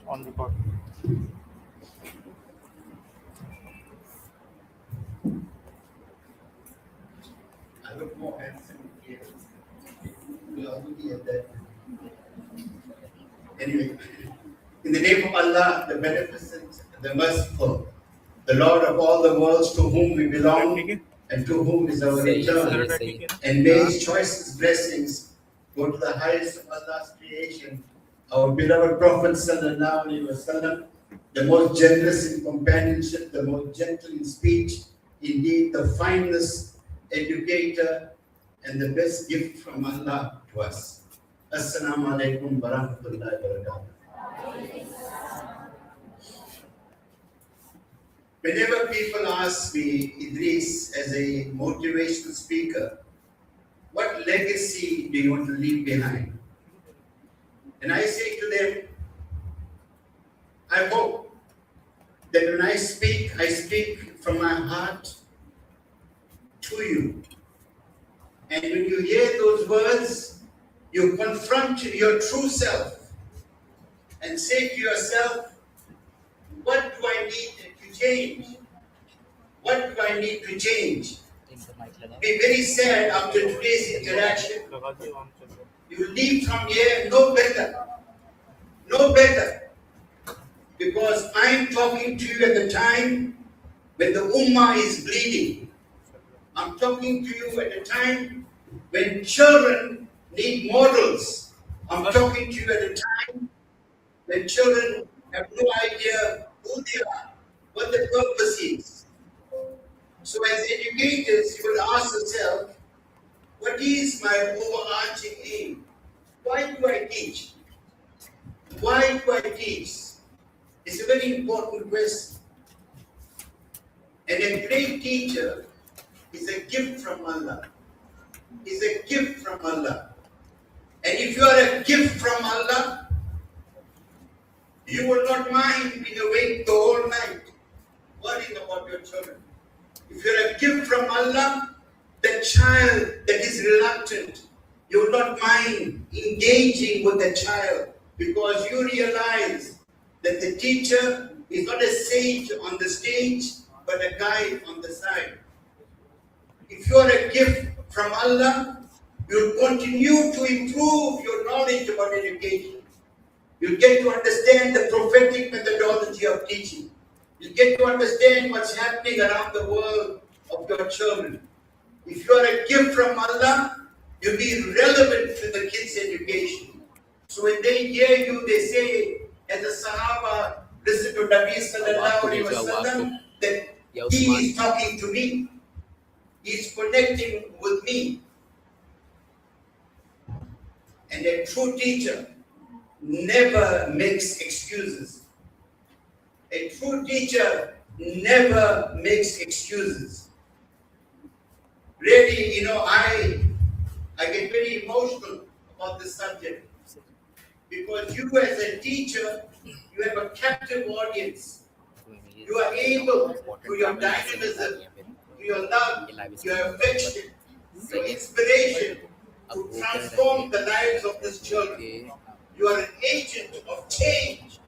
On record. I look more handsome here. We already at that. Anyway, in the name of Allah, the Beneficent, the Merciful, the Lord of all the worlds, to whom we belong and to whom is our return, and may His choicest blessings go to the highest of Allah's creation, our beloved Prophet Sallallahu Alaihi Wasallam, the most generous in companionship, the most gentle in speech, indeed the finest educator and the best gift from Allah to us. Assalamu alaikum wa rahmatullahi wa barakatuh. Whenever people ask me, Idris, as a motivational speaker, what legacy do you want to leave behind? And I say to them, I hope that when I speak from my heart to you. And when you hear those words, you confront your true self and say to yourself, what do I need to change? What do I need to change? Be very sad after today's interaction. You leave from here no better. No better. Because I'm talking to you at the time when the Ummah is bleeding. I'm talking to you at a time when children need models. I'm talking to you at a time when children have no idea who they are, what the purpose is. So as educators, you will ask yourself, what is my overarching aim? Why do I teach? Why do I teach? It's a very important question. And a great teacher is a gift from Allah. Is a gift from Allah. And if you are a gift from Allah, you will not mind being awake the whole night, worrying about your children. If you're a gift from Allah, the child that is reluctant, you will not mind engaging with the child because you realize that the teacher is not a sage on the stage, but a guide on the side. If you are a gift from Allah, you'll continue to improve your knowledge about education. You'll get to understand the prophetic methodology of teaching. You'll get to understand what's happening around the world of your children. If you are a gift from Allah, you'll be relevant to the kids' education. So when they hear you, they say, as a Sahaba, listen to Nabi Sallallahu Alaihi Wasallam, that he is talking to me. He is connecting with me. And a true teacher never makes excuses. A true teacher never makes excuses. Really, I get very emotional about this subject because you as a teacher, you have a captive audience. You are able, through your dynamism, through your love, your affection, your inspiration, to transform the lives of these children. You are an agent of change.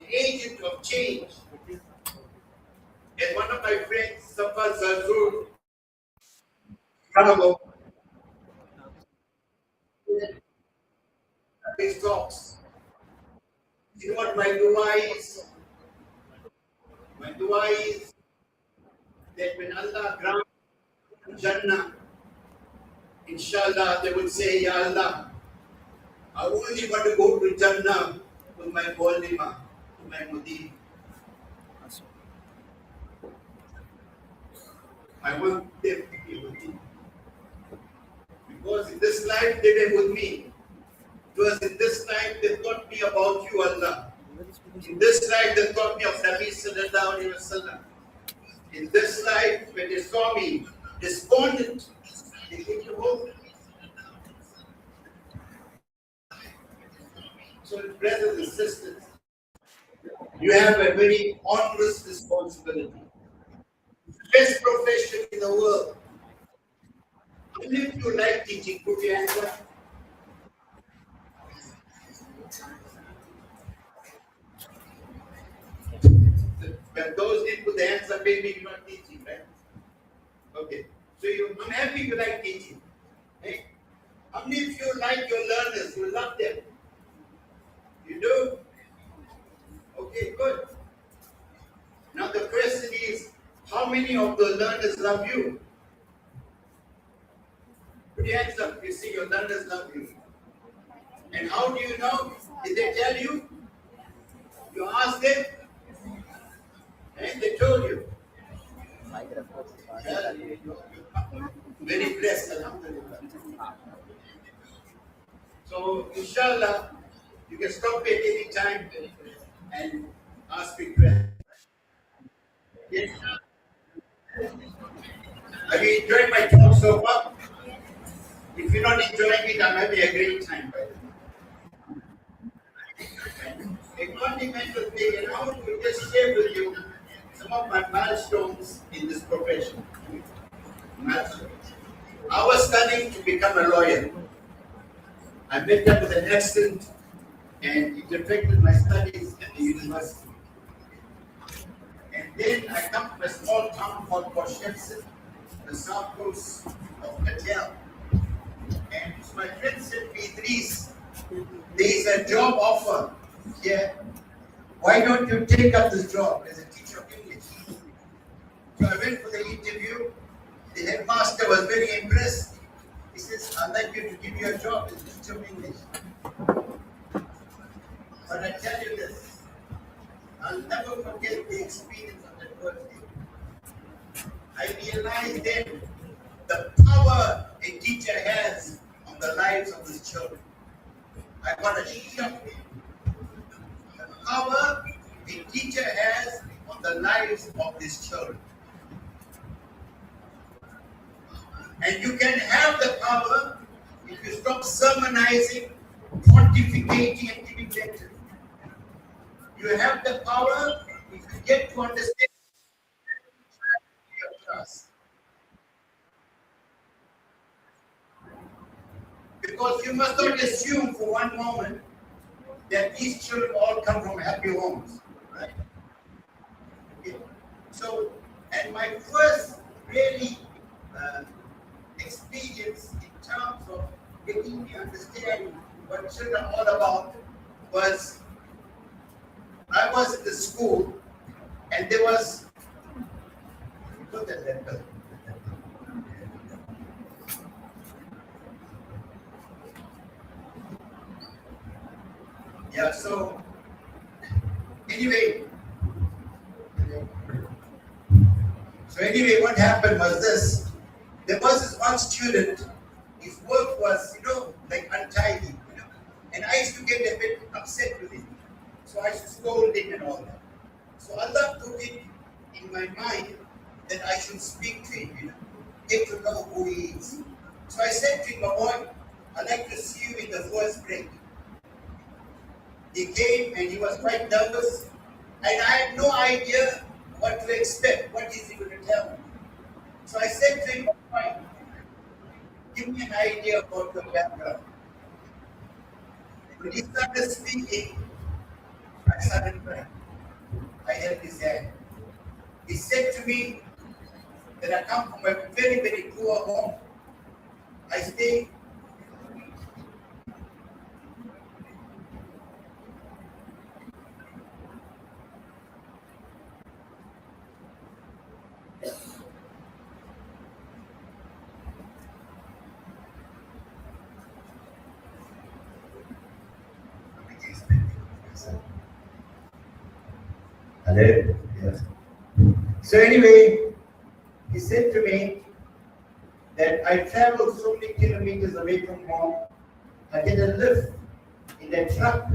An agent of change. And one of my friends, Safa Zazur, his talks. You know what my dua is? My dua is that when Allah grants Jannah, inshallah, they will say, Ya Allah, I only want to go to Jannah to my Bolima, to my Mudir. I want them to be with me. Because in this life they were with me. Because in this life they taught me about you, Allah. In this life they taught me of Nabi Sallallahu Alaihi Wasallam. In this life, when they saw me despondent, they took you home. So, brothers and sisters, you have a very onerous responsibility. Best profession in the world. Even if you like teaching, put your hands up. When those didn't put the hands up, maybe you're not teaching, right? Okay. So I'm happy you like teaching. Hey? How many of you like your learners? You love them? You do? Okay, good. Now the question is, how many of the learners love you? Put your hands up. You see your learners love you. And how do you know? Did they tell you? You asked them? And they told you. Yeah, you're very blessed, alhamdulillah. So, inshallah, you can stop at any time and ask me questions. Yes. Have you enjoyed my talk so far? If you're not enjoying it, I'm having a great time. A fundamental thing, and I want to just share with you some of my milestones in this profession. Milestones. I was studying to become a lawyer. I met up with an accident and it affected my studies at the university. And then I come from a small town called Koshevsin, the south coast of Katel. And my friend said, Idris, there is a job offer here. Why don't you take up this job as a teacher of English? So I went for the interview. The headmaster was very impressed. He says, I'd like you to give you a job as a teacher of English. But I tell you this, I'll never forget the experience of that first day. I realized then the power a teacher has on the lives of his children. I got a shock. The power a teacher has on the lives of his children. And you can have the power if you stop sermonizing, pontificating, and giving lectures. You have the power if you get to understand your class. Because you must not assume for one moment that these children all come from happy homes, right? Okay. So, and my first really experience in terms of making me understand what children are all about was I was in the school and there was look at that. Yeah, so anyway, what happened was this. There was this one student, his work was, like untidy, and I used to get a bit upset with him. So I used to scold him and all that. So Allah put it in my mind that I should speak to him, get to know who he is. So I said to him, my boy, I'd like to see you in the first grade. He came and he was quite nervous, and I had no idea what to expect. What is he going to tell me? So I said to him, give me an idea about your background. When he started speaking, I started crying. I held his hand. He said to me that I come from a very, very poor home. I stay. Hello? Yes. So anyway, he said to me that I travel so many kilometers away from home. I get a lift in a truck.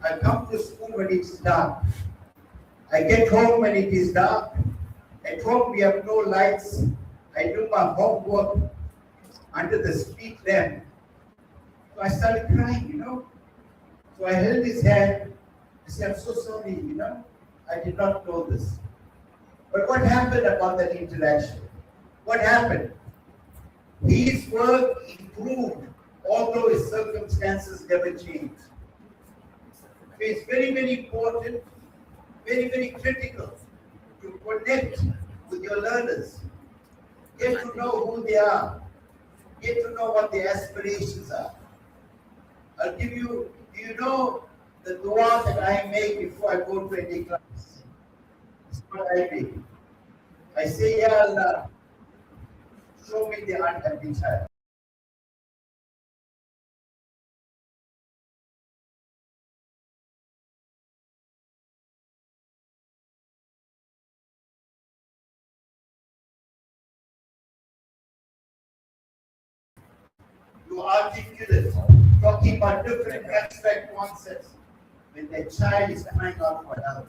I come to school when it's dark. I get home when it is dark. At home we have no lights. I do my homework under the street lamp. So I started crying, So I held his hand. I said, I'm so sorry, I did not know this. But what happened upon that interaction? What happened? His work improved, although his circumstances never changed. So it's very, very important Very, very critical to connect with your learners. Get to know who they are. Get to know what their aspirations are. I'll give you, do you know the dua that I make before I go to any class? It's what I make. I say, Ya Allah, show me the unhappy child. You articulate, talking about different abstract concepts when the child is crying out for help.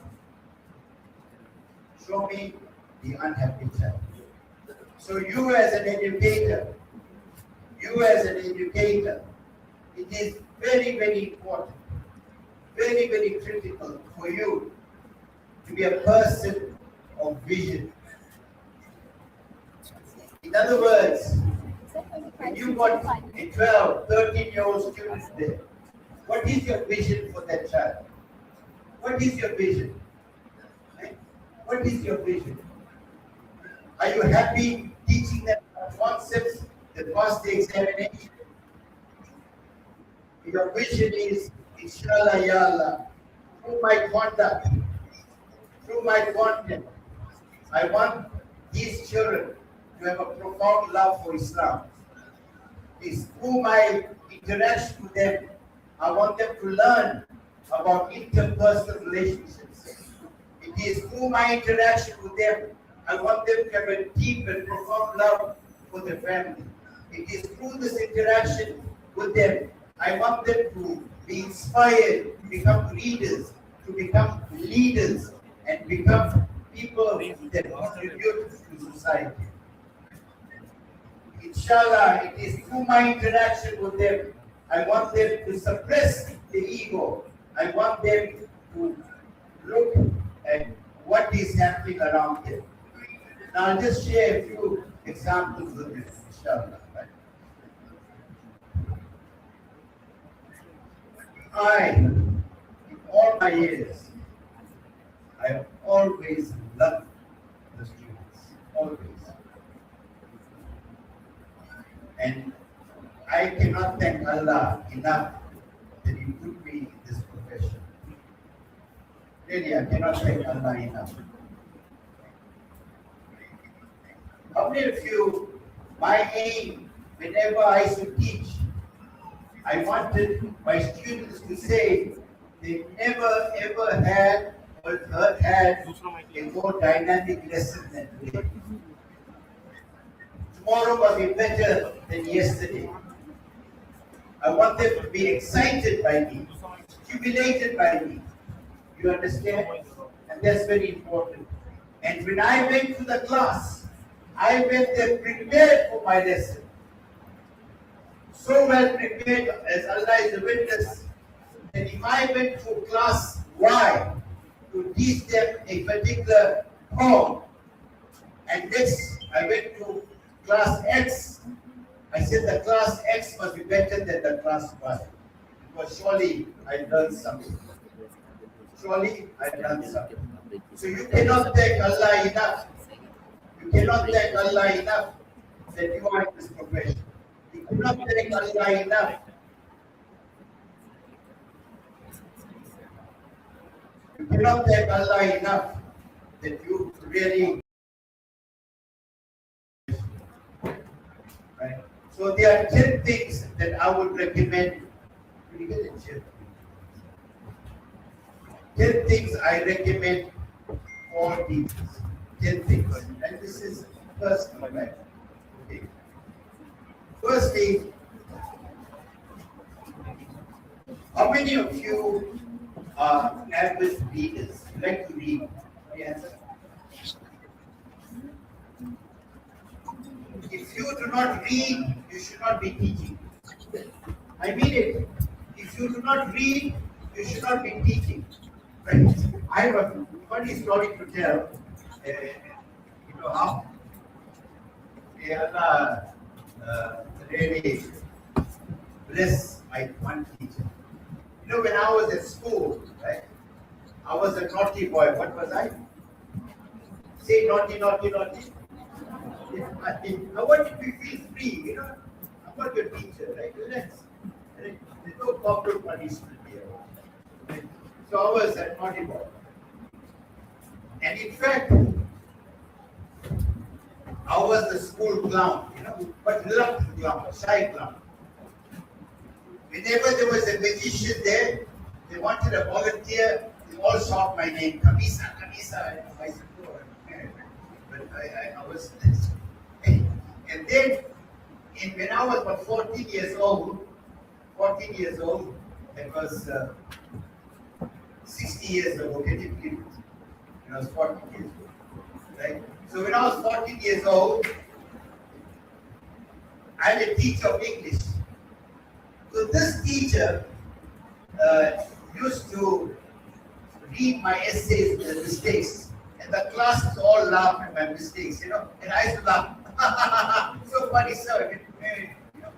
Show me the unhappy child. So you as an educator, it is very, very important, very, very critical for you to be a person of vision. In other words, when you got a 12, 13-year-old student there, what is your vision for that child? What is your vision? Right? What is your vision? Are you happy teaching them concepts that pass the examination? Your vision is, Inshallah, Ya Allah, through my conduct, through my content, I want these children to have a profound love for Islam. It's through my interaction with them, I want them to learn about interpersonal relationships. It is through my interaction with them, I want them to have a deep and profound love for their family. It is through this interaction with them, I want them to be inspired, to become readers, to become leaders, and become people that contribute to society. Inshallah, it is through my interaction with them, I want them to suppress the ego. I want them to look at what is happening around them. Now, I'll just share a few examples of this, inshallah. In all my years, I have always loved the students, always. And I cannot thank Allah enough that He put me in this profession. Really, I cannot thank Allah enough. How many of you, my aim, whenever I used to teach, I wanted my students to say they never ever had or had a more dynamic lesson than today. Tomorrow must be better than yesterday. I want them to be excited by me, stimulated by me. You understand? And that's very important. And when I went to the class, I went there prepared for my lesson. So well prepared, as Allah is a witness, that if I went to class Y to teach them a particular poem, and next I went to class X, I said the class X must be better than the class Y, because surely I learned something. Surely I learned something. So you cannot thank Allah enough. You cannot thank Allah enough that you are in this profession. You cannot thank Allah enough. You cannot thank Allah enough that you really. Right? So there are 10 things that I would recommend. Can you get it, Chip? 10 things I recommend for teachers. 10 things. And this is personal, right? Okay. Firstly, how many of you are avid readers? You like to read? Yes. If you do not read, you should not be teaching. I mean it. If you do not read, you should not be teaching. Right? I have a funny story to tell. You know how? Really bless my one teacher. You know, when I was at school, right? I was a naughty boy. What was I? Say naughty, naughty, naughty. I want you to feel free, you know. I'm not your teacher, right? Relax. There's no corporal punishment here. Right? So I was a naughty boy. And in fact, I was the school clown, you know, but loved the clown, shy clown. Whenever there was a magician there, they wanted a volunteer, they all shout my name, Khamissa, Khamissa. And I said, oh, but I was this. And then, when I was about 14 years old, that was 60 years ago, can you believe it? When I was 14 years old, right? So when I was 14 years old, I had a teacher of English. So this teacher used to read my essays with the mistakes, and the classes all laughed at my mistakes, you know, and I used to laugh. So funny, sir. You know,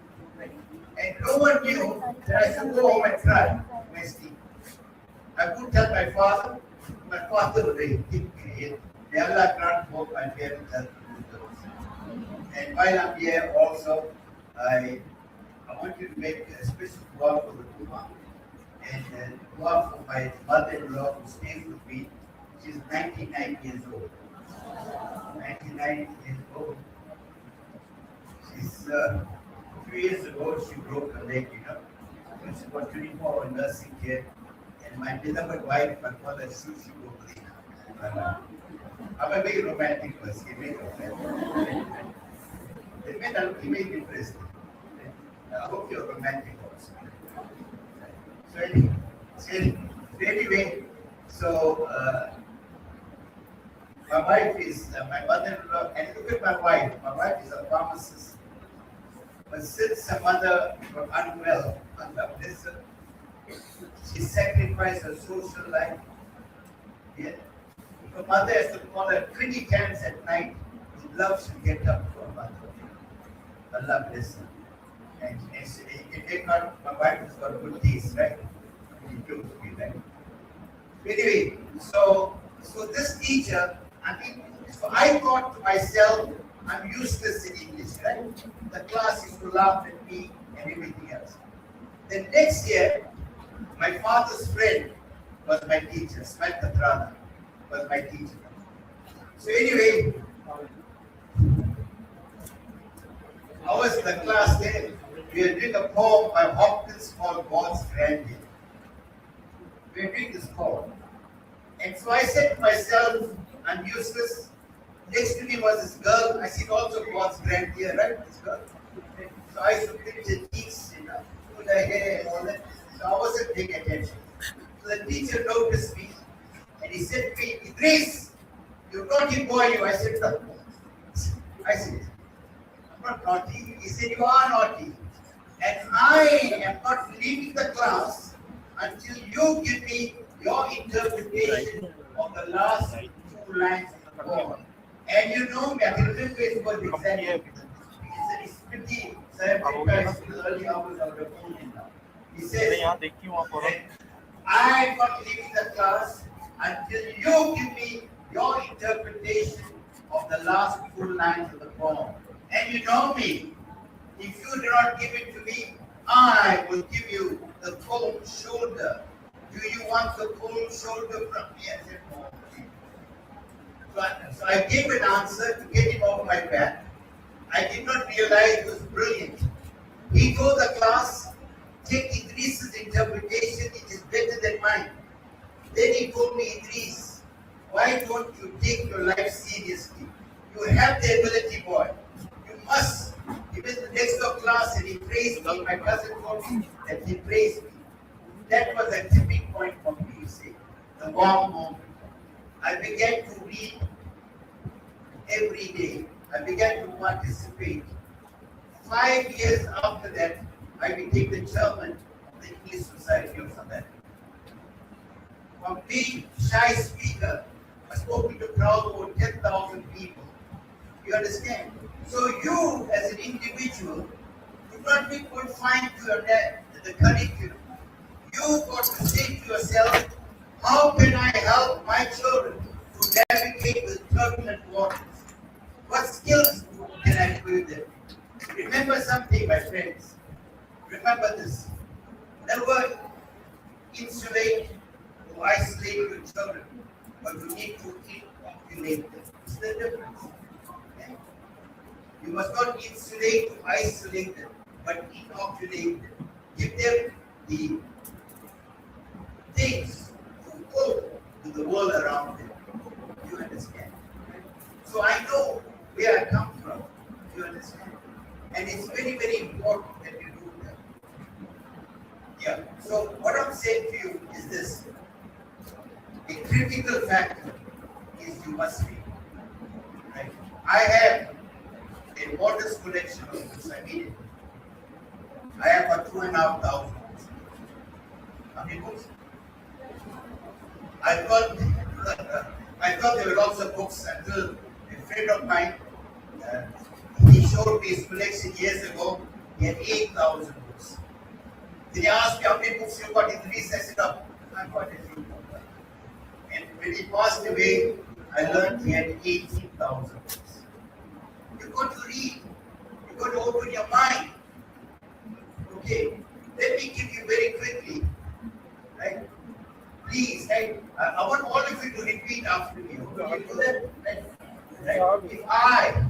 and no one knew that I should go home and cry my sleep. I couldn't tell my father. My father would hit me. May Allah grant both my parents and and while I'm here also, I want you to make a special dua for the Ummah and dua for my mother-in-law who stays with me. She's 99 years old. 99 years old. She's, a few years ago, she broke her leg, you know. And she got 24 hour nursing care. And my beloved wife, my mother, she broke her leg. I'm a very romantic person. It made me interesting. I hope you're romantic also. So anyway, my wife is my mother-in-law, and look at my wife. My wife is a pharmacist. But since her mother got unwell, she sacrificed her social life. Yeah. Her mother has to call her 20 times at night. She loves to get up for her mother. Allah bless her. And my wife has got good taste, right? She told me, right? Anyway, so this teacher, so I thought to myself, I'm useless in English, right? The class used to laugh at me and everything else. Then next year, my father's friend was my teacher, Al-Kawthar was my teacher. So anyway, I was in the class there. We were doing a poem by Hopkins called God's Grandeur. We were doing this poem. And so I said to myself, I'm useless. Next to me was this girl. I said also God's grandeur, right? This girl. So I used to pinch her cheeks, you know, put her hair and all that. So I wasn't paying attention. So the teacher noticed me and he said to me, Idris, you naughty boy, you. I said, no. I said, I'm not naughty. He said, you are naughty. And I am not leaving the class until you give me your interpretation of the last two lines of the poem. And you know me, I can remember it was exactly. It's pretty, early hours of the morning now. He says, I am not leaving the class until you give me your interpretation of the last two lines of the poem. And you know me, if you do not give it to me, I will give you the cold shoulder. Do you want the cold shoulder from me? I said, no. So I gave an answer to get him off my back. I did not realize it was brilliant. He told the class, take Idris's interpretation, it is better than mine. Then he told me, Idris, why don't you take your life seriously? You have the ability, boy. You must. He went to the next door class and he praised me. My cousin told me that he praised me. That was a tipping point for me, you see. The warm moment. I began to read every day. I began to participate. 5 years after that, I became the chairman of the English Society of South Africa. From being shy speaker, I spoke to a crowd of over 10,000 people. You understand? So you, as an individual, do not be confined to the curriculum. You got to say to yourself, How can I help my children to navigate with turbulent waters? What skills can I equip them? Remember something, my friends. Remember this. Never insulate or isolate your children, but you need to inoculate them. It's the difference. Okay? You must not insulate or isolate them, but inoculate them. Give them the things to go to the world around them. You understand? So I know where I come from. You understand? And it's very, very important that you do that. Yeah. So what I'm saying to you is this. A critical factor is you must read. Right? I have a modest collection of books. I mean it. I have about 2,500 books. How many books? I thought there were lots of books until a friend of mine, he showed me his collection years ago. He had 8,000 books. Then he asked me how many books you got in the recess. I said, oh, I've got a few. And when he passed away, I learned he had 18,000 books. You've got to read. You've got to open your mind. Okay, let me give you very quickly, right? Please, right? I want all of you to repeat after me. Can you do that? Right? If I,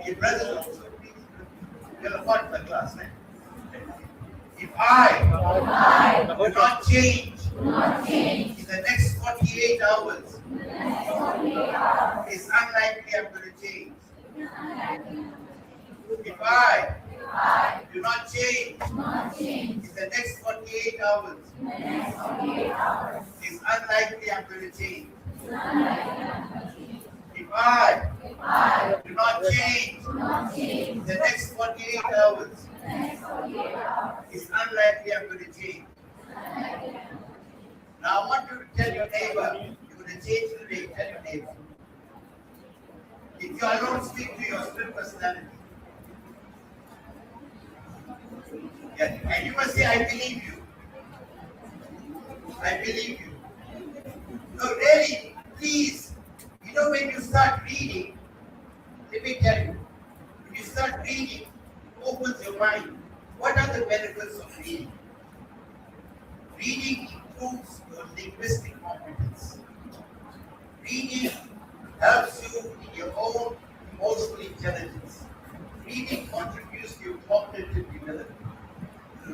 your brothers also, please, you're a part of the class, right? If I do not change in the next 48 hours, it's unlikely I'm going to change. If I do not change in the next 48 hours, it's unlikely I'm going to change. If I do not change in the next 48 hours, it's unlikely I'm going to change. Now I want you to tell your neighbor, you're going to change today. Tell your neighbor. If you alone speak to your split personality. Yeah. And you must say, I believe you. I believe you. No, really, please. You know, when you start reading, let me tell you, when you start reading, it opens your mind. What are the benefits of reading? Reading improves your linguistic competence. Reading helps you in your own emotional intelligence. Reading contributes to your cognitive development.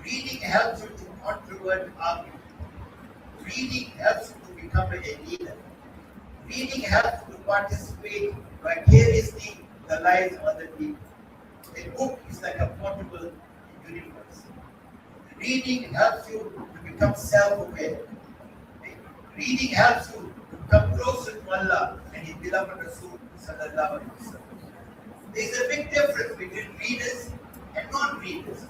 Reading helps you to controvert argument. Reading helps you to become a leader. Reading helps you to participate vicariously in the lives of other people. A book is like a portable universe. Reading helps you to become self-aware. Reading helps you to come closer to Allah and His beloved Rasul sallallahu alaihi wasallam. There is a big difference between readers and non-readers.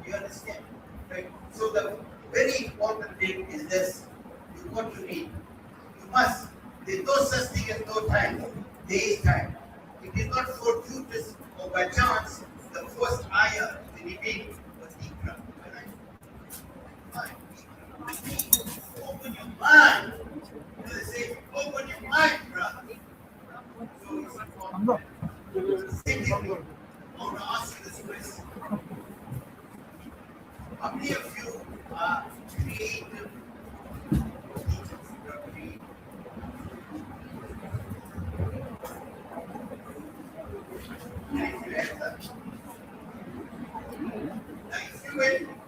You understand? Right? So the very important thing is this. You've got to read. You must. There's no such thing as no time. There is time. It is not fortuitous or by chance the first ayah when he read was Ikra. Open your mind. They say, open your mind, brother. So it's important. Secondly, I want to ask you this question. How many of you are creative teachers? You are creative.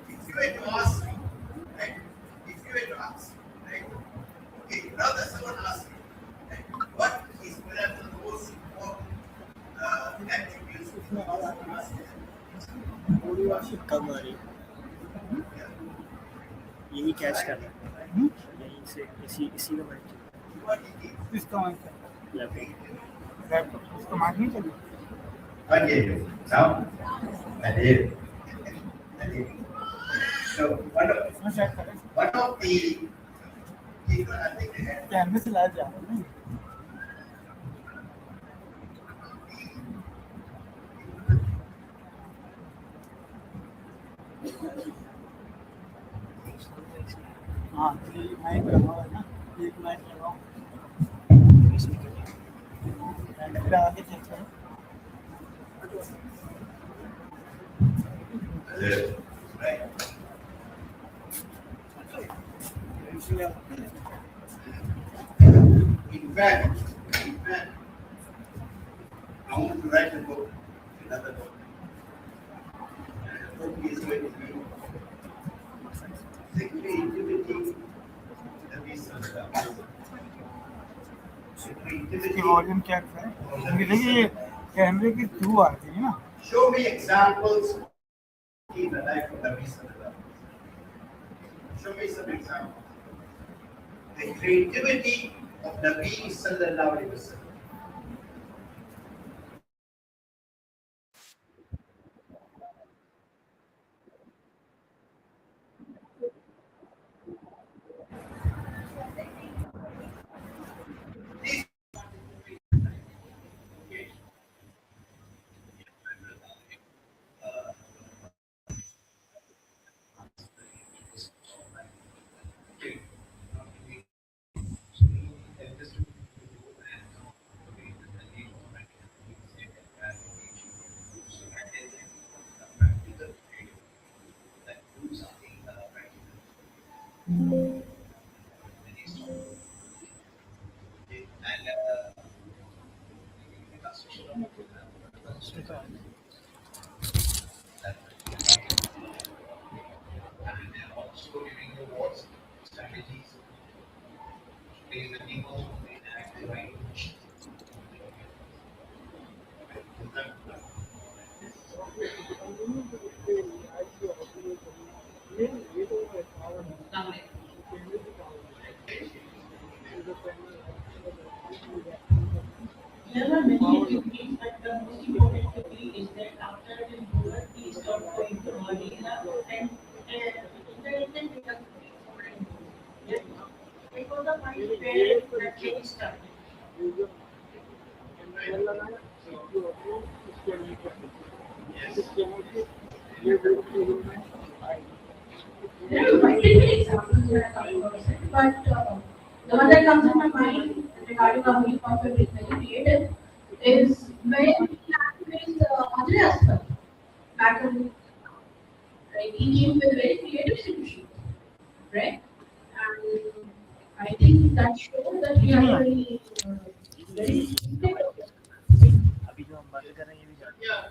If you were to ask me, right? If you were to ask, right? Okay, now that someone asks me, right? What is one of the most important attributes of the master? यही catch करना है यहीं से इसी का बैठ इसका mic laptop इसका माइक नहीं चलिए Okay, now I did. So one of the people I think they had कैमरे से लाया जा रहा है हाँ ये माइक लगाओ है ना, एक माइक लगाओ and फिर आगे चलते हैं। Right. In fact, in fact, I want to write a book, another book. The book is going to be the creativity that we serve. इसकी वॉल्यूम क्या है? क्योंकि देखिए ये कैमरे के थ्रू आ रही है ना। Show me examples in the life of Nabi Sallallahu Alaihi Wasallam. Show me some examples. The creativity of Nabi Sallallahu Alaihi Wasallam. There are many activities, but the most important activity is that after the birth, he stopped going to Madina and intermittent recovery for him. Yes. It was the point where the change started. There are multiple examples that I come across it, but the one that comes in my mind regarding our meal concept is very creative is when we activate Ajay Aswad back in, right? He came with a very creative solution, right? And I think that shows that we are very creative. अभी जो हम बातें कर रहे हैं ये भी जानते Yeah.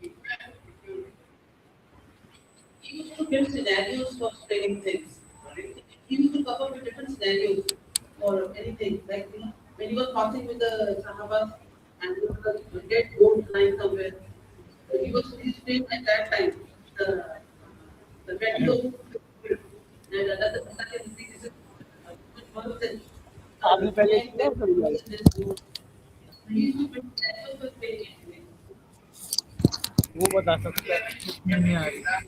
In fact, if you He used to give scenarios for explaining things. Right? He used to come up with different scenarios for anything. Like when he was passing with the Sahabas and there was a dead goat lying somewhere. So he was saying at that time the dead goat and another second thing is a good person. आपने पहले And किया कभी then live? this goat. He used to bring scenarios for explaining. वो बता सकता है कितने में आ रही है।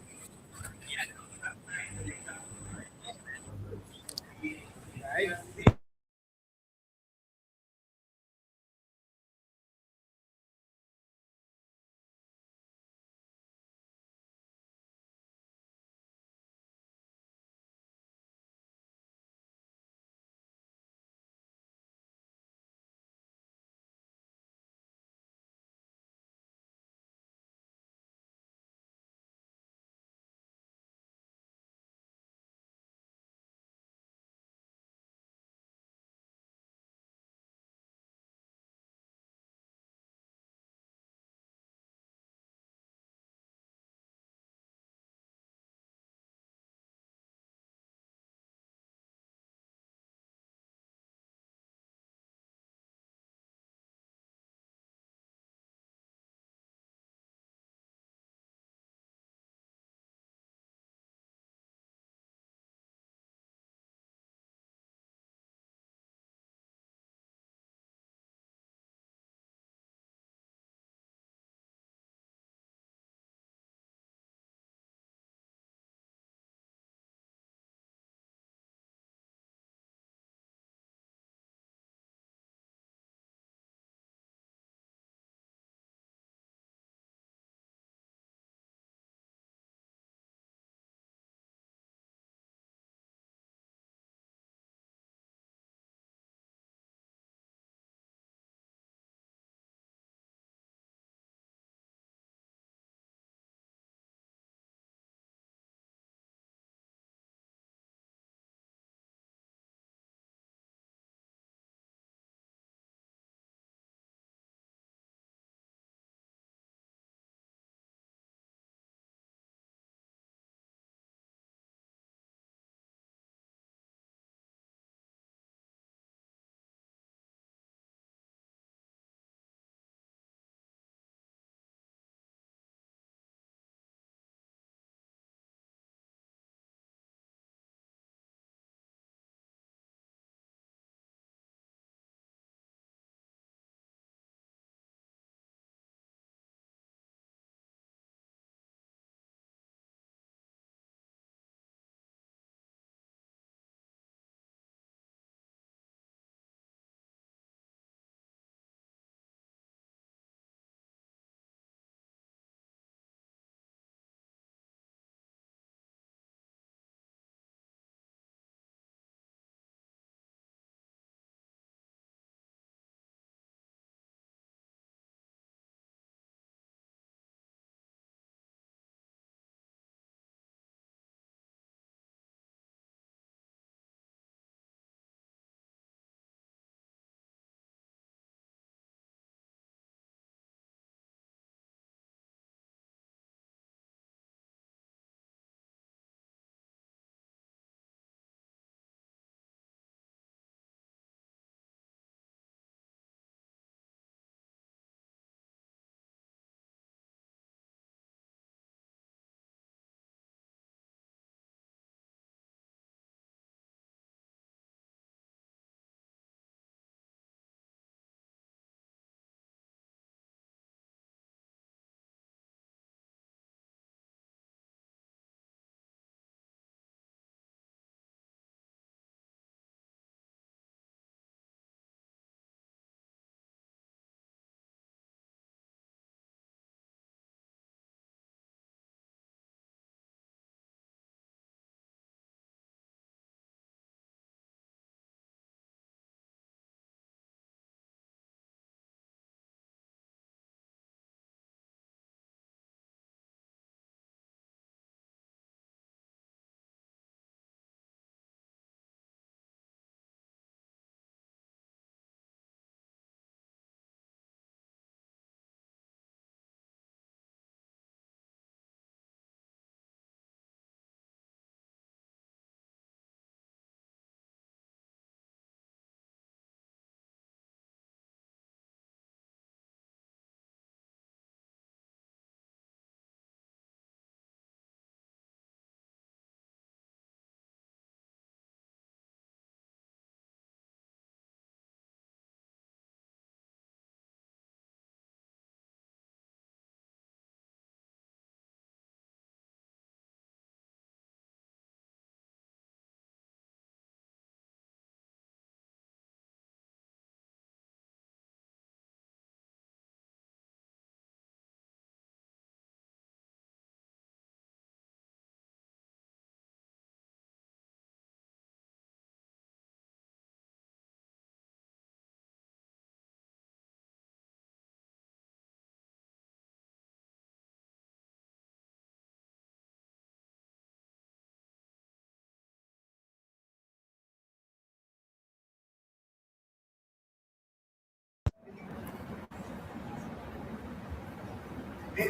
You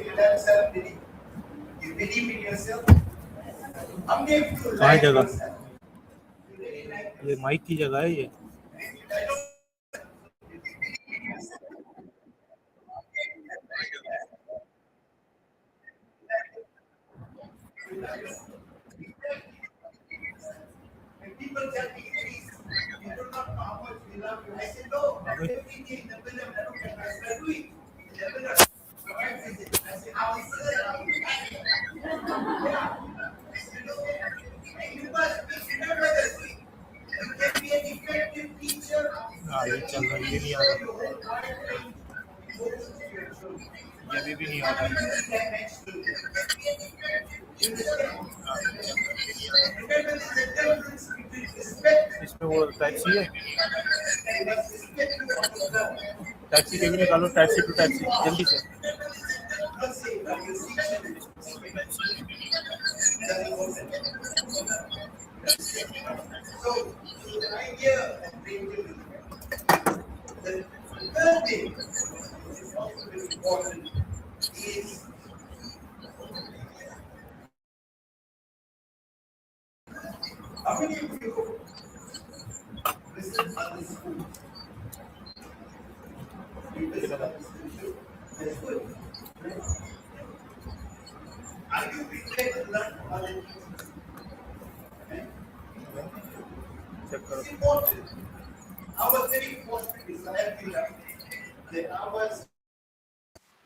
believe in yourself? How many of you कहाँ like जगह? yourself? You really like ये माइक की जगह है ये. when people tell me, please, you do not know how much we love you. I say, no, everything the will of the Lord, I shall do it. The will of my wife says it. I say, I will say that I will do it. Yeah. I said, no, and you must remember this. You can be an effective teacher. हाँ ये चल रहा है, ये नहीं आ Show रहा. your whole character focus to your children. ये अभी भी नहीं आ रहा. That next to you. You understand? Remember, there's a difference between respect इसमें वो टैक्सी है. and respect to others. Taxi के भी निकालो, टैक्सी टू टैक्सी जल्दी से. Let's say, like you see children, so the idea of being given, the third thing, which is also very important, is how many of you visit other schools? You visit other schools? That's good. Are you prepared to learn from other teachers? Okay? Check करो. It's important. I was very fortunate in South Africa that I was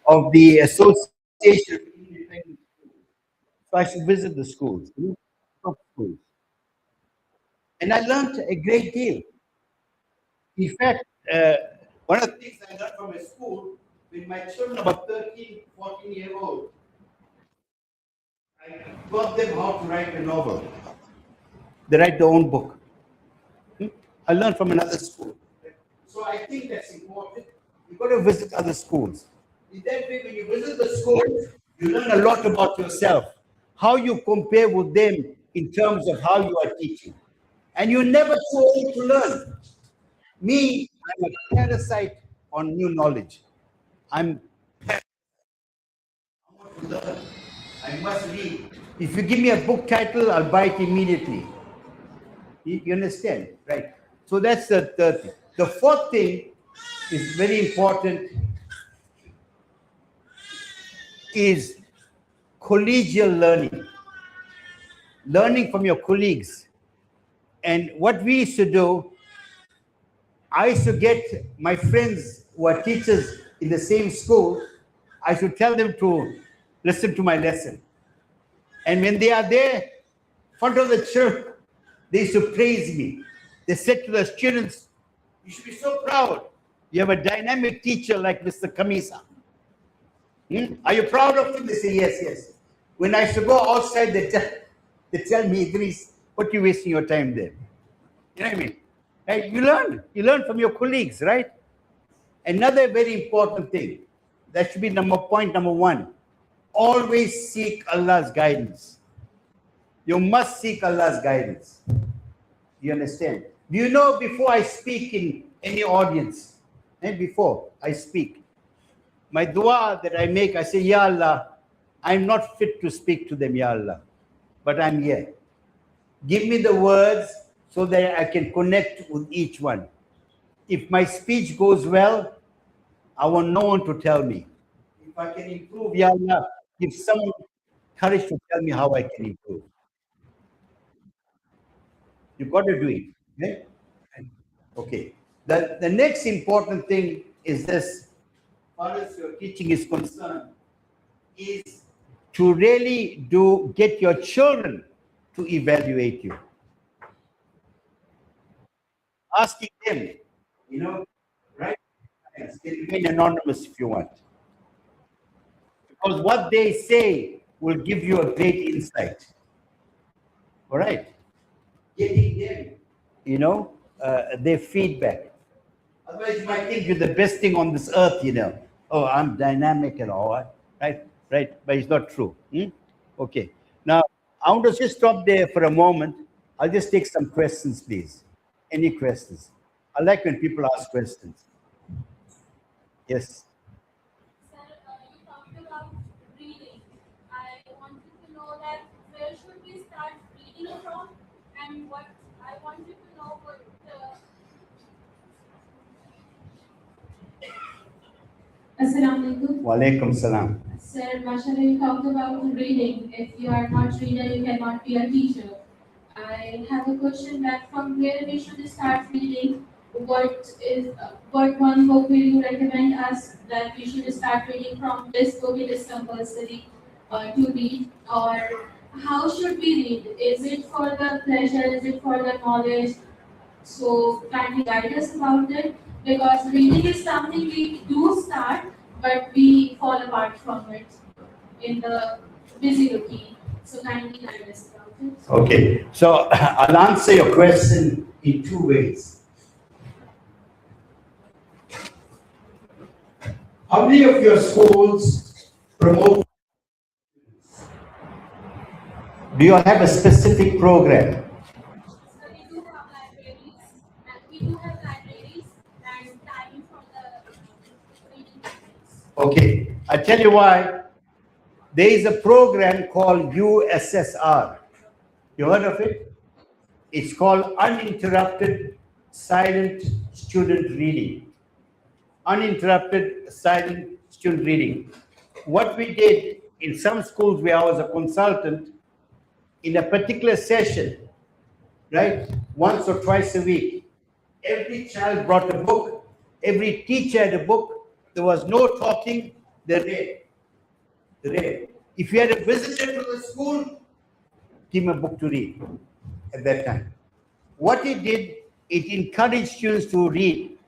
of the Association of Independent Schools. So I should visit the schools, top schools. And I learned a great deal. In fact, one of the things I learned from a school, when my children were 13, 14-year-old, I taught them how to write a novel. They write their own book. I learned from another school. So I think that's important. You've got to visit other schools. In that way, when you visit the schools, you learn a lot about yourself, how you compare with them in terms of how you are teaching. And you're never too old to learn. Me, I'm a parasite on new knowledge. I want to learn. I must read. If you give me a book title, I'll buy it immediately. You understand? Right. So that's the third thing. The fourth thing is very important, is collegial learning. Learning from your colleagues. And what we used to do, I used to get my friends who are teachers in the same school, I should tell them to listen to my lesson. And when they are there, in front of the children, they used to praise me. They said to the students, you should be so proud. You have a dynamic teacher like Mr. Khamissa. Are you proud of him? They say, yes, yes. When I used to go outside, they tell me, Idris, what are you wasting your time there? You know what I mean? Right? You learn from your colleagues, right? Another very important thing, that should be point number one, always seek Allah's guidance. You must seek Allah's guidance. You understand? Do you know, before I speak in any audience, and before I speak, my dua that I make, I say, Ya Allah, I'm not fit to speak to them, Ya Allah, but I'm here. Give me the words so that I can connect with each one. If my speech goes well, I want no one to tell me. If I can improve, Ya Allah, give someone courage to tell me how I can improve. You've got to do it. Okay? Okay. The next important thing is this, as far as your teaching is concerned, is to really get your children to evaluate you. Asking them, right? Yes, they remain anonymous if you want. Because what they say will give you a great insight. All right? Getting them, their feedback. Otherwise, you might think you're the best thing on this earth, Oh, I'm dynamic and all, right? Right? But it's not true. Okay. Now, I want to just stop there for a moment. I'll just take some questions, please. Any questions? I like when people ask questions. Yes. Sir, you talked about And what I wanted to know was Assalamu alaikum. Walaikum salam. Sir, mashallah, you talked about reading. If you are not reader, you cannot be a teacher. I have a question that from where we should start reading. What one book will you recommend us that we should start reading from? This book it is compulsory to read, or how should we read? Is it for the pleasure? Is it for the knowledge? So kindly guide us about it, because reading is something we do start, but we fall apart from it in the busy routine. So kindly guide us about it. Okay, so I'll answer your question in two ways. How many of your schools promote? Do you have a specific program? So we do have libraries and time from the reading libraries. Okay, I tell you why. There is a program called USSR. You heard of it? It's called Uninterrupted Silent Student Reading. Uninterrupted Silent Student Reading. What we did in some schools where I was a consultant, in a particular session, right, once or twice a week, every child brought a book, every teacher had a book, there was no talking, they read. They read. If you had a visitor to the school, give him a book to read at that time. What it did, it encouraged students to read.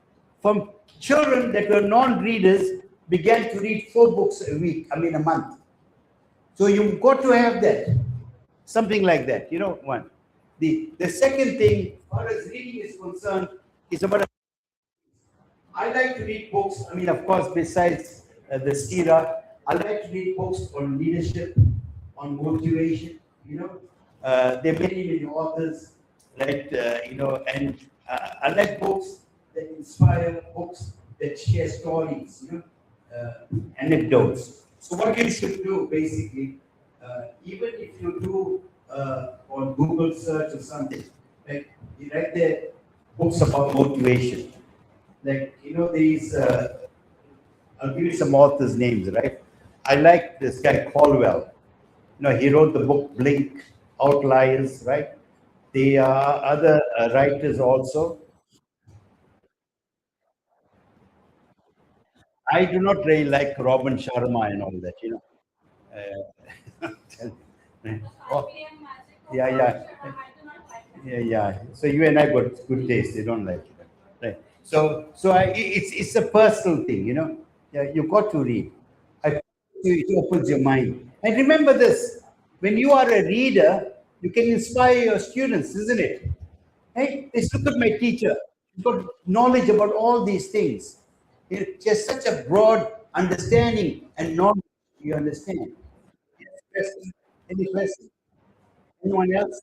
From children that were non-readers began to read 4 books a month. So you've got to have that. Something like that, one. The second thing, as far as reading is concerned, is about. I like to read books. Of course, besides the Sira, I like to read books on leadership, on motivation. There are many authors, right? And I like books that inspire, books that share stories, anecdotes. So what you should do, basically, even if you do on Google search or something, like you write there books about motivation. Like, these, I'll give you some authors' names, right? I like this guy Caldwell. He wrote the book Blink, Outliers, right? There are other writers also. I do not really like Robin Sharma and all that, Oh, yeah. So you and I got good taste. They don't like it, right? So it's a personal thing, Yeah, you got to read. It opens your mind. And remember this: when you are a reader, you can inspire your students, isn't it? Hey, let's look at my teacher. He's got knowledge about all these things. It's just such a broad understanding and knowledge. You understand? Yes. Any questions? Anyone else?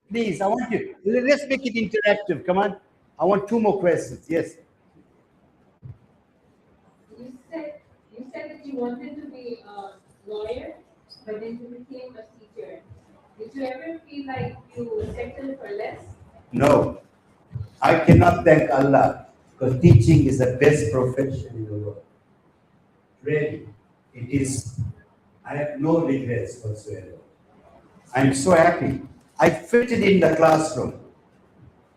Please, I want you. Let's make it interactive. Come on. I want 2 more questions. Yes. You said that you wanted to be a lawyer, but then you became a teacher. Did you ever feel like you settled for less? No. I cannot thank Allah, because teaching is the best profession in the world. Really. It is. I have no regrets whatsoever. I'm so happy. I fitted in the classroom.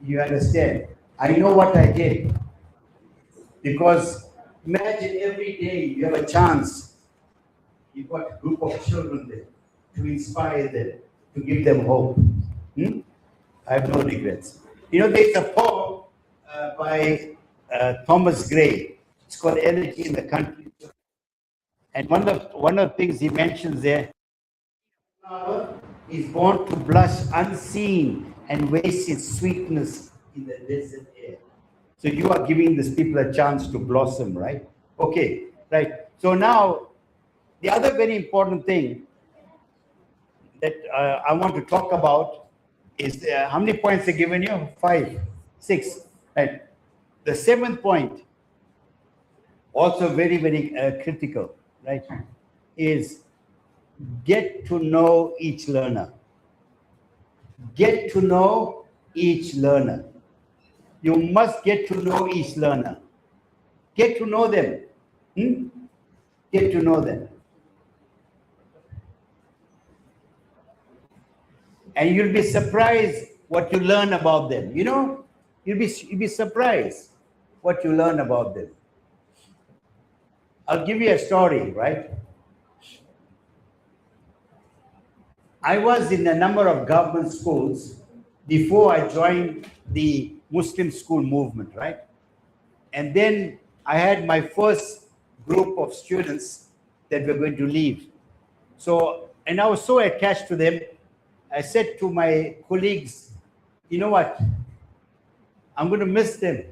You understand? I know what I did. Because imagine every day you have a chance. You've got a group of children there to inspire them, to give them hope. I have no regrets. There's a poem by Thomas Gray. It's called Energy in the Country. And one of the things he mentions there, is born to blush unseen and waste its sweetness in the desert air. So you are giving these people a chance to blossom, right? Okay, right. So now, the other very important thing that I want to talk about is how many points are given you? 5, 6. Right. The 7th point, also very, very critical, right, is get to know each learner. Get to know each learner. You must get to know each learner. Get to know them. Get to know them. And you'll be surprised what you learn about them. You know, you'll be surprised what you learn about them. I'll give you a story, right? I was in a number of government schools before I joined the Muslim school movement, right? And then I had my first group of students that were going to leave. So, and I was so attached to them, I said to my colleagues, you know what? I'm going to miss them.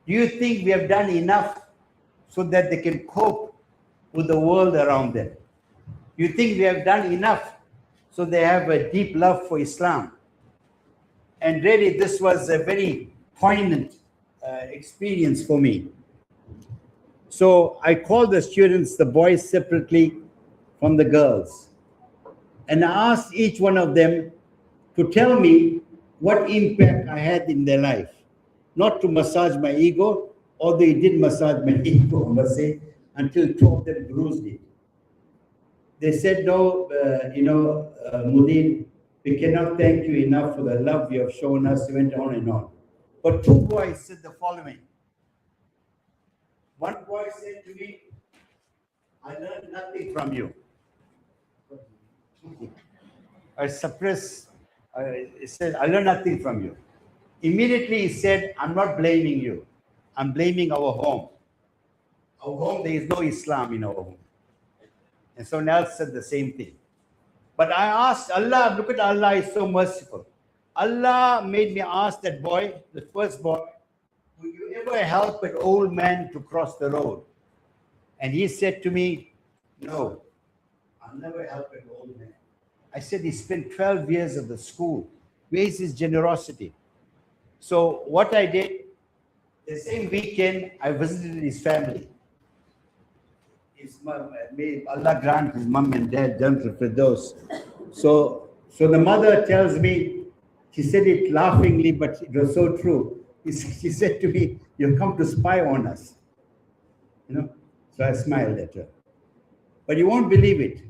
Do you think we have done enough so that they can cope with the world around them? You think we have done enough so they have a deep love for Islam? And really, this was a very poignant experience for me. So I called the students, the boys separately from the girls. And I asked each one of them to tell me what impact I had in their life. Not to massage my ego, although it did massage my ego, I must say, until two of them bruised it. They said, no, Mudin, we cannot thank you enough for the love you have shown us. He went on and on. But two boys said the following. One boy said to me, I learned nothing from you. I suppressed, he said, I learned nothing from you. Immediately he said, I'm not blaming you. I'm blaming our home. Our home, there is no Islam in our home. And someone else said the same thing. But I asked Allah, look at Allah, is so merciful. Allah made me ask that boy, the first boy, will you ever help an old man to cross the road? And he said to me, no, I'll never help an old man. I said, he spent 12 years of the school. Where is his generosity? So what I did, the same weekend, I visited his family. His mom, may Allah grant his mom and dad Jannatul Firdaus. So the mother tells me, she said it laughingly, but it was so true. She said to me, you've come to spy on us. You know, so I smiled at her. But you won't believe it.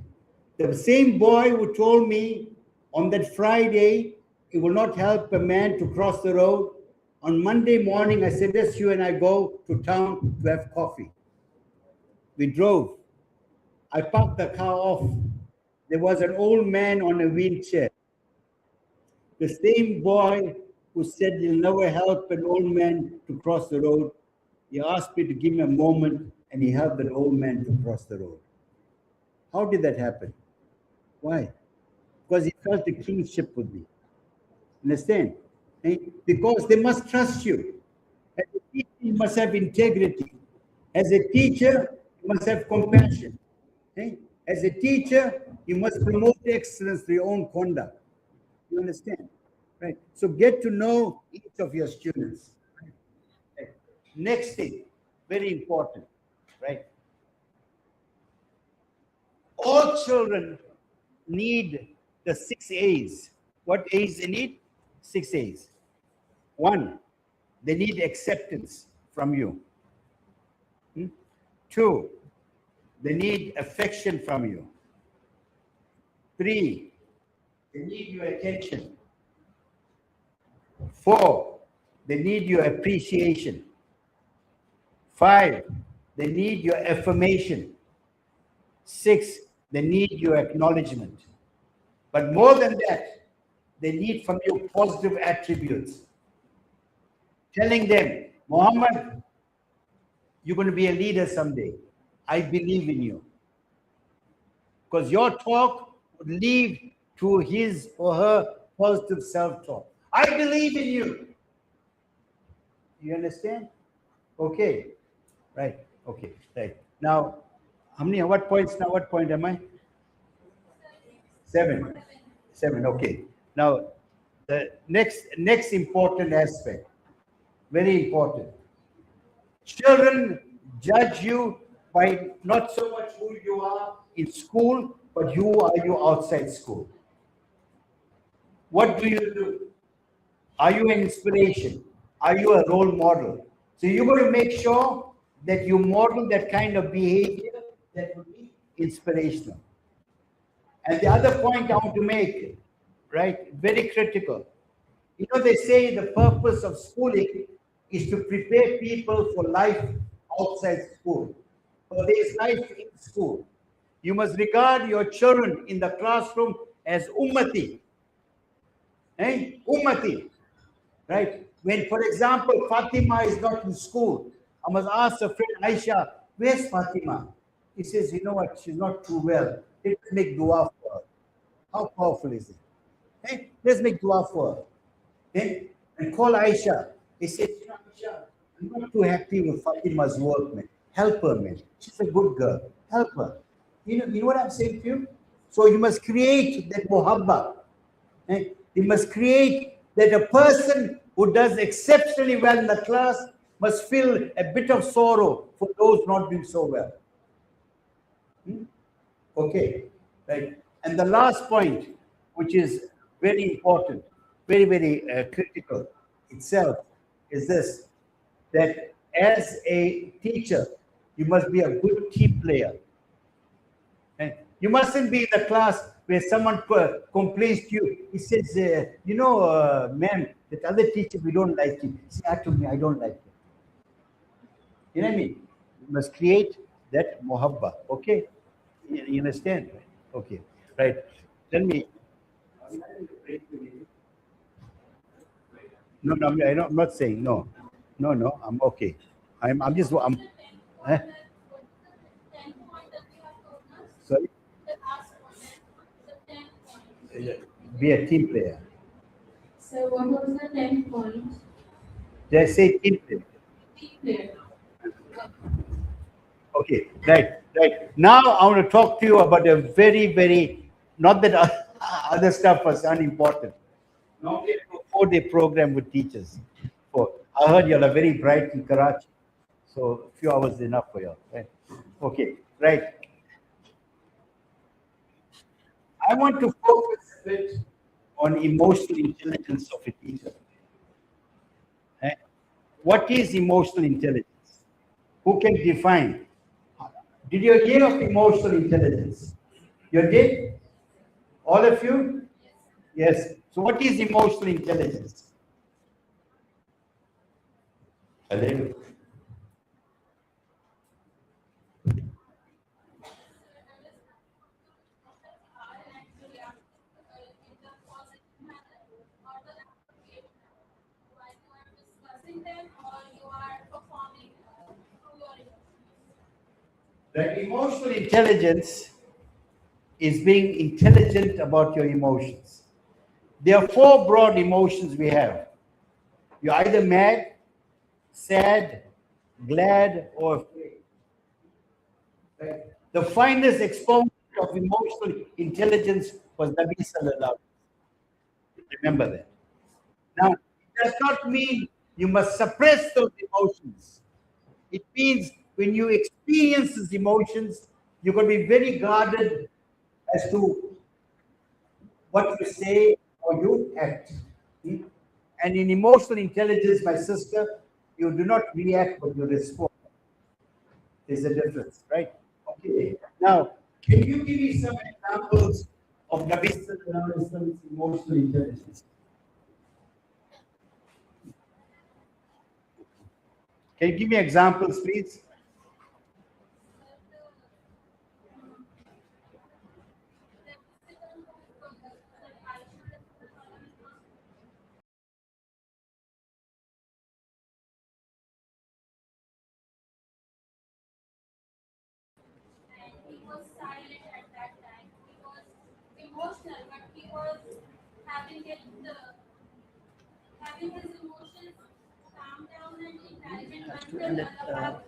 The same boy who told me on that Friday, he will not help a man to cross the road. On Monday morning, I said, let's you and I go to town to have coffee. We drove. I parked the car off. There was an old man on a wheelchair. The same boy who said he'll never help an old man to cross the road, he asked me to give him a moment, and he helped that old man to cross the road. How did that happen? Why? Because he felt a kingship with me. Understand? Because they must trust you. As a teacher, you must have integrity. As a teacher, you must have compassion. As a teacher, you must promote excellence through your own conduct. You understand? Right? So get to know each of your students. Right? Next thing, very important, right? All children need the 6 A's. What A's they need? 6 A's. 1, they need acceptance from you. 2, they need affection from you. 3, they need your attention. 4, they need your appreciation. 5, they need your affirmation. 6, they need your acknowledgement. But more than that, they need from you positive attributes. Telling them, Muhammad, you're going to be a leader someday. I believe in you. Because your talk would lead to his or her positive self-talk. I believe in you. You understand? Okay. Right. Okay. Right. Now, how many? What points now? What point am I? 7. 7. Okay. Now, the next important aspect, very important. Children judge you by not so much who you are in school, but who are you outside school. What do you do? Are you an inspiration? Are you a role model? So you're going to make sure that you model that kind of behavior that will be inspirational. And the other point I want to make, right, very critical. You know, they say the purpose of schooling is to prepare people for life outside school. But there is life in school. You must regard your children in the classroom as ummati. Ummati. Right? When, for example, Fatima is not in school, I must ask a friend, Aisha, where's Fatima? He says, you know what, she's not too well. Let's make dua for her. How powerful is it? Let's make dua for her. And call Aisha. He says, you know, Aisha, I'm not too happy with Fatima's work, man. Help her, man. She's a good girl. Help her. You know what I'm saying to you? So you must create that muhabba. You must create that a person who does exceptionally well in the class must feel a bit of sorrow for those not doing so well. Okay, right. And the last point, which is very important, very, very critical itself, is this, that as a teacher, you must be a good team player. And you mustn't be in the class where someone complains to you. He says, you know, ma'am, that other teacher, we don't like him. Say, to me, I don't like him. You know what I mean? You must create that muhabba. Okay? You understand? Okay. Right. Tell me. No, I'm not saying no. No, I'm okay. I'm just, sorry? Be a team player. So what was the 10 points? Did I say team player? Team player. Okay, right. Now I want to talk to you about a very, very, not that other stuff was unimportant. Normally I do a 4-day program with teachers. I heard you're very bright in Karachi, so a few hours is enough for you. Right? Okay, right. I want to focus a bit on emotional intelligence of a teacher. What is emotional intelligence? Who can define? Did you hear of emotional intelligence? You did? All of you? Yes. So what is emotional intelligence? Hello? The emotional intelligence is being intelligent about your emotions. There are 4 broad emotions we have. You're either mad, sad, glad, or afraid. Right? The finest exponent of emotional intelligence was Nabi Sallallahu Alaihi Wasallam. Remember that. Now, it does not mean you must suppress those emotions. It means when you experience these emotions, you're going to be very guarded as to what you say or you act. And in emotional intelligence, my sister, you do not react, but you respond. There's a difference, right? Okay. Now, can you give me some examples of Nabi Sallallahu Alaihi Wasallam's emotional intelligence? Can you give me examples, please? He was silent at that time. He was emotional, but he was having having his emotions calm down and intelligent Has to end at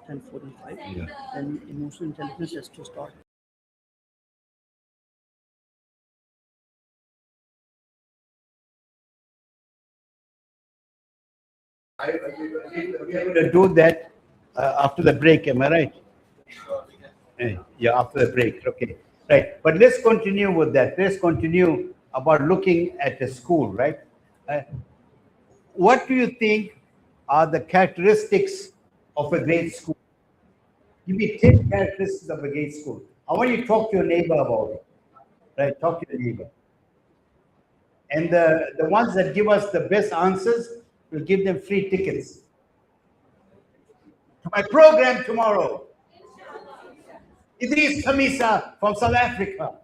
10:45. Then emotional intelligence has to start. We are going to do that after the break, am I right? Yeah, after the break, okay. Right, but let's continue with that. Let's continue about looking at the school, right? what do you think are the characteristics of a great school? Give me 10 characteristics of a great school. I want you to talk to your neighbor about it. Right? Talk to your neighbor. And the ones that give us the best answers, we'll give them free tickets to my program tomorrow. Edris Khamissa from South Africa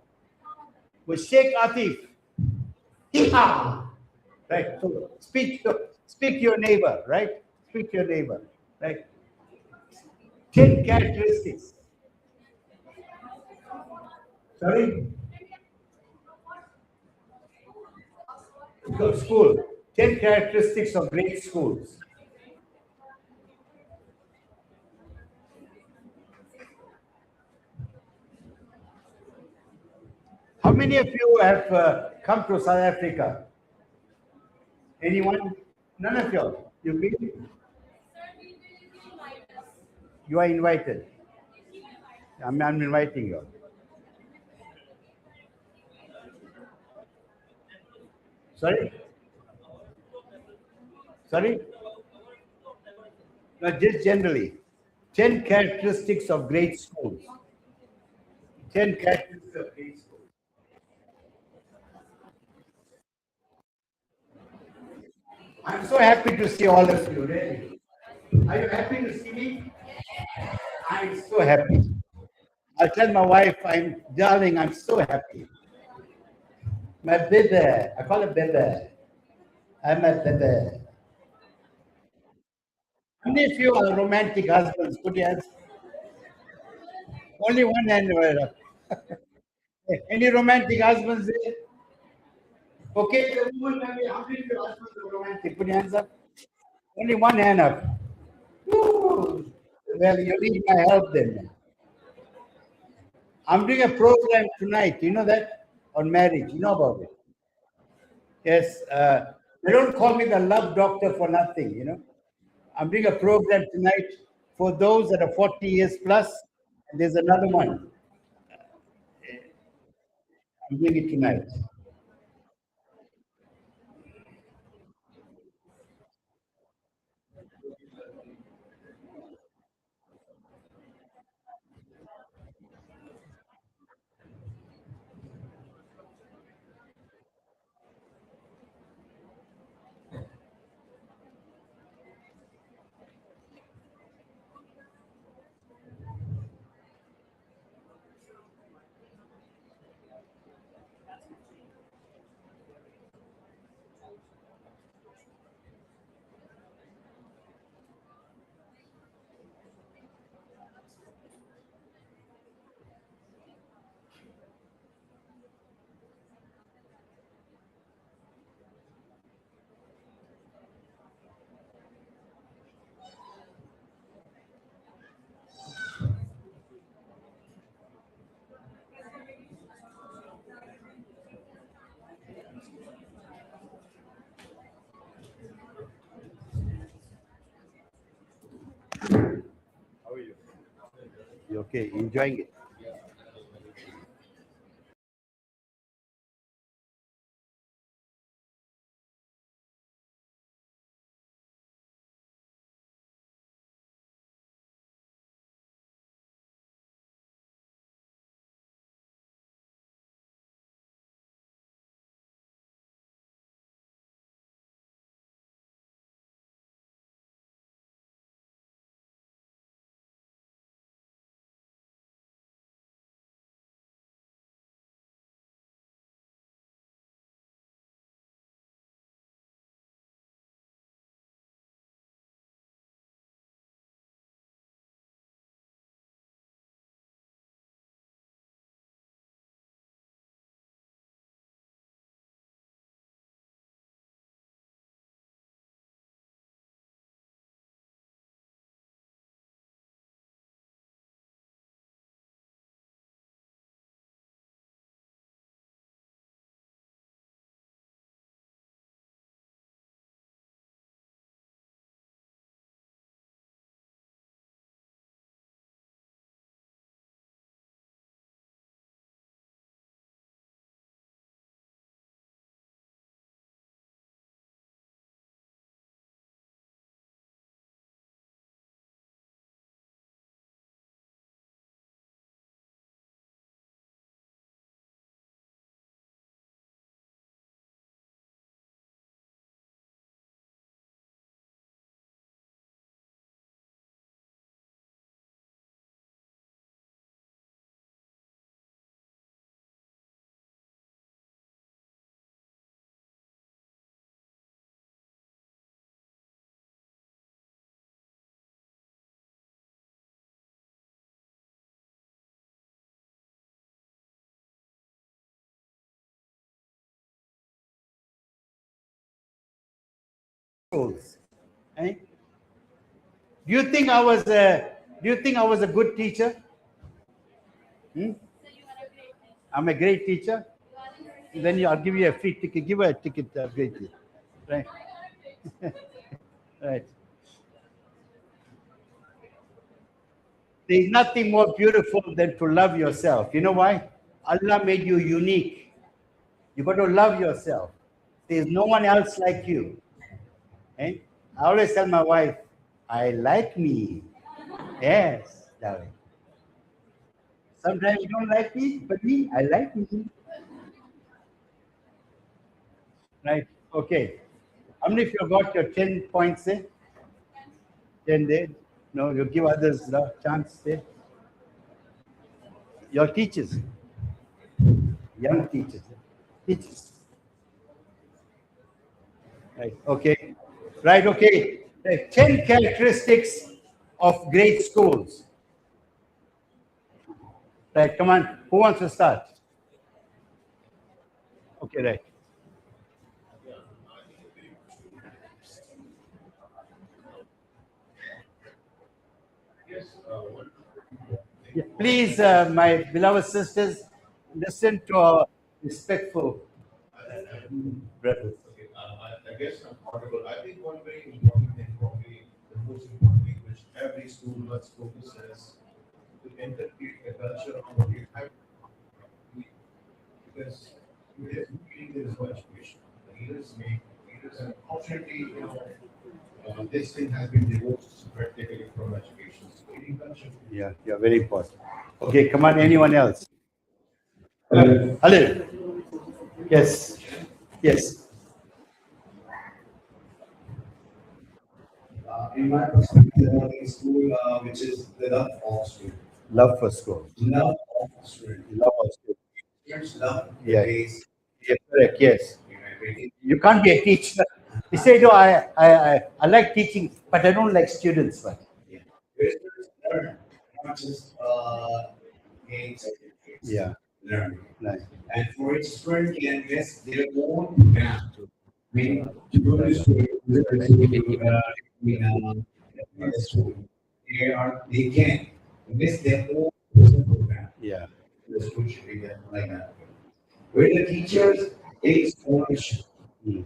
with Sheikh Atif. Hee-haw. Right? So speak to your neighbor, right? Speak to your neighbor, right? 10 characteristics. Sorry? Good school. 10 characteristics of great schools. How many of you have come to South Africa? Anyone? None of you. You've been? You are invited. I'm inviting you. Sorry? Sorry? No, just generally. 10 characteristics of great schools. 10 characteristics of great schools. I'm so happy to see all of you, really. Are you happy to see me? I'm so happy. I'll tell my wife, darling, I'm so happy. My baby, I call her baby. I'm a baby. How many of you are romantic husbands? Put your hands. Only one hand. Any romantic husbands there? Okay, the woman, how many of your husbands are romantic? Put your hands up. Only one hand up. Woo. Well, you need my help then. I'm doing a program tonight. You know that? On marriage. You know about it? Yes. They don't call me the love doctor for nothing, you know. I'm doing a program tonight for those that are 40 years plus, and there's another one. I'm doing it tonight. How are you? You okay? Enjoying it? schools. Eh? Do you think I was a good teacher? Hmm? I'm a great teacher. Then I'll give you a free ticket. Give her a ticket, greatly. Right. Right. There's nothing more beautiful than to love yourself. You know why? Allah made you unique. You got to love yourself. There's no one else like you. Eh? I always tell my wife, I like me. Yes, darling. Sometimes you don't like me, but me, I like me. Right? Okay. How many of you got your 10 points there? 10 there? No, you give others the chance there. Your teachers, young teachers. Teachers. Right, okay. Right, okay. 10 characteristics of great schools. Right, come on. Who wants to start? Okay, right. Yeah, please, my beloved sisters, listen to our respectful brothers. Okay, I guess I'm audible. I think one very important thing, probably the most important thing, which every school must focus is to inculcate a culture of what you have. Because there is no education. The leaders make leaders, and unfortunately, this thing has been divorced practically from education. So leading culture. Yeah, yeah, very important. Okay, come on, anyone else? Hello. Yes. Yes. In my perspective, learning school, which is the love of school. Love for school. Love of student. Love of school. Students love the Yeah. place. Yeah, correct. Yes. Really. You can't be a teacher. You say, no, I like teaching, but I don't like students. But Yeah. Where students learn, not just gain certificates. yeah, Learn. nice. And for each student can invest their own grant. I mean, to go to school, in the school, they can invest their own personal program. Yeah. The school should be there like that. Where the teachers take ownership. Mm.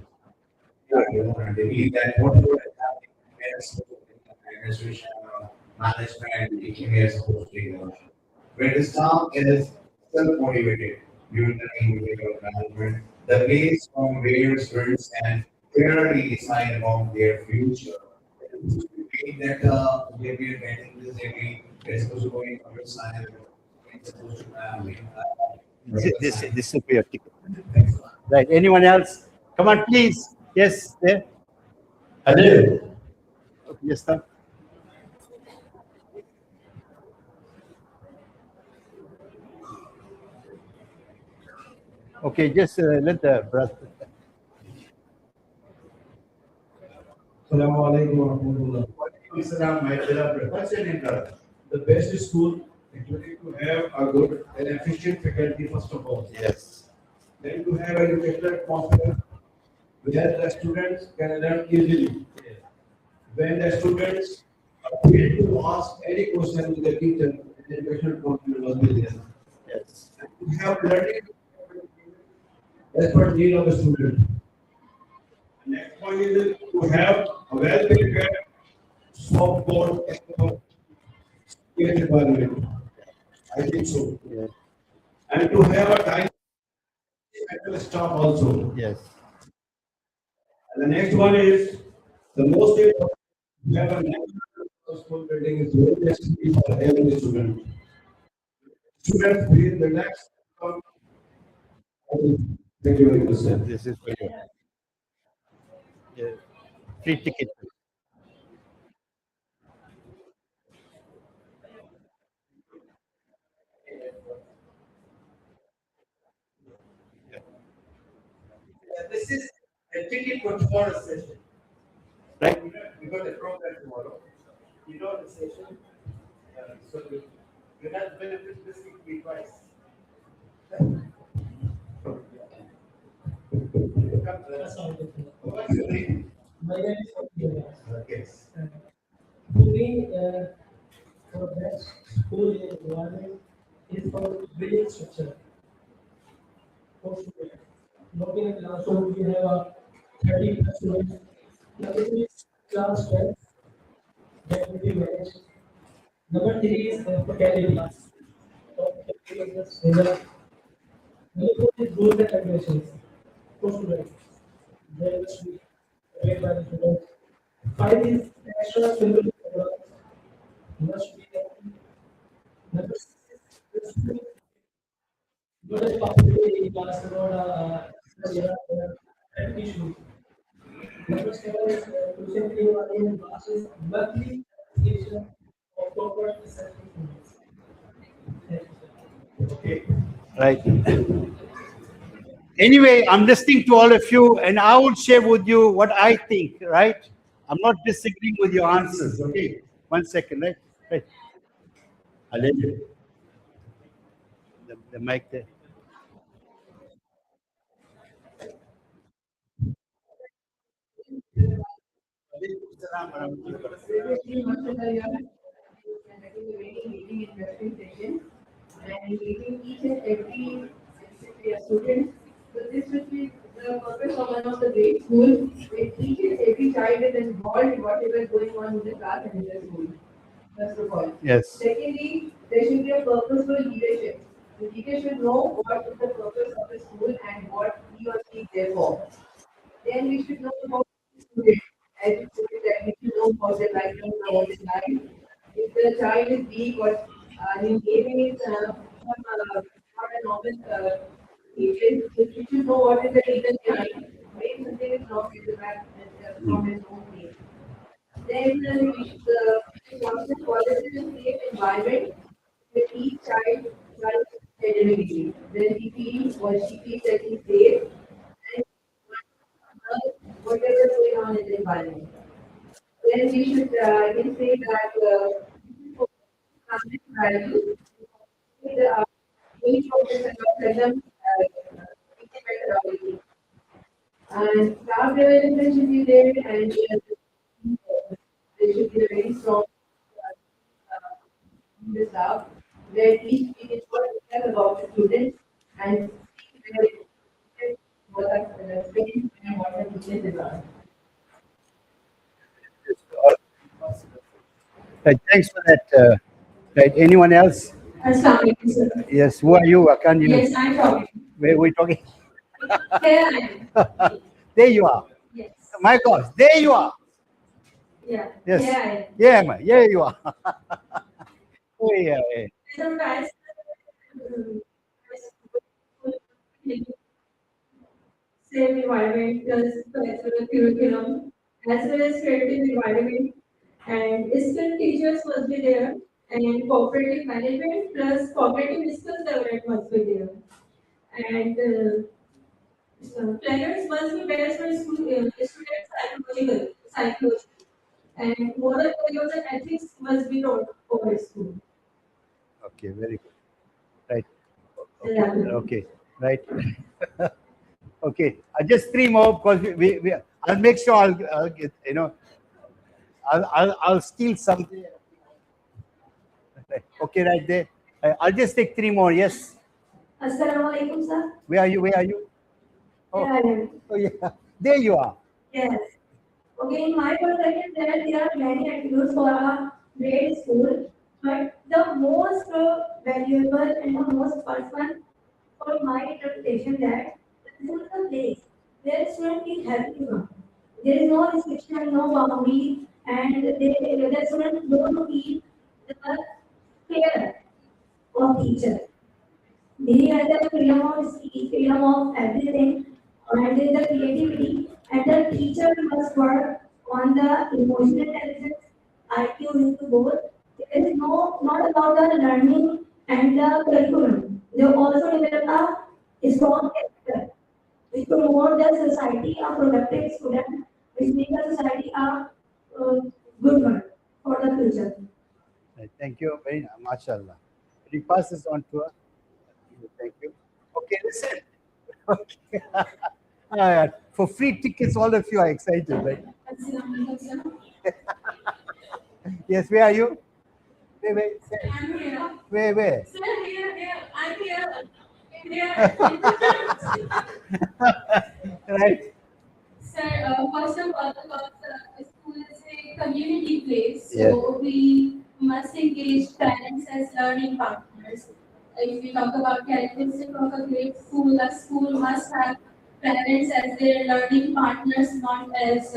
And they believe that whatever is happening in the school, administration, management, teaching is supposed to be done. Where the staff is self-motivated during the individual management, the place from where students can clearly decide about their future. That they will getting this degree, they're supposed to go in computer science, they're supposed to This is for your ticket. Right. Anyone else? Come on, please. Yes, there. Hello. Okay, yes, sir. Okay, just let the brother. Assalamu alaikum wa rahmatullah. Islam, my beloved. What's your name, brother? The best school actually to have a good and efficient faculty first of all. Yes. Then to have educational atmosphere where the students can learn easily. When the students are free to ask any question to the teacher, the educational atmosphere will be there. Yes. And to have learning as per need of the student. Next one is to have a well-prepared soft board environment. I think so. Yeah. And to have a time staff also. Yes. And the next one is the most important. We have a national school building is very necessary for every student. Students feel relaxed. Thank you very much, sir. This is for you. Yeah. Free ticket. This is a ticket for tomorrow's session. Right. We got a program tomorrow. You know the session. So you have benefit this week be twice. What's your name? My name is Abdul. Yes. For me, for best school environment is for building structure. For students. Not in a classroom, we have a 30 plus students. Now, it is class 12 that will be managed. Number three is faculty. Number four is rules and regulations for students. They must be obeyed by the students. Five is extra curricular programs must be done. Number six is the student not a possibility in class, not a issue. Number seven is tuition fee in classes, monthly association of proper assessment. Thank you, sir. Okay. Right. Anyway, I'm listening to all of you, and I will share with you what I think, right? I'm not disagreeing with your answers, okay? 1 second, right? Right. I'll let you. The mic there. Seriously, Mashallah, you are conducting a very really interesting session and meeting each and every student. So this would be the purpose of one of the great schools where each and every child is involved in whatever is going on in the class and in the school. First of all. Yes. Secondly, there should be a purposeful leadership. The leader should know what is the purpose of the school and what he or she is there for. Then we should know about the student. As you put it, that we should know about their background, about their life. If the child is weak or maybe is not a normal age, we should know what is the reason behind why something is wrong with the back from his own age. Then we should also positive and safe environment where each child runs academically. Then he feels or she feels that he's safe and whatever is going on in the environment. Then we should I can say that family values we focus on them methodology. And staff development should be there and there should be a very strong the staff where each team is about the students and what are the students and what the teachers are. Right, thanks for that. Right, anyone else? Assalamu alaikum, sir. Yes, who are you? I can't even. Yes, I'm talking. Where are we talking? Here I am. There you are. Yes. My gosh, there you are. Yeah. Yes. Here I am. Yeah, man. Yeah, you are. Oh, yeah, yeah. Sometimes, same environment plus flexible curriculum as well as creative environment and skilled teachers must be there and cooperative management plus cooperative skills development must be there and planners must be based on student psychology and moral values and ethics must be taught over school. Okay, very good. Right. Yeah. Okay, right. Okay, just three more because we I'll make sure I'll get, you know, I'll steal something. Okay, right there. I'll just take three more. Yes. Assalamu alaikum, sir. Where are you? Where are you? Oh, Here I am. oh yeah. There you are. Yes. Okay, in my perspective, there are many attributes for a great school, but the most valuable and the most first one, for my interpretation, that this is the place where students feel happy from. There is no restriction, no boundary, and the students don't feel the fear of teacher. They have the freedom of speech, freedom of everything, and the creativity. And the teacher must work on the emotional intelligence, IQ into both. It is not about the learning and the curriculum. They also develop a strong character, which promote the society a productive student, which make the society a good one for the future. Thank you very much. Mashallah. Will you pass this on to her? Thank you. Okay, listen. Okay. For free tickets, all of you are excited, right? Assalamualaikum, sir. Yes, where are you? Where? I'm here. Where? Sir, here. I'm here. Right. Sir, first of all, because school is a community place, Yeah. so we must engage parents as learning partners. If we talk about characteristics of a great school, a school must have parents as their learning partners, not as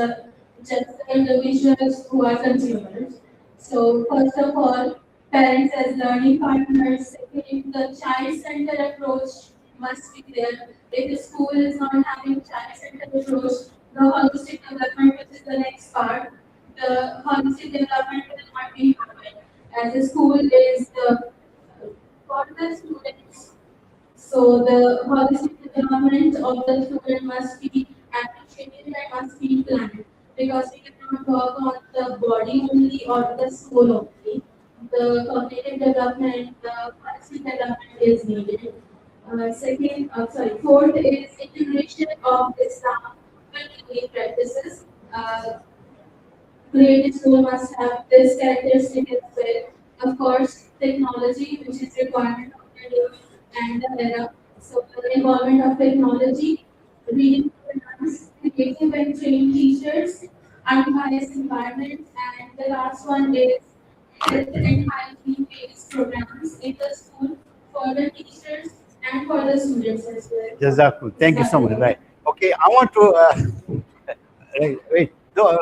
just individuals who are consumers. So, first of all, parents as learning partners. Second, the child-centered approach must be there. If the school is not having child-centered approach, the holistic development, which is the next part, the holistic development will not be happening. As a school is for the students, so the holistic development of the student must be appreciated and must be planned because we cannot work on the body only or the soul only. The cognitive development, the holistic development is needed. Fourth is integration of Islam with daily practices. Great school must have this characteristic as well. Of course, technology, which is requirement of the day and the era. So the involvement of technology, reading programs, creative and trained teachers, unbiased environment, and the last one is health and hygiene-based programs in the school for the teachers and for the students as well. Jazakum. Thank you so much. Right. Okay, I want to wait. No,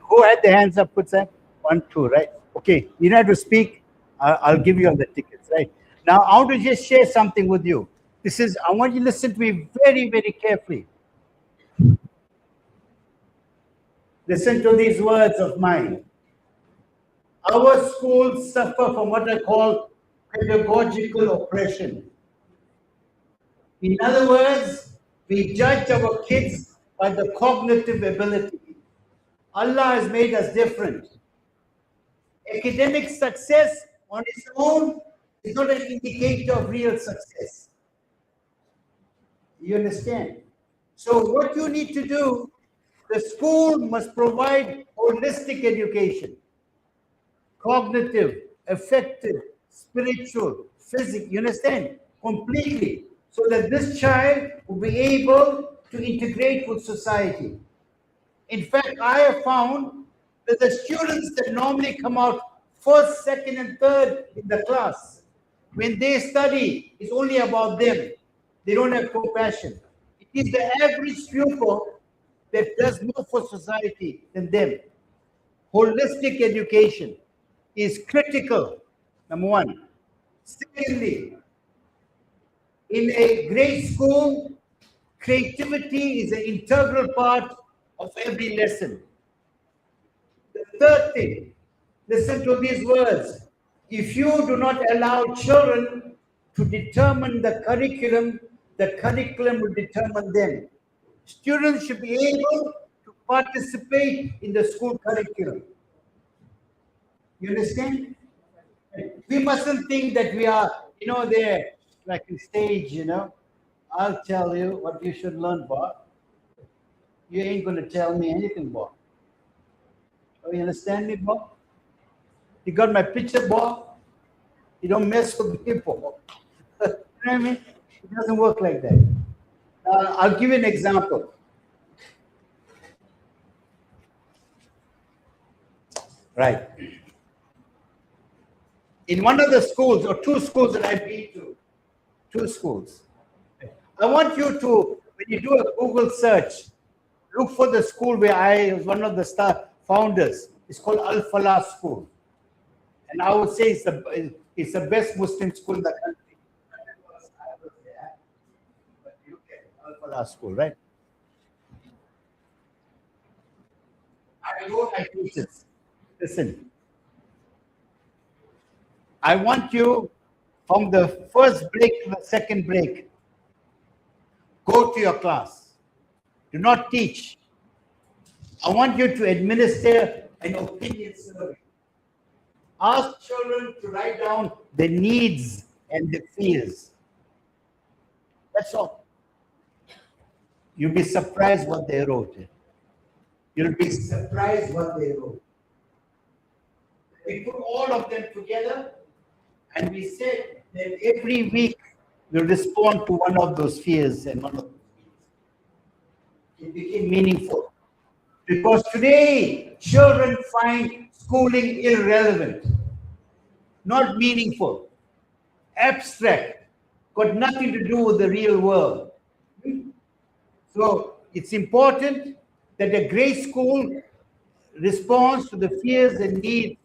who had the hands up? Put that 1, 2. Right. Okay. You don't have to speak. I'll give you all the tickets. Right. Now I want to just share something with you. This is. I want you to listen to me very, very carefully. Listen to these words of mine. Our schools suffer from what I call pedagogical oppression. In other words, we judge our kids by the cognitive ability. Allah has made us different. Academic success on its own is not an indicator of real success. You understand? So what you need to do, the school must provide holistic education. Cognitive, affective, spiritual, physical, you understand? Completely. So that this child will be able to integrate with society. In fact, I have found that the students that normally come out first, second, and third in the class, when they study, it's only about them. They don't have compassion. It is the average pupil that does more for society than them. Holistic education is critical, number one. Secondly, in a great school, creativity is an integral part of every lesson. The third thing, listen to these words. If you do not allow children to determine the curriculum will determine them. Students should be able to participate in the school curriculum. You understand? We mustn't think that we are, there, like a stage, I'll tell you what you should learn, boy. You ain't going to tell me anything, boy. Oh, you understand me, boy? You got my picture, boy? You don't mess with me, boy. You know what I mean? It doesn't work like that. I'll give you an example. Right. In one of the schools, or 2 schools that I've been to, 2 schools, I want you to, when you do a Google search, look for the school where I was one of the founders. It's called Al-Falah School. And I would say it's the best Muslim school in the country. But you look at Al-Falah School, right? I know my teachers. Listen. I want you, from the first break to the second break, go to your class. Do not teach. I want you to administer an opinion survey. Ask children to write down their needs and their fears. That's all. You'll be surprised what they wrote. You'll be surprised what they wrote. We put all of them together and we said that every week we'll respond to one of those fears and one of those needs. It became meaningful. Because today, children find schooling irrelevant, not meaningful, abstract, got nothing to do with the real world. So it's important that a great school responds to the fears and needs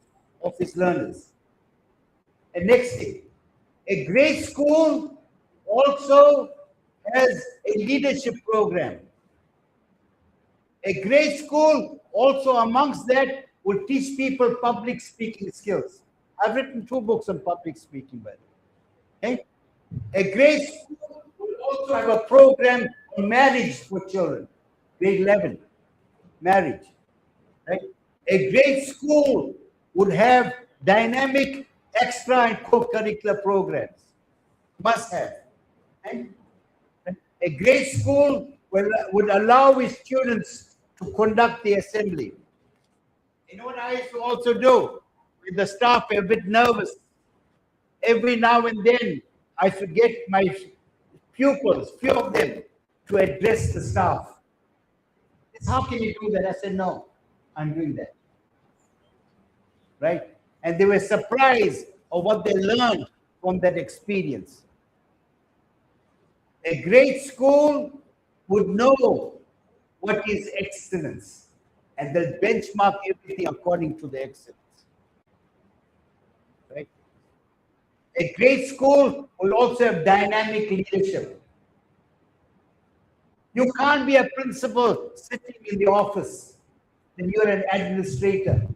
of its learners. And next thing, a great school also has a leadership program. A great school also amongst that will teach people public speaking skills. I've written 2 books on public speaking, by the way. Okay? A great school will also have a program on marriage for children, grade 11, marriage. Right? A great school would have dynamic extra and co-curricular programs. Must have. Right? A great school would allow its students to conduct the assembly. You know what I used to also do? With the staff a bit nervous. Every now and then, I used to get my pupils, few of them, to address the staff. How can you do that? I said, no, I'm doing that. Right? And they were surprised of what they learned from that experience. A great school would know what is excellence, and they'll benchmark everything according to the excellence. Right? A great school will also have dynamic leadership. You can't be a principal sitting in the office, then you're an administrator.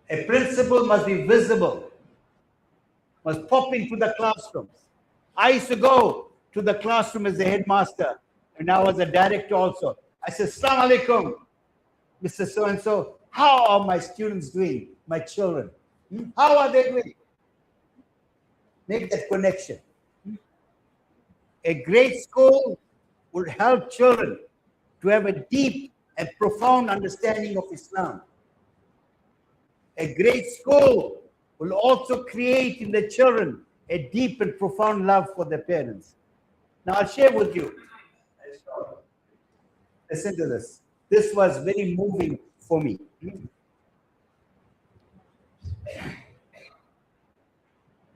A principal must be visible, must pop into the classrooms. I used to go to the classroom as the headmaster, and I was a director also. I said, Assalamu alaikum, Mr. So-and-so. How are my students doing, my children? How are they doing? Make that connection. A great school would help children to have a deep and profound understanding of Islam. A great school will also create in the children a deep and profound love for their parents. Now I'll share with you. Listen to this. This was very moving for me.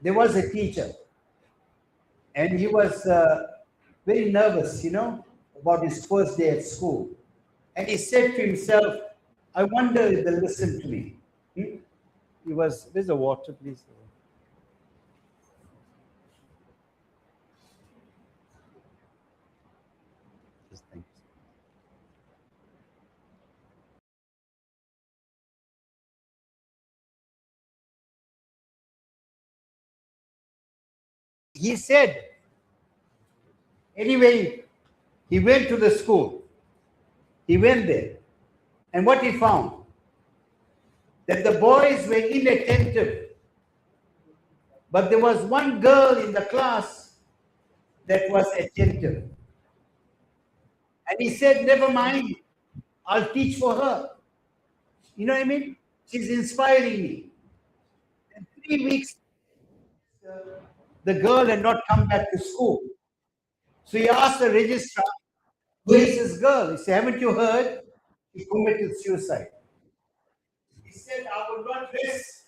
There was a teacher, and he was very nervous, about his first day at school. And he said to himself, I wonder if they'll listen to me. There's a water, please. Just thanks. He said, anyway, he went to the school. He went there. And what he found? That the boys were inattentive. But there was one girl in the class that was attentive. And he said, never mind, I'll teach for her. You know what I mean? She's inspiring me. And 3 weeks, the girl had not come back to school. So he asked the registrar, who is this girl? He said, haven't you heard? She committed suicide. He said, I will not rest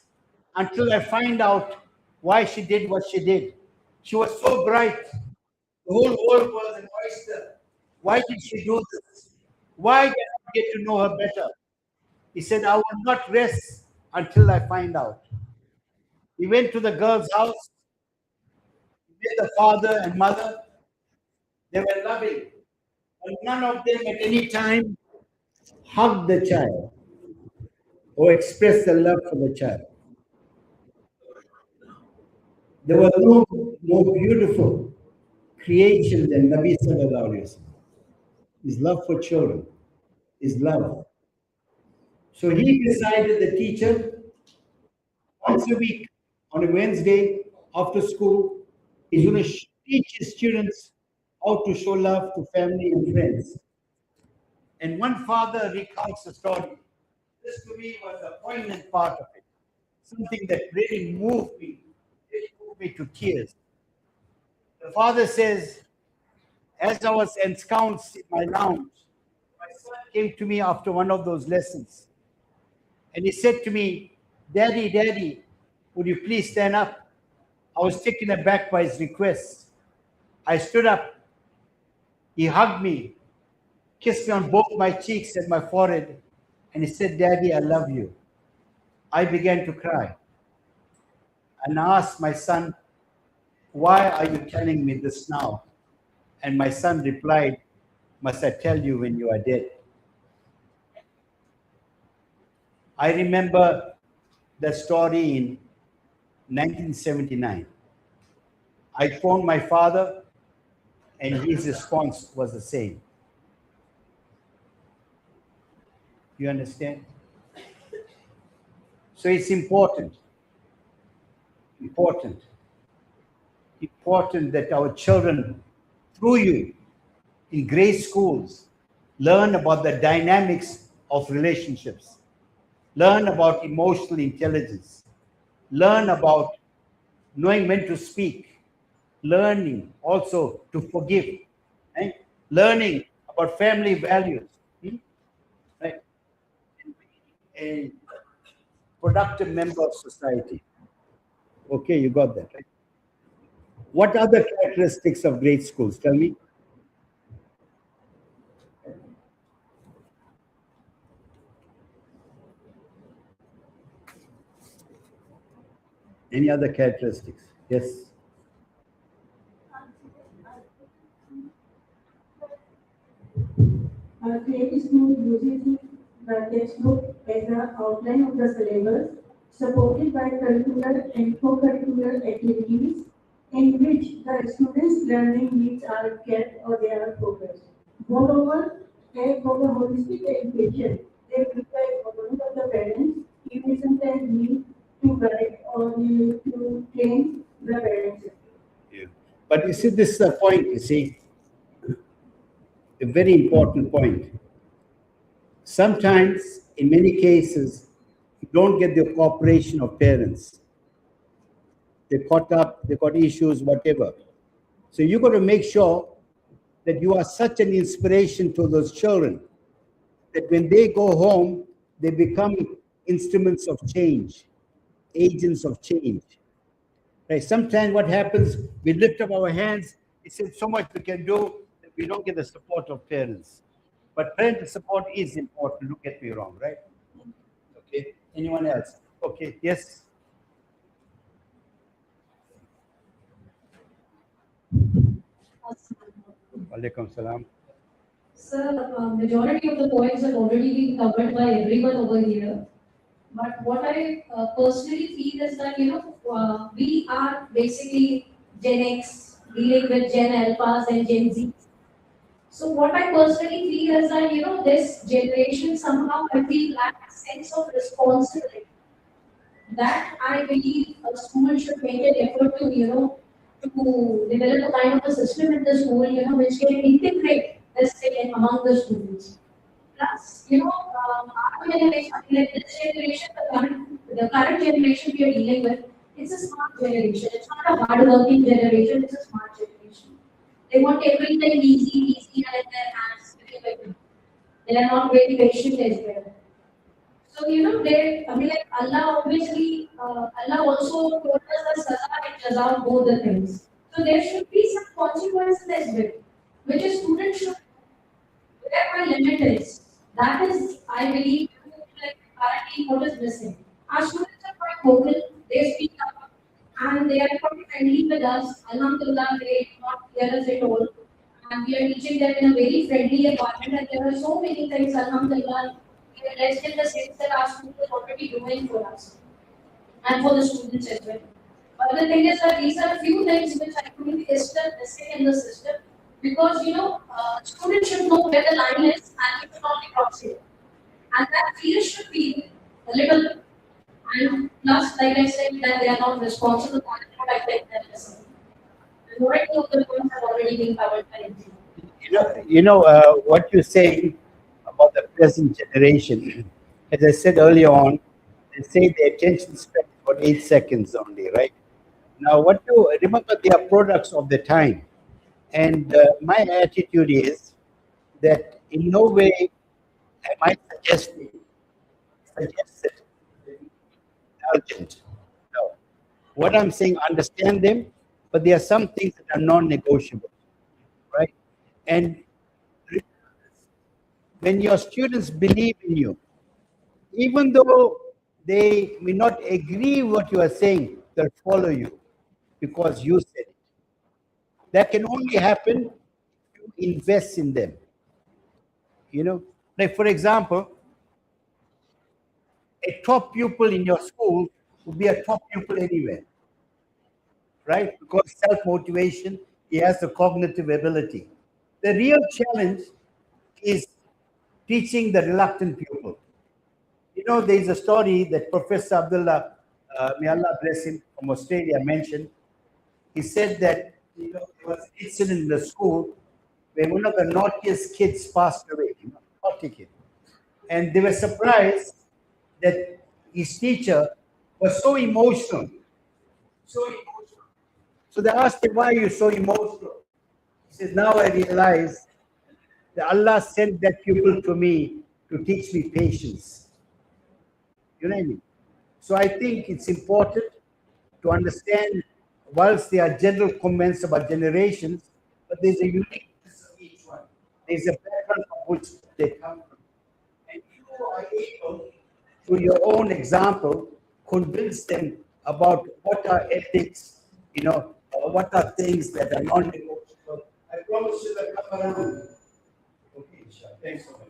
until I find out why she did what she did. She was so bright. The whole world was an oyster. Why did she do this? Why did I get to know her better? He said, I will not rest until I find out. He went to the girl's house. He met the father and mother. They were loving. But none of them at any time hugged the child or expressed their love for the child. There was no more beautiful creation than Nabi Sallallahu Alaihi Wasallam. His love for children, his love. So he decided, the teacher, once a week, on a Wednesday after school, he's going to teach his students how to show love to family and friends. And one father recounts a story. This to me was a poignant part of it, something that really moved me to tears. The father says, as I was ensconced in my lounge, my son came to me after one of those lessons. And he said to me, Daddy, Daddy, would you please stand up? I was taken aback by his request. I stood up. He hugged me, kissed me on both my cheeks and my forehead, and he said, Daddy, I love you. I began to cry. And I asked my son, why are you telling me this now? And my son replied, must I tell you when you are dead? I remember the story in 1979. I phoned my father, and his response was the same. You understand? So it's important that our children, through you, in grade schools, learn about the dynamics of relationships, learn about emotional intelligence, learn about knowing when to speak, learning also to forgive, right? Learning about family values, right? A productive member of society. Okay, you got that, right? What are the characteristics of great schools? Tell me. Any other characteristics? Yes. Creative school uses the textbook as an outline of the syllabus, supported by curricular and co-curricular activities in which the students' learning needs are kept or they are focused. Moreover, as for the holistic education, they require autonomy of the parents, even sometimes need to guide or need to train the parents. Yeah. But you see, this is a point, you see, a very important point. Sometimes, in many cases, you don't get the cooperation of parents. They're caught up, they've got issues, whatever. So you got to make sure that you are such an inspiration to those children that when they go home, they become instruments of change, agents of change. Right? Sometimes what happens, we lift up our hands, it's so much we can do that we don't get the support of parents. But parental support is important, don't get me wrong, right? Okay, anyone else? Okay, yes? Walaikum salam. Sir, majority of the points have already been covered by everyone over here. But what I personally feel is that, we are basically Gen X dealing with Gen Alphas and Gen Z. So what I personally feel is that, this generation somehow I feel lacks a sense of responsibility. That I believe a school should make an effort to, to develop a kind of a system in the school, which can integrate this thing among the students. Plus, our generation, like this generation, the current generation we are dealing with, it's a smart generation. It's not a hard-working generation, it's a smart generation. They want everything easy and in their hands. They are not very patient as well. So, like Allah obviously, Allah also told us that Saza and Jaza, both the things. So there should be some consequences as well, which a student should, where my limit is. That is, I believe, like currently what is missing. Our students are quite vocal, they speak up, and they are quite friendly with us. Alhamdulillah, they do not hear us at all. And we are teaching them in a very friendly environment, and there are so many things, Alhamdulillah, we are blessed in the sense that our school is already doing for us and for the students as well. But the thing is that these are a few things which I think is still missing in the system because, students should know where the line is and you should not be crossing it. And that fear should be a little, and plus, like I said, that they are not responsible for what I think that is. The majority of the points have already been covered by it. what you're saying about the present generation. As I said earlier on, they say the attention span is for 8 seconds only, right? Now, what you remember, they are products of the time. And my attitude is that in no way am I suggested indulgent. No. What I'm saying, understand them, but there are some things that are non-negotiable, right? And when your students believe in you, even though they may not agree with what you are saying, they'll follow you because you said it. That can only happen if you invest in them. Like for example, a top pupil in your school would be a top pupil anywhere, right? Because self-motivation, he has the cognitive ability. The real challenge is teaching the reluctant pupil. There's a story that Professor Abdullah, may Allah bless him, from Australia mentioned. He said that there was an incident in the school where one of the naughtiest kids passed away, naughty kid. And they were surprised that his teacher was so emotional. So they asked him, why are you so emotional? He says, now I realize that Allah sent that pupil to me to teach me patience. You know what I mean? So I think it's important to understand, whilst there are general comments about generations, but there's a uniqueness of each one. There's a background from which they come from. And you are able, through your own example, convince them about what are ethics, or what are things that are non-negotiable. I promise you that come around. Okay, Isha. Thanks so much.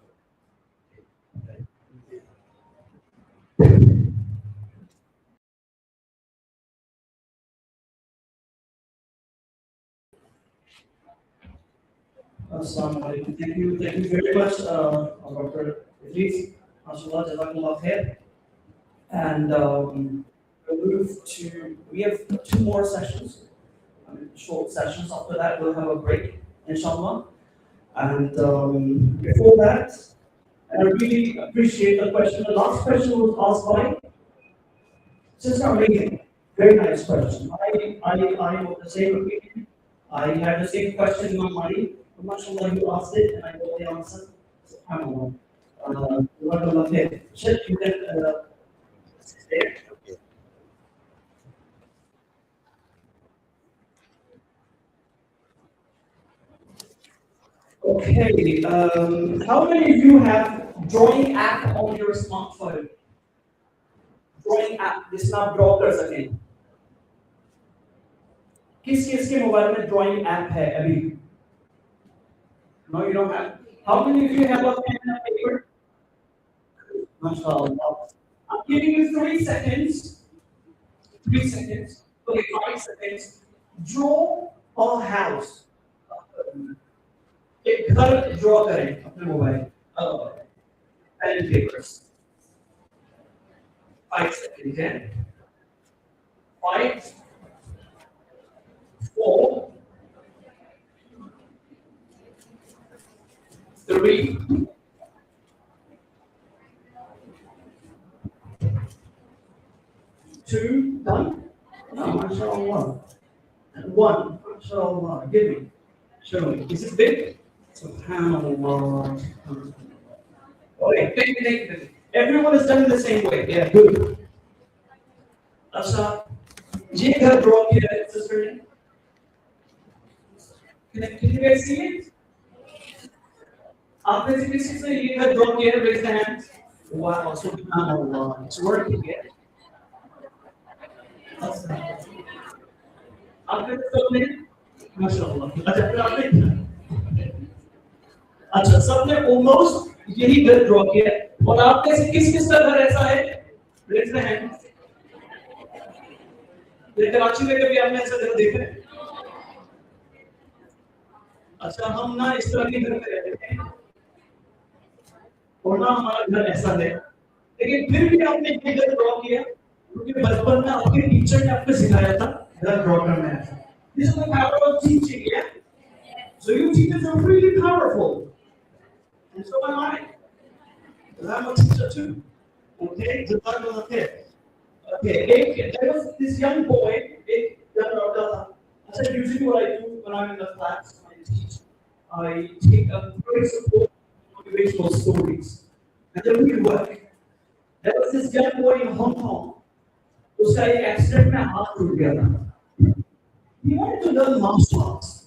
Assalamu alaikum. Thank you very much, Dr. Idris. MashaAllah, Jazakallah khair. And we have 2 more sessions, short sessions. After that, we'll have a break, inshallah. And before that, I really appreciate the question. The last question was asked by Sister Megan. Very nice question. I have the same opinion. I had the same question in my mind. MashaAllah, you asked it, and I got the answer. SubhanAllah. Jazakallah khair. Sheikh, you can stay. Okay, how many of you have drawing app on your smartphone? Drawing app, this now drawers again. किस mobile में drawing app है अभी? No, you don't have. How many of you have a pen and a paper? MashaAllah. I'm giving you 3 seconds. 3 seconds. Okay, 5 seconds. Draw a house. एक घर draw करें अपने mobile pen and papers 5 seconds है 5 4 3 2 done. MashaAllah. 1. MashaAllah. Give me. Show me. Is it big? SubhanAllah. Okay, take it. Everyone is done in the same way. Yeah, good. Asha, ये घर draw किया है, sister ने. Can you guys see it? आपने से किसी से ये घर draw किया है? Raise the hands. Wow, SubhanAllah. It's working. Yeah. आपने सबने, MashaAllah. अच्छा सबने ऑलमोस्ट यही घर ड्रॉ किया है और आप में से किस का घर ऐसा है रेज द हैंड कराची में कभी आपने ऐसा घर देखा है अच्छा हम ना इस तरह के घर में रहते हैं और ना हमारा घर ऐसा है लेकिन फिर भी आपने ये घर ड्रॉ किया क्योंकि बचपन में आपके टीचर ने आपको सिखाया था घर ड्रॉ करना है this is the power of teaching So you teachers are really powerful. And so am I. Because I'm a teacher too. Okay? Okay, there was this young boy, I said usually what I do when I'm in the class, when I teach, I take a very simple motivational stories. And they really work. There was this young boy in Hong Kong. उसका एक accident में हाथ टूट गया था. He wanted to learn martial arts.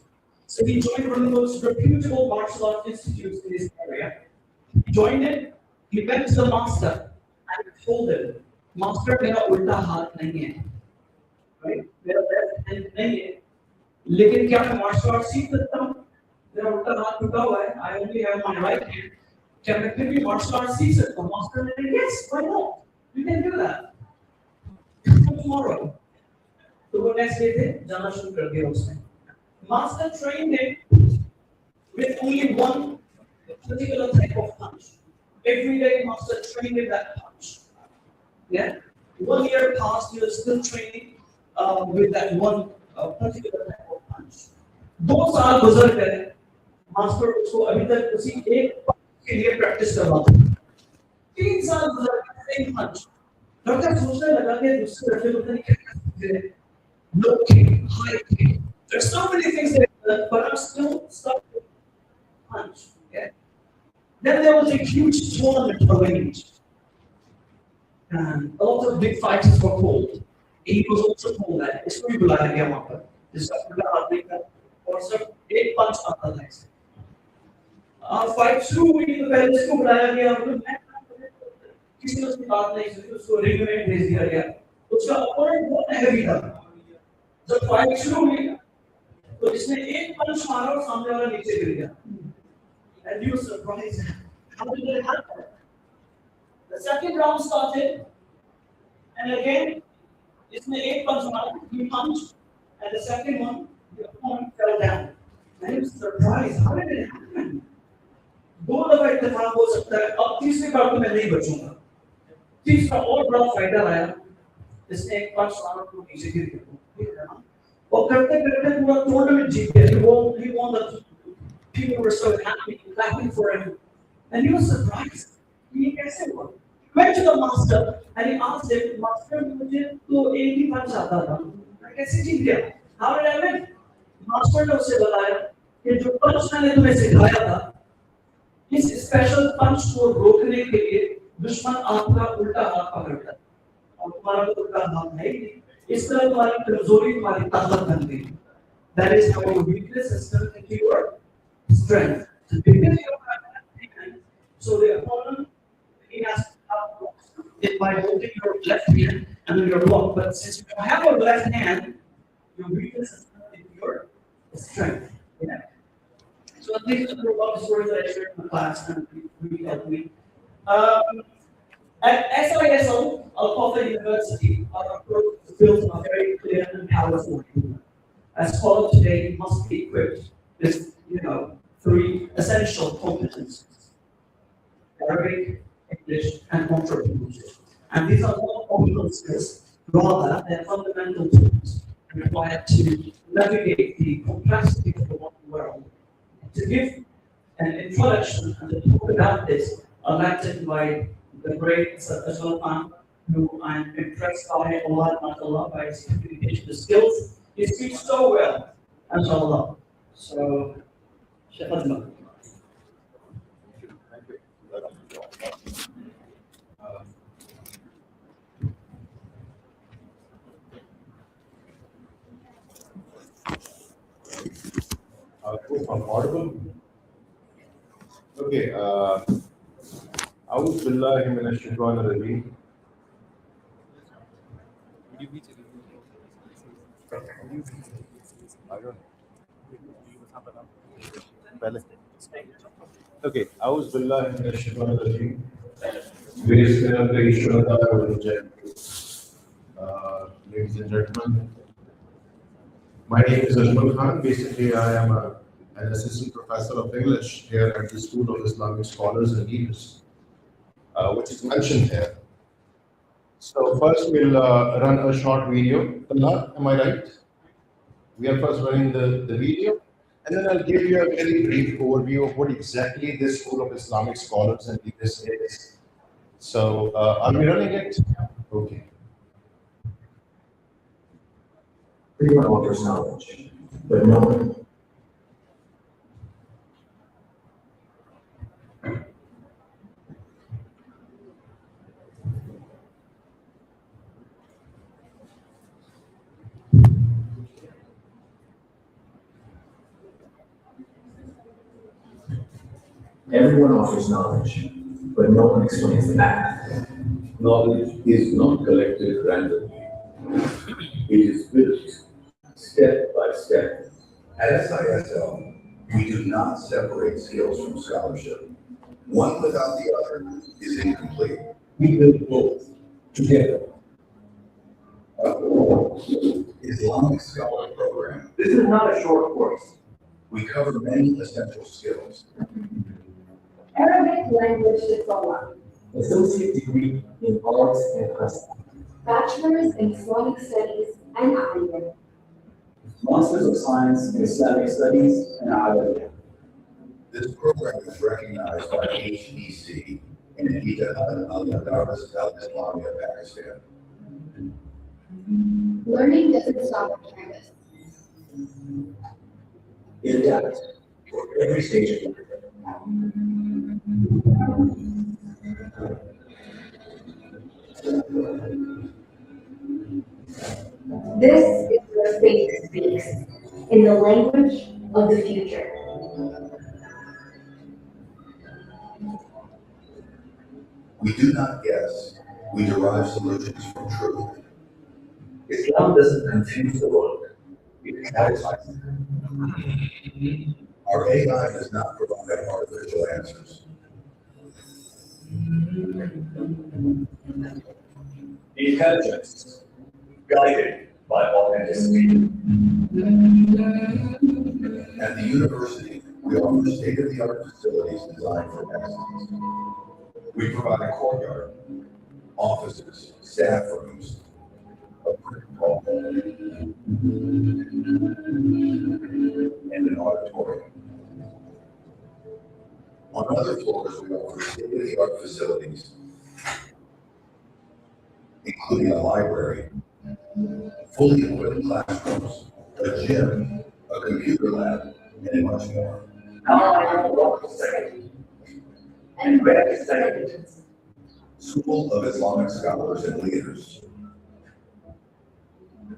So he joined one of those reputable martial arts institutes in this area. He joined it, he went to the master and told him, Master, मेरा उल्टा हाथ नहीं है. Right? मेरा left hand नहीं है. लेकिन क्या मैं martial arts सीख सकता हूँ? मेरा उल्टा हाथ टूटा हुआ है. I only have my right hand. क्या मैं फिर भी martial arts सीख सकता हूँ? Master ने कहा, yes, why not? You can do that. Tomorrow. So वो next day थे, जाना शुरू कर दिया उसने. Master trained him with only one particular type of punch. Every day, master trained him that punch. Yeah. 1 year passed, he was still training with that one particular type of punch. 2 साल गुजर गए, master उसको अभी तक उसी एक punch के लिए practice करवाता है. 3 साल गुजर गए, same punch. डॉक्टर सोचने लगा कि दूसरे लड़के को नहीं क्या सकते हैं. Low kick, high kick. There's so many things that, but I'm still stuck with punch. Yeah. Then there was a huge tournament arranged, and a lot of big fighters were called. He was also called that. इसको भी बुलाया गया वहाँ पर. जिसका पूरा आदमी का और सब एक पंच आता था ऐसे. Fight शुरू हुई तो पहले इसको बुलाया गया और मैं किसी ने उसकी बात नहीं सुनी, उसको रिंग में भेज दिया गया. उसका अपोनेंट बहुत हैवी था. जब फाइट शुरू हुई तो इसने एक पंच मारा और सामने वाला नीचे गिर गया. And you were surprised. How did it happen? The second round started, and again, इसने एक पंच मारा, he punched, and the second one, the opponent fell down. And he was surprised. How did it happen? 2 दफा इत्तेफाक हो सकता है. अब तीसरी बार तो मैं नहीं बचूंगा. तीसरा और बड़ा फाइटर आया, इसने एक पंच मारा तो नीचे गिर गया. और करते करते पूरा टूर्नामेंट जीत गया. He won the. People were so happy, clapping for him, and he was surprised. He went to the master and he asked him, "Master, मुझे तो एक ही पंच आता था. मैं कैसे जीत गया? How did I win?" Master ने उसे बताया कि जो पंच मैंने तुम्हें सिखाया था, इस स्पेशल पंच को रोकने के लिए दुश्मन आपका उल्टा हाथ पकड़ता है. और तुम्हारा तो उल्टा हाथ है ही नहीं. इस तरह तुम्हारी कमजोरी तुम्हारी ताकत बन गई. That is how your weakness is turned into your strength. So because you have that hand, so the opponent, he has to block it by holding your left hand and then your block. But since you have a left hand, your weakness is turned into your strength. Yeah. So these are the love stories that I shared in the class and really helped me. At SISO, Al-Kawthar University, our approach is built on a very clear and powerful human. As scholars today must be equipped with, 3 essential competencies: Arabic, English, and entrepreneurship. And these are not optional skills, rather they're fundamental tools required to navigate the complexity of the modern world. To give an introduction and to talk about this, I'm acted by the great Al-Kawthar Khan, who I'm impressed by by his communication skills. He speaks so well, mashallah. So, Shafadma. I'm audible. Okay. A'udhu billahi minash shaitanir rajeem. I don't know. Okay. A'udhu billahi minash shaitanir rajeem. Ladies and gentlemen, my name is Ajmal Khan. Basically, I am an assistant professor of English here at the School of Islamic Scholars and Leaders, which is mentioned here. So first we'll run a short video. Am I right? We are first running the video. And then I'll give you a very brief overview of what exactly this School of Islamic Scholars and Leaders is. So, are we running it? Okay. Everyone offers knowledge, but no one. Everyone offers knowledge, but no one explains the path. Knowledge is not collected randomly. It is built step by step. At SISL, we do not separate skills from scholarship. One without the other is incomplete. We build both together. Islamic Scholar Program. This is not a short course. We cover many essential skills. Arabic language diploma. Associate degree in arts and custom. Bachelor's in Islamic studies and Arabic. Masters of Science in Islamic Studies and Arabic. This program is recognized by HEC and Al-Kawthar University of Pakistan. Learning doesn't stop on campus. It adapts for every stage of life. This is where faith speaks, in the language of the future. We do not guess, we derive solutions from truth. Islam doesn't confuse the world, it clarifies it. Our AI does not provide artificial answers. Intelligence, guided by authenticity. At the university, we offer state-of-the-art facilities designed for excellence. We provide a courtyard, offices, staff rooms, a printing hall, and an auditorium. On other floors, we offer state-of-the-art facilities, including a library, fully equipped classrooms, a gym, a computer lab, and much more. And where is second? School of Islamic Scholars and Leaders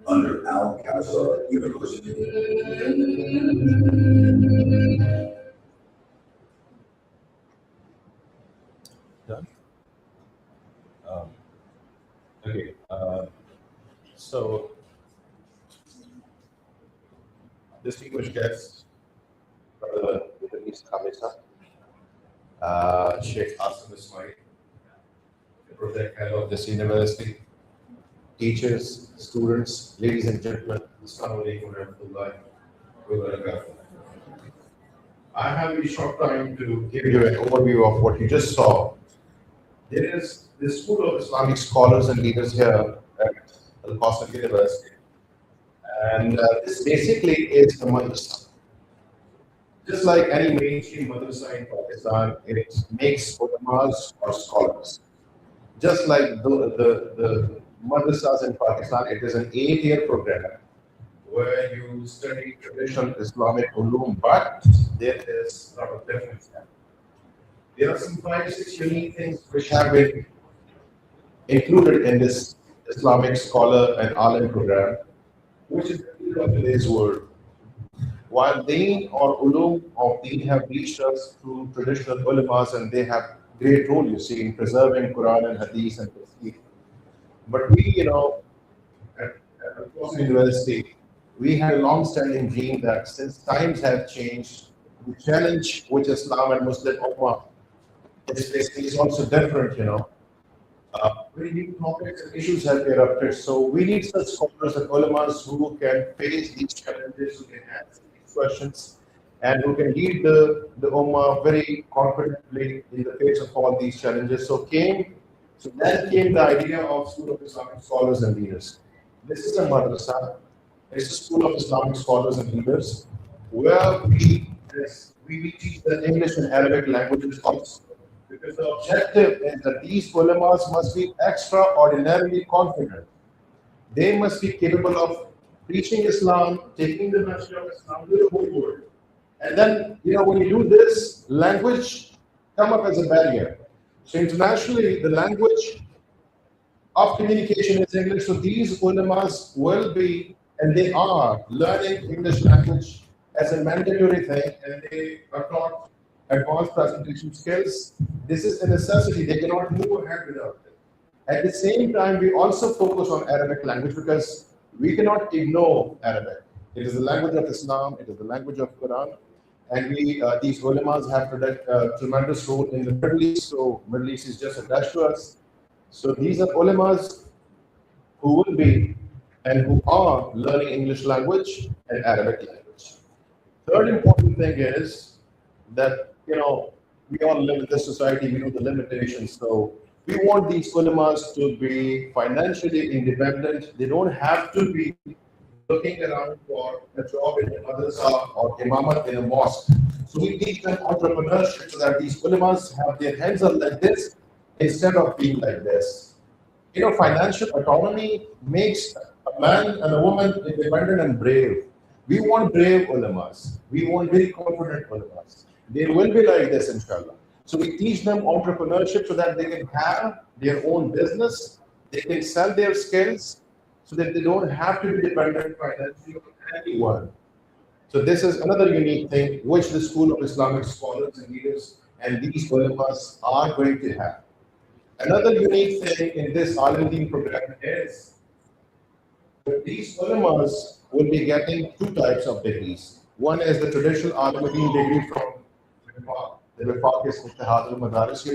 under Al-Kawthar University. Done? Okay. So, distinguished guests, Brother Edris Khamissa, Sheikh Asim Ismail, the Project Fellow of this university, teachers, students, ladies and gentlemen, Assalamu alaikum wa rahmatullahi wa barakatuh. I have a short time to give you an overview of what you just saw. There is the School of Islamic Scholars and Leaders here at Al-Kawthar University. And this basically is the madrasa. Just like any mainstream madrasa in Pakistan, it makes ulamas or scholars. Just like the madrasas in Pakistan, it is an 8-year program where you study traditional Islamic ulum, but there is a lot of difference there. There are some 5-6 unique things which have been included in this Islamic scholar and alim program, which is the need of today's world. While deen or ulum of deen have reached us through traditional ulamas and they have great role, you see, in preserving Quran and Hadith and Tafsir. But we, at Al-Kawthar University, we had a long-standing dream that since times have changed, the challenge which Islam and Muslim Ummah is facing is also different, Very new topics and issues have erupted. So we need such scholars and ulamas who can face these challenges, who can answer these questions, and who can lead the Ummah very confidently in the face of all these challenges. So then came the idea of School of Islamic Scholars and Leaders. This is a madrasa. It's a School of Islamic Scholars and Leaders. where we teach the English and Arabic languages also. Because the objective is that these ulamas must be extraordinarily confident. They must be capable of preaching Islam, taking the message of Islam to the whole world. And then, when you do this, language come up as a barrier. So internationally, the language of communication is English. So these ulamas will be, and they are, learning English language as a mandatory thing, and they are taught advanced presentation skills. This is a necessity. They cannot move ahead without it. At the same time, we also focus on Arabic language because we cannot ignore Arabic. It is the language of Islam. It is the language of Quran. And these ulamas have a tremendous role in the Middle East. So Middle East is just attached to us. So these are ulamas who will be and who are learning English language and Arabic language. Third important thing is that, we all live in this society, we know the limitations. So we want these ulamas to be financially independent. They don't have to be looking around for a job in a madrasa or imamat in a mosque. So we teach them entrepreneurship so that these ulamas have their hands up like this instead of being like this. Financial autonomy makes a man and a woman independent and brave. We want brave ulamas. We want very confident ulamas. They will be like this, inshallah. So we teach them entrepreneurship so that they can have their own business, they can sell their skills, so that they don't have to be dependent financially on anyone. So this is another unique thing which the School of Islamic Scholars and Leaders and these ulamas are going to have. Another unique thing in this Al-Deen program is that these ulamas will be getting two types of degrees. One is the traditional Al-Deen degree from the Wifaq is Ijtihad al-Madaris.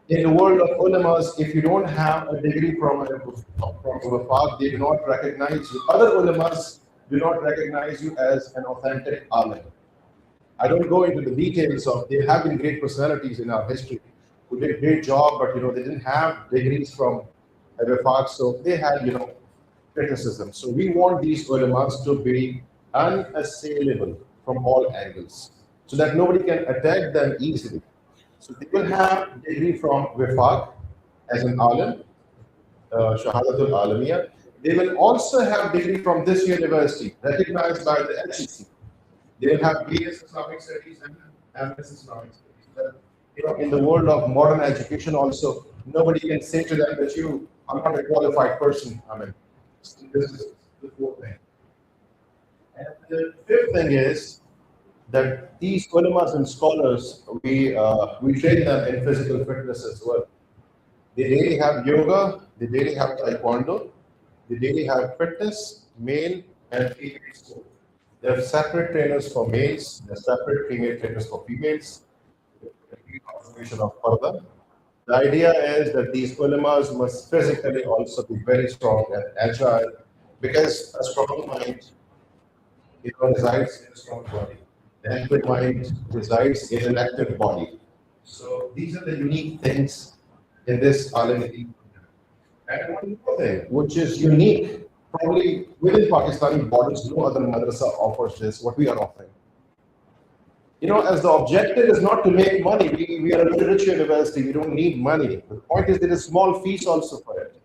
In the world of ulamas, if you don't have a degree from Wifaq, they do not recognize you. Other ulamas do not recognize you as an authentic alim. I don't go into the details of, there have been great personalities in our history who did a great job, but they didn't have degrees from Wifaq, so they had criticism. So we want these ulamas to be unassailable from all angles, so that nobody can attack them easily. So they will have a degree from Wifaq as an alim, Shahadatul Alamiyah. They will also have a degree from this university, recognized by the HEC. They will have BS Islamic Studies and MS Islamic Studies. But, in the world of modern education also, nobody can say to them that you are not a qualified person. This is the fourth thing. And the fifth thing is that these ulamas and scholars, we train them in physical fitness as well. They daily have yoga, they daily have taekwondo, they daily have fitness, male and female sport. They have separate trainers for males, they have separate female trainers for females. Observation of further. The idea is that these ulamas must physically also be very strong and agile, because a strong mind resides in a strong body. The active mind resides in an active body. So these are the unique things in this Al-Deen. And one more thing, which is unique, probably within Pakistani borders, no other madrasa offers this, what we are offering. As the objective is not to make money, we are a very rich university, we don't need money. The point is there is small fees also for it,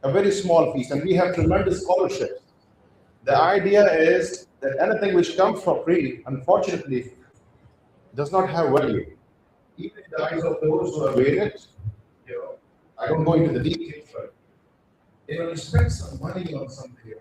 a very small fees, and we have tremendous scholarships. The idea is that anything which comes for free, unfortunately, does not have value. Even in the eyes of those who have made it, I don't go into the details, but you spend some money on something.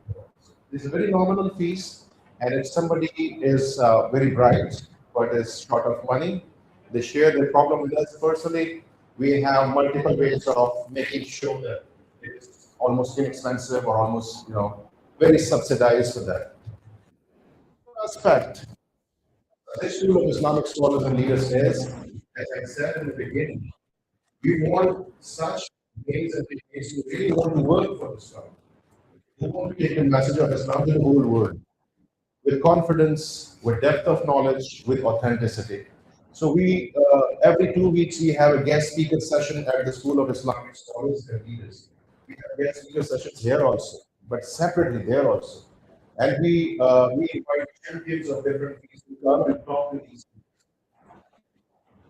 There's a very nominal fees, and if somebody is very bright but is short of money, they share their problem with us personally. We have multiple ways of making sure that it's almost inexpensive or almost, very subsidized for that. Aspect, the School of Islamic Scholars and Leaders is, as I said in the beginning, we want such males and females who really want to work for Islam, who want to take the message of Islam to the whole world, with confidence, with depth of knowledge, with authenticity. So we, every 2 weeks, we have a guest speaker session at the School of Islamic Scholars and Leaders. We have guest speaker sessions here also, but separately there also. And we invite champions of different fields to come and talk to these people.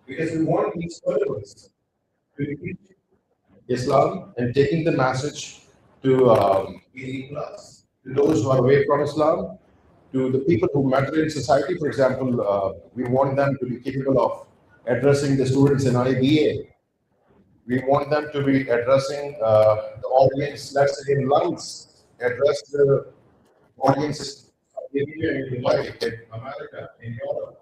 Because we want these followers to teach Islam and taking the message to elite class, to those who are away from Islam, to the people who matter in society. For example, we want them to be capable of addressing the students in IBA. We want them to be addressing the audience, let's say in lungs, address the audiences in India, in Dubai, in America, in Europe.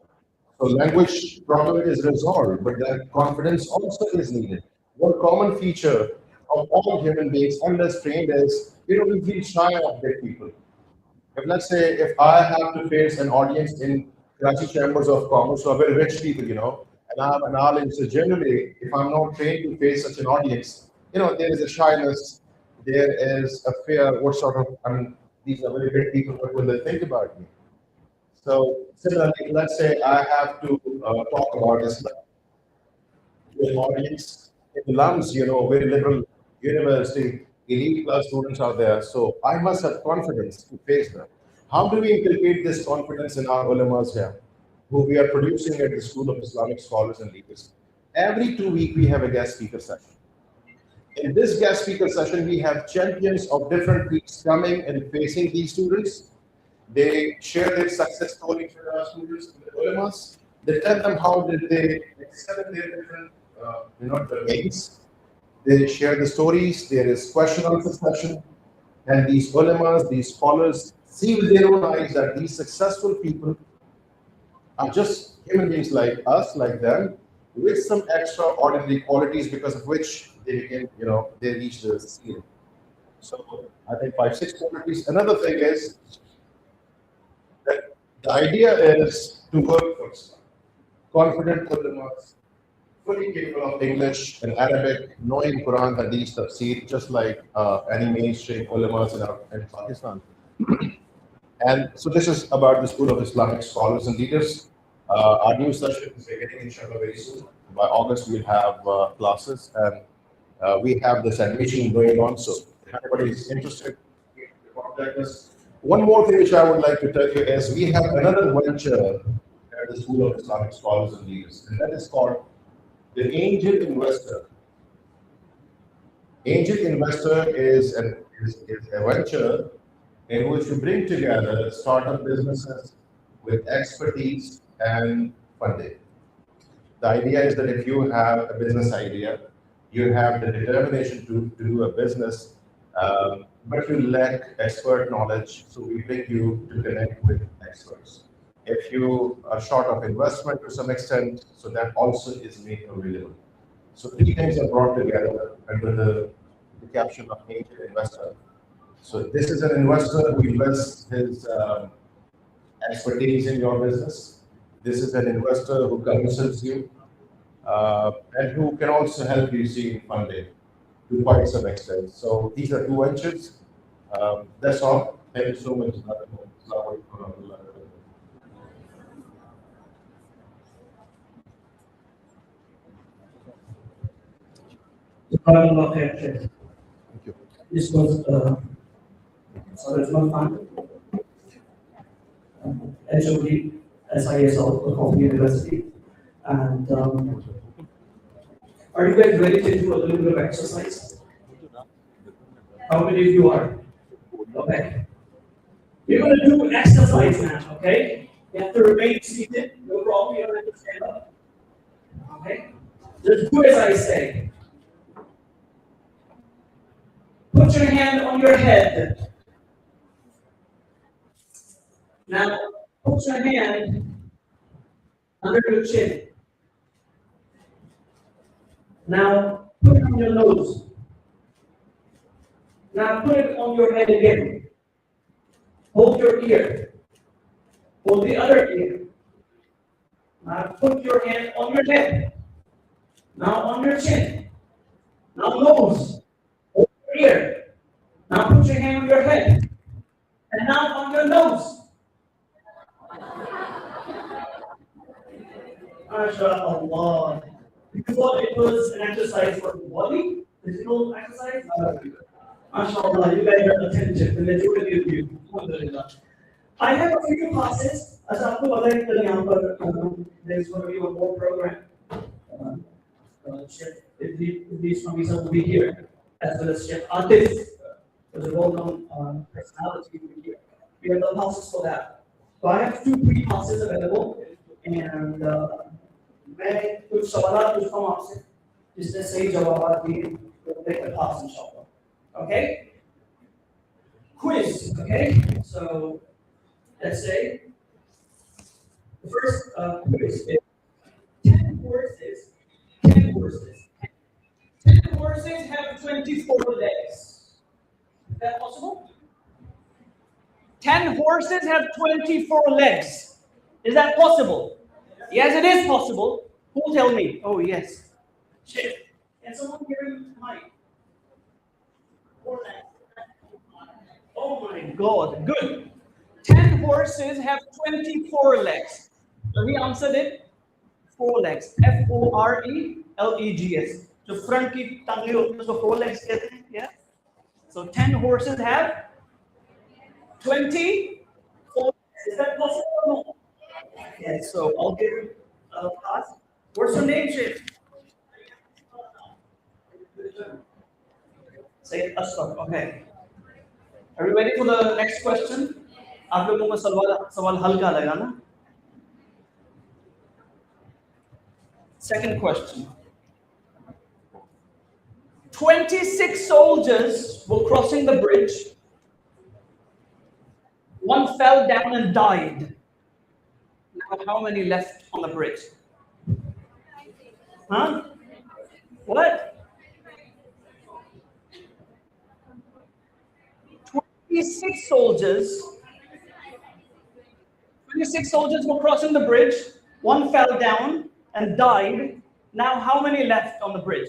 So language problem is resolved, but that confidence also is needed. One common feature of all human beings, unless trained, is we feel shy of dead people. If let's say if I have to face an audience in Karachi Chambers of Commerce or very rich people, and I'm an knowledge, so generally, if I'm not trained to face such an audience, there is a shyness, there is a fear. What sort of, these are very great people, what will they think about me? So similarly, let's say I have to talk about Islam to an audience in the slums, very liberal university, elite class students are there. So I must have confidence to face them. How do we inculcate this confidence in our ulamas here, who we are producing at the School of Islamic Scholars and Leaders? Every 2 weeks, we have a guest speaker session. In this guest speaker session, we have champions of different fields coming and facing these students. They share their success stories with our students, with the ulamas. They tell them how did they excel in their different domains. They share the stories. There is question answer session, and these ulamas, these scholars, see with their own eyes that these successful people are just human beings like us, like them, with some extraordinary qualities because of which they became, they reached the ceiling. So I think 5-6 qualities. Another thing is that the idea is to work for Islam. Confident ulamas, fully capable of English and Arabic, knowing Quran, Hadith, Tafsir, just like any mainstream ulamas in Pakistan. And so this is about the School of Islamic Scholars and Leaders. Our new session is beginning, inshallah, very soon. By August, we'll have classes, and we have this admission going on. So if anybody is interested, contact us. One more thing which I would like to tell you is we have another venture at the School of Islamic Scholars and Leaders, and that is called the Angel Investor. Angel Investor is a venture in which we bring together startup businesses with expertise and funding. The idea is that if you have a business idea, you have the determination to do a business, but you lack expert knowledge, so we bring you to connect with experts. If you are short of investment to some extent, so that also is made available. So 3 things are brought together under the caption of Angel Investor. So this is an investor who invests his expertise in your business. This is an investor who counsels you and who can also help you see funding to quite some extent. So these are 2 ventures. That's all. Thank you so much. Thank you. This was Khan, HOD, SIS of Al-Kawthar University. And are you guys ready to do a little bit of exercise? How many of you are? Okay. We're going to do exercise now, okay? You have to remain seated, no problem, you don't have to stand up. Okay? Just do as I say. Put your hand on your head. Now, put your hand under your chin. Now, put it on your nose. Now, put it on your head again. Hold your ear. Hold the other ear. Now, put your hand on your head. Now, on your chin. Now, nose. Hold your ear. Now, put your hand on your head. And now, on your nose. MashaAllah. You thought it was an exercise for the body? Physical exercise? MashaAllah, you guys are attentive. The majority of you. Alhamdulillah. I have a few classes. As आपको पता है कि यहाँ पर there is going to be one more program. Chef Idris Khamissa will be here, as well as Chef Atif, who's a well-known personality will be here. We have the classes for that. So I have 2 pre-classes available, and मैं कुछ सवाल पूछता हूँ आपसे, जिसने सही जवाब दिए तो take the class inshallah. Okay? Quiz. Okay? So let's say the first quiz is 10 horses. 10 horses. 10 horses have 24 legs. Is that possible? 10 horses have 24 legs. Is that possible? Yes, it is possible. Who will tell me? Oh, yes. Chef. Can someone hear me? Mike? Oh my God. Good. 10 horses have 24 legs. So he answered it. 4 legs. F-O-R-E-L-E-G-S. So front की टांगे होती हैं उसको 4 legs कहते हैं. Yeah. So 10 horses have 24. Is that possible or no? Yes. So I'll give you a pass. What's your name, Chef? Say Ashraf. Okay. Are you ready for the next question? आप लोगों को सवाल हल्का लगा ना? Second question. 26 soldiers were crossing the bridge. One fell down and died. Now, how many left on the bridge? Huh? What? 26 soldiers. 26 soldiers were crossing the bridge. One fell down and died. Now, how many left on the bridge?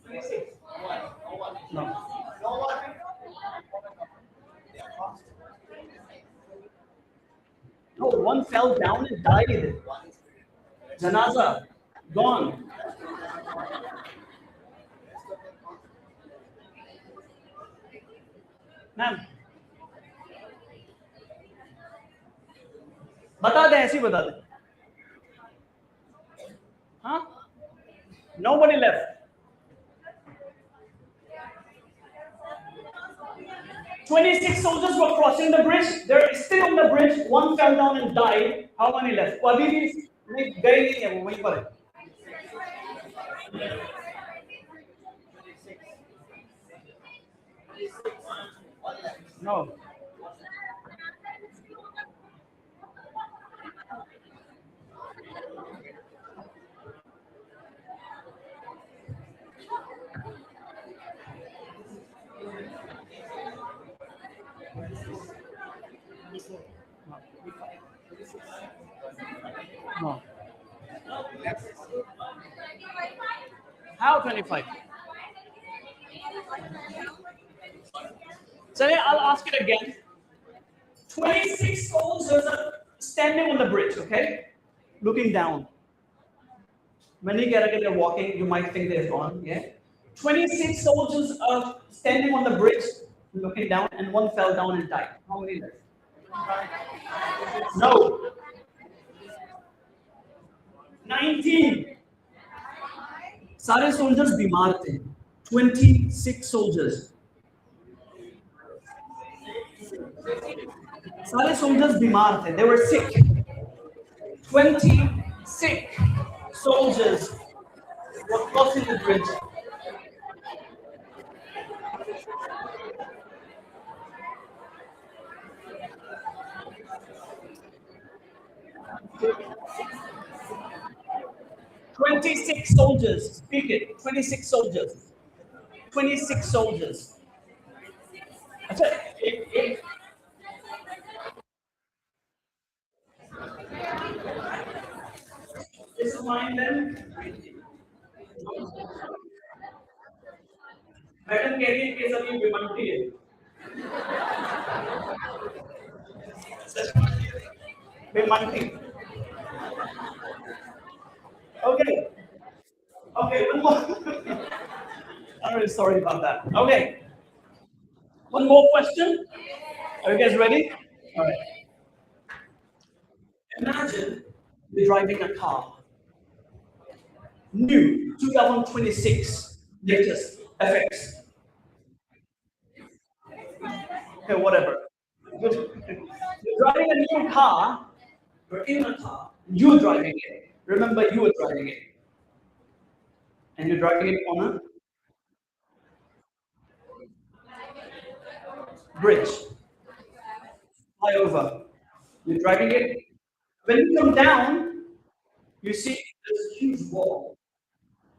26. No. No, one fell down and died. Janaza, gone. Ma'am. बता दे ऐसे ही बता दे. Huh? Nobody left. 26 soldiers were crossing the bridge. They're still on the bridge. One fell down and died. How many left? वो अभी भी गए नहीं है, वो वहीं पर है. No. No. How 25? So I'll ask it again. 26 soldiers are standing on the bridge, okay? Looking down. When you get they're walking, you might think they're gone, yeah? 26 soldiers are standing on the bridge, looking down, and one fell down and died. How many left? No. 19. सारे soldiers बीमार थे. 26 soldiers. सारे soldiers बीमार थे. They were sick. 26 soldiers were crossing the bridge. "26 soldiers." Speak it. 26 soldiers. 26 soldiers. अच्छा, This is mine then. Madam कह रही है कि सब ये बेमंती है. बेमंती. Okay. Okay, one more. I'm really sorry about that. Okay. One more question. Are you guys ready? All right. Imagine you're driving a car. New 2026 latest FX. Okay, whatever. You're driving a new car. You're in a car. You're driving it. Remember, you were driving it. And you're driving it on a bridge. Flyover. You're driving it. When you come down, you see this huge wall.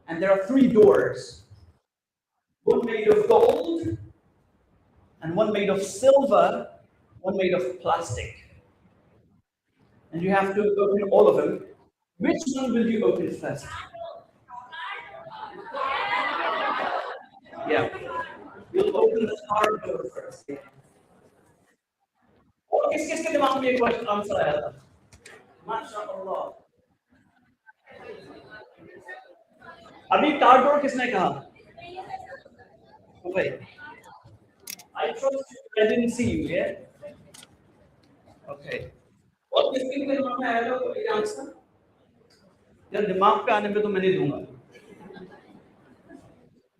And there are 3 doors. One made of gold, and one made of silver, one made of plastic. And you have to open all of them. Which one will you open first? Yeah. You'll open the car door first. और किस-किस के दिमाग में ये question answer आया था? माशाअल्लाह। अभी कार डोर किसने कहा? Okay. I trust you. I didn't see you, yeah? Okay. और किसके दिमाग में आया था कोई आंसर? यार दिमाग पे आने पे तो मैं नहीं दूंगा।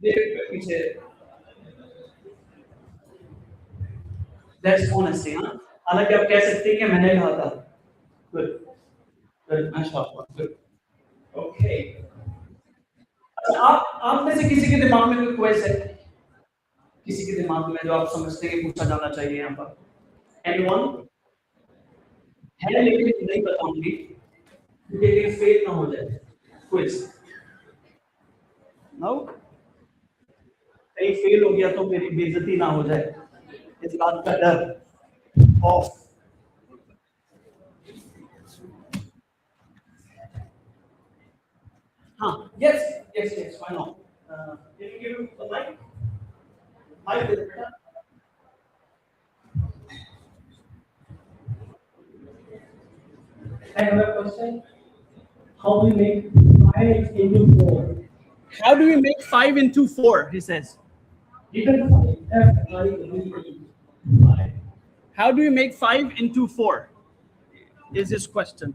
देख पीछे। That's honesty, हाँ? हालांकि आप कह सकते हैं कि मैंने कहा था। Good. Good. माशाअल्लाह। Good. Okay. आप में से किसी के दिमाग में कोई क्वेश्चन है? किसी के दिमाग में जो आप समझते हैं कि पूछा जाना चाहिए यहाँ पर? Anyone? है लेकिन नहीं बताऊंगी क्योंकि ये फेल ना हो जाए। क्विज। No? कहीं फेल हो गया तो मेरी बेइज्जती ना हो जाए। इस बात का डर। ऑफ। हाँ, yes, why not? Can you give him the mic? Mic is better. I have a question. How do we make 5 into 4? How do we make 5 into 4? He says. How do we make 5 into 4? Is his question.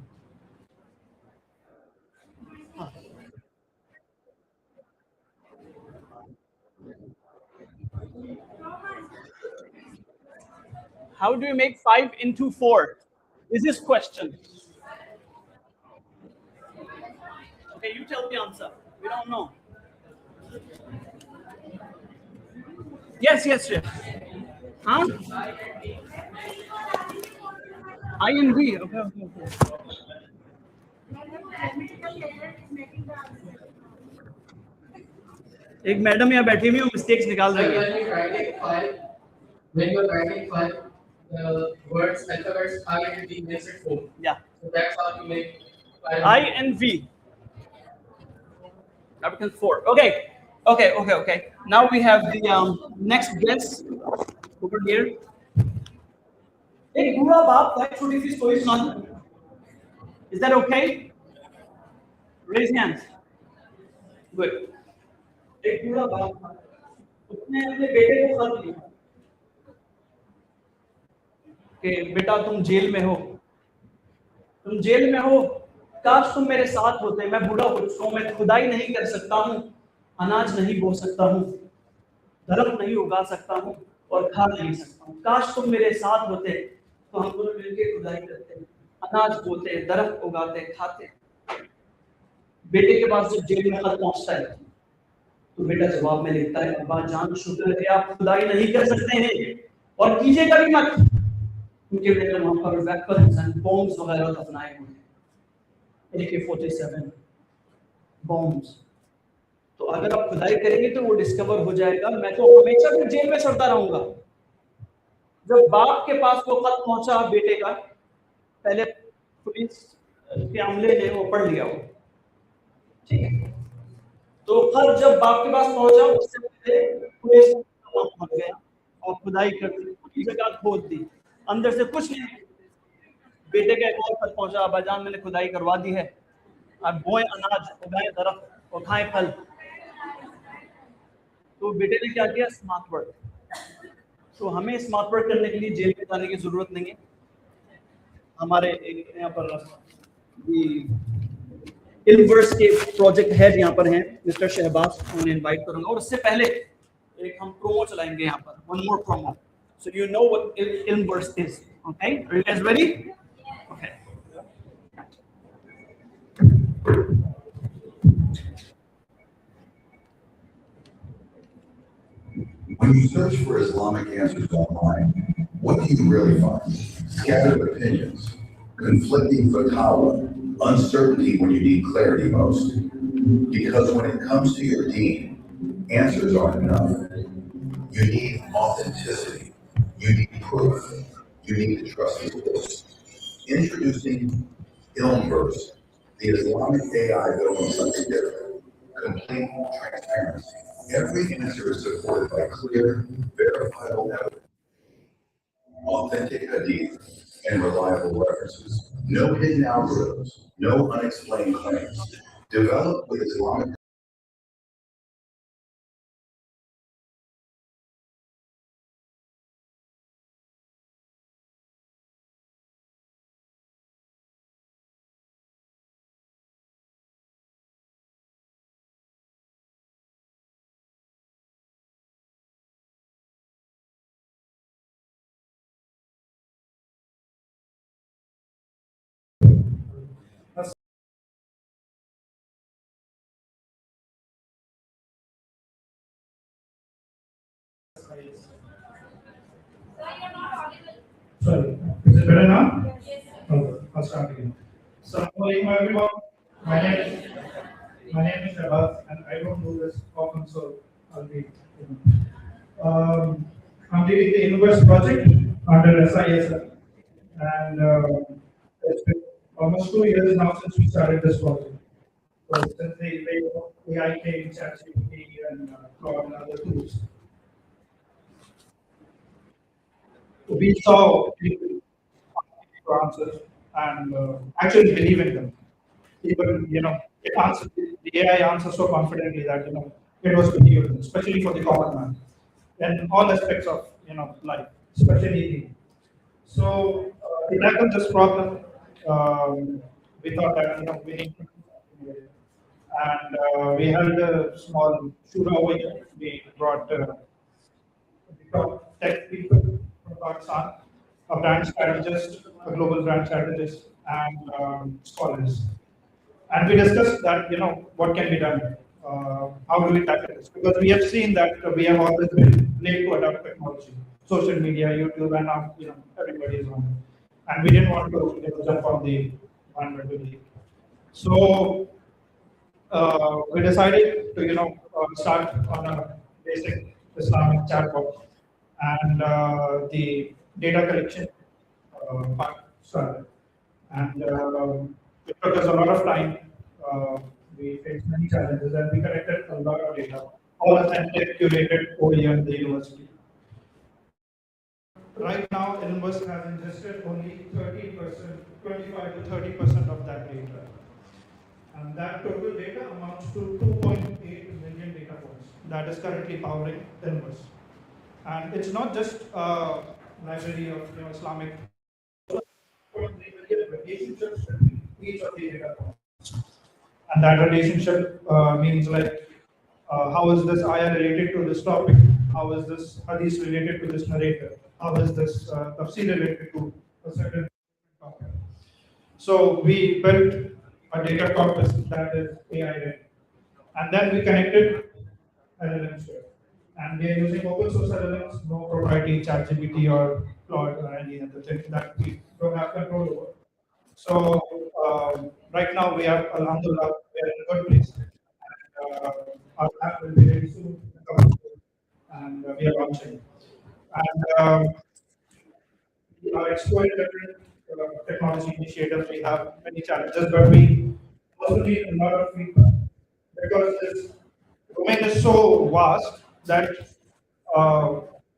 How do we make 5 into 4? Is his question. Okay, you tell the answer. We don't know. Yes. Huh? I and V. Okay. एक madam यहाँ बैठी हुई है mistakes निकाल रही है. When you're writing 5, the words alphabets I and V makes it 4. Yeah. So that's how you make 5. I and V. That becomes 4. Okay. Now we have the next guest over here. Hey, Gura Baap, that छोटी सी story सुना. Is that okay? Raise hands. Good. एक बूढ़ा बाप था, उसने अपने बेटे को खत लिखा कि बेटा तुम जेल में हो, काश तुम मेरे साथ होते, मैं बूढ़ा हो चुका हूं, मैं खुदाई नहीं कर सकता हूं, अनाज नहीं बो सकता हूं, दरख्त नहीं उगा सकता हूं और खा नहीं सकता हूं, काश तुम मेरे साथ होते तो हम दोनों मिलकर खुदाई करते, अनाज बोते, दरख्त उगाते, खाते। बेटे के पास जब जेल में खत पहुंचता है तो बेटा जवाब में लिखता है, अब्बा जान शुक्र है आप खुदाई नहीं कर सकते हैं और कीजिएगा भी मत, क्योंकि मैंने वहां पर वेपन्स एंड बॉम्ब्स वगैरह दफनाए हुए हैं, AK-47 बॉम्ब्स। तो अगर आप खुदाई करेंगे तो वो डिस्कवर हो जाएगा, मैं तो हमेशा भी जेल में सड़ता रहूंगा। जब बाप के पास वो खत पहुंचा बेटे का, पहले पुलिस के अमले ने वो पढ़ लिया, वो ठीक है, तो खत जब बाप के पास पहुंचा उससे पहले पुलिस पहुंच गया और खुदाई कर दी, पूरी जगह खोद दी, अंदर से कुछ नहीं। बेटे का एक और खत पहुंचा, अब्बाजान मैंने खुदाई करवा दी है, अब बोए अनाज, उगाए दरख्त और खाएं फल। तो बेटे ने क्या किया, स्मार्ट वर्क, तो हमें स्मार्ट वर्क करने के लिए जेल में जाने की जरूरत नहीं है। हमारे एक यहाँ पर इनवर्स के प्रोजेक्ट हेड यहाँ पर हैं मिस्टर शहबाज, उन्हें इनवाइट करूंगा। और उससे पहले एक हम प्रोमो चलाएंगे यहाँ पर, one more promo, so you know what inverse is. Okay, are you guys ready? Okay. When you search for Islamic answers online, what do you really find? Scattered opinions, conflicting fatwa, uncertainty when you need clarity most. Because when it comes to your deen, answers aren't enough. You need authenticity. You need proof. You need to trust the source. Introducing Ilmverse, the Islamic AI built on something different. Complete transparency. Every answer is supported by clear, verifiable evidence, authentic hadith, and reliable references. No hidden algorithms, no unexplained claims. Developed with Islamic Sorry, is it better now? Okay, I'll start again. Assalamualaikum everyone. My name is Shabazz, and I don't do this often, so I'll be. I'm leading the Universe project under SISL, and it's been almost 2 years now since we started this project. So since the AI came, ChatGPT, and Claude and other tools, we saw people answers and actually believe in them. Even it answered, the AI answers so confidently that it was believable, especially for the common man, in all aspects of life, especially. So to tackle this problem, we thought that we need to, and we held a small shura over here. We brought the top tech people from Pakistan, a brand strategist, a global brand strategist, and scholars. And we discussed that, what can be done? How do we tackle this? Because we have seen that we have always been late to adopt technology, social media, YouTube, and now, everybody is on it. And we didn't want to jump on the bandwagon. So we decided to, start on a basic Islamic chatbot, and the data collection part started. And it took us a lot of time. We faced many challenges, and we collected a lot of data, all authentic, curated over here in the university. Right now, Ilmverse has ingested only 30%, 25 to 30% of that data. And that total data amounts to 2.8 million data points that is currently powering Ilmverse. And it's not just a library of Islamic relationships between each of the data points. And that relationship means like, how is this ayah related to this topic? How is this hadith related to this narrator? How is this tafsir related to a certain topic? So we built a data corpus that is AI ready. And then we connected LLMs to it. And we are using open source LLMs, no proprietary ChatGPT or Claude or any other thing that we don't have control over. So right now we have, alhamdulillah, we are in a good place. And, our app will be ready soon, and we are launching. And we are exploring different technology initiatives. We have many challenges, but we also need a lot of feedback because this domain is so vast that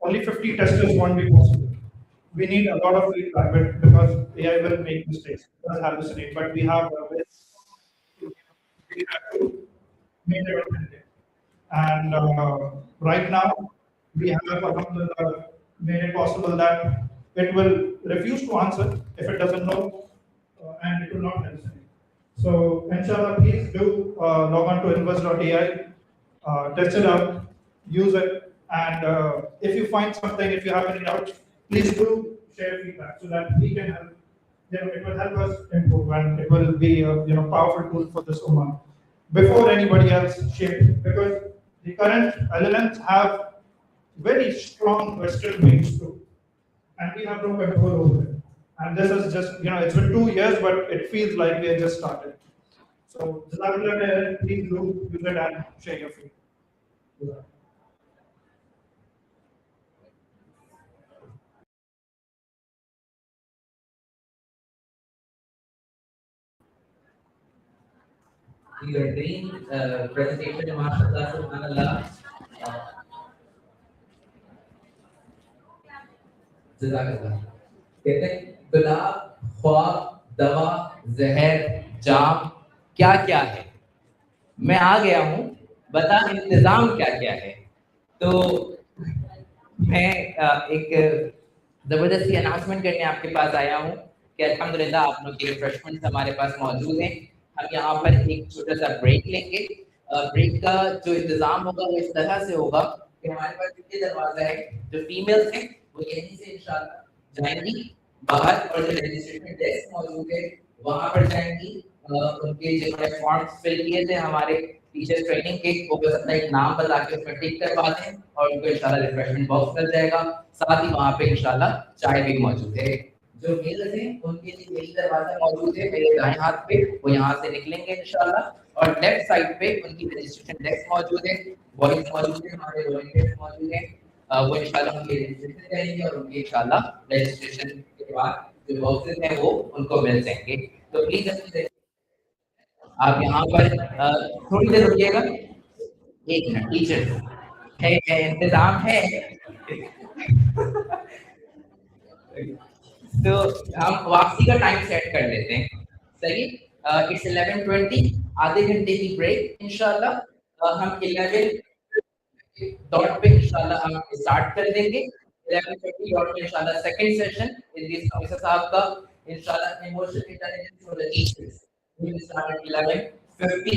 only 50 testers won't be possible. We need a lot of feedback because AI will make mistakes, does hallucinate, but we have a way to make it authentic. And right now, we have made it possible that it will refuse to answer if it doesn't know, and it will not help me. So, inshallah, please do log on to invest.ai, test it out, use it, and if you find something, if you have any doubts, please do share feedback so that we can help. It will help us improve, and it will be a powerful tool for this ummah before anybody else shape it. Because the current LLMs have very strong Western wings too, and we have no control over it. And this is just, it's been 2 years, but it feels like we have just started. So, Jazakallah khairan, please do use it and share your feedback. Your dream presentation, mashallah, subhanallah. Jazakallah. कहते हैं गुलाब, ख्वाब, दवा, जहर, जाम, क्या क्या है? मैं आ गया हूँ, बता इंतजाम क्या क्या है? तो मैं एक जबरदस्ती अनाउंसमेंट करने आपके पास आया हूँ कि अल्हम्दुलिल्लाह आप लोग के रिफ्रेशमेंट्स हमारे पास मौजूद हैं। हम यहाँ पर एक छोटा सा ब्रेक लेंगे। ब्रेक का जो इंतजाम होगा वो इस तरह से होगा कि हमारे पास ये दरवाजा है, जो फीमेल्स हैं वो यहीं से इंशाल्लाह जाएंगी बाहर, और जो रजिस्ट्रेशन डेस्क मौजूद है वहाँ पर जाएंगी। उनके जिन्होंने फॉर्म्स फिल किए थे हमारे टीचर ट्रेनिंग के, वो बस अपना एक नाम बता के उसमें टिक करवा दें और उनको इंशाल्लाह रिफ्रेशमेंट बॉक्स मिल जाएगा। साथ ही वहाँ पे इंशाल्लाह चाय भी मौजूद है। जो मेल्स हैं उनके लिए यही दरवाजा मौजूद है मेरे दाएं हाथ पे, वो यहाँ से निकलेंगे इंशाल्लाह, और लेफ्ट साइड पे उनकी रजिस्ट्रेशन डेस्क मौजूद है, बॉयज मौजूद है, हमारे वॉलंटियर्स मौजूद हैं। वो इंशाल्लाह उनकी रजिस्ट्रेशन करेंगे और उनकी इंशाल्लाह रजिस्ट्रेशन के बाद जो बॉक्सेस हैं वो उनको मिल जाएंगे। तो प्लीज आप यहाँ पर थोड़ी देर रुकिएगा, 1 मिनट, टीचर है इंतजाम है। तो हम वापसी का टाइम सेट कर लेते हैं, सही? इट्स 11:20, आधे घंटे की ब्रेक इंशाल्लाह। हम 11 डॉट पे इंशाल्लाह हम स्टार्ट कर देंगे। 11:50 डॉट पे इंशाल्लाह सेकंड सेशन इद्रीस खमीसा साहब का इंशाल्लाह emotional intelligence for the teachers will start at 11:50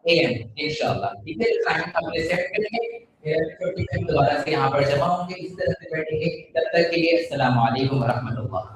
AM इंशाल्लाह। ठीक है, टाइम हमने सेट करके 11:50 दोबारा से यहाँ पर जमा होंगे, इस तरह से बैठेंगे। तब तक के लिए अस्सलाम वालेकुम व रहमतुल्लाह।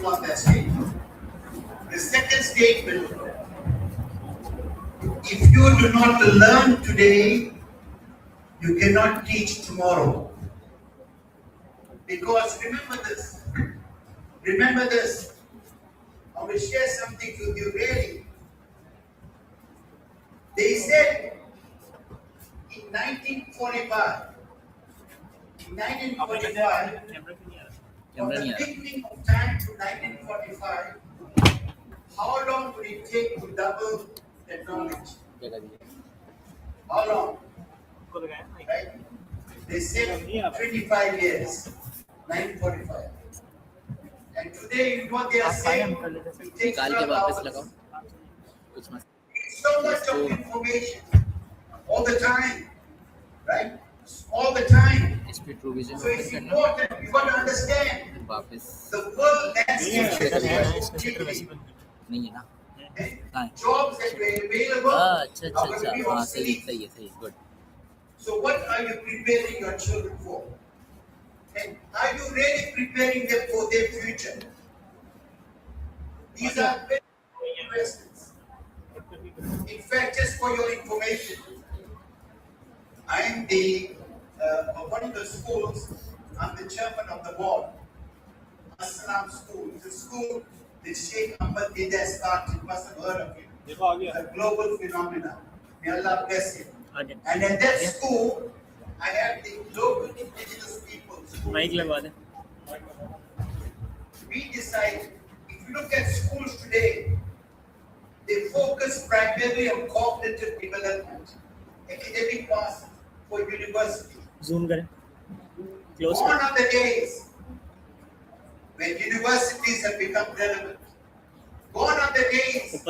on that statement. The second statement, if you do not learn today, you cannot teach tomorrow. Because remember this, I will share something with you really. They said in 1945, from the beginning of time to 1945, how long would it take to double the knowledge? How long? Right? They said 25 years, 1945. And today, you know what they are saying? It takes 12 hours. So much of information all the time, right? All the time. So it's important. You got to understand the world landscape has changed. Jobs that were available are going to be obsolete. So what are you preparing your children for? And are you really preparing them for their future? These are very important questions. In fact, just for your information, I am one of the schools, I'm the chairman of the board. Aslam School. It's a school that Sheikh Ahmad Dida started. You must have heard of it. It's a global phenomenon. May Allah bless him. And in that school, I have the local indigenous people. We decided, if you look at schools today, they focus primarily on cognitive development, academic pass for university. Zoom kare. Close. Gone are the days when universities have become relevant. Gone are the days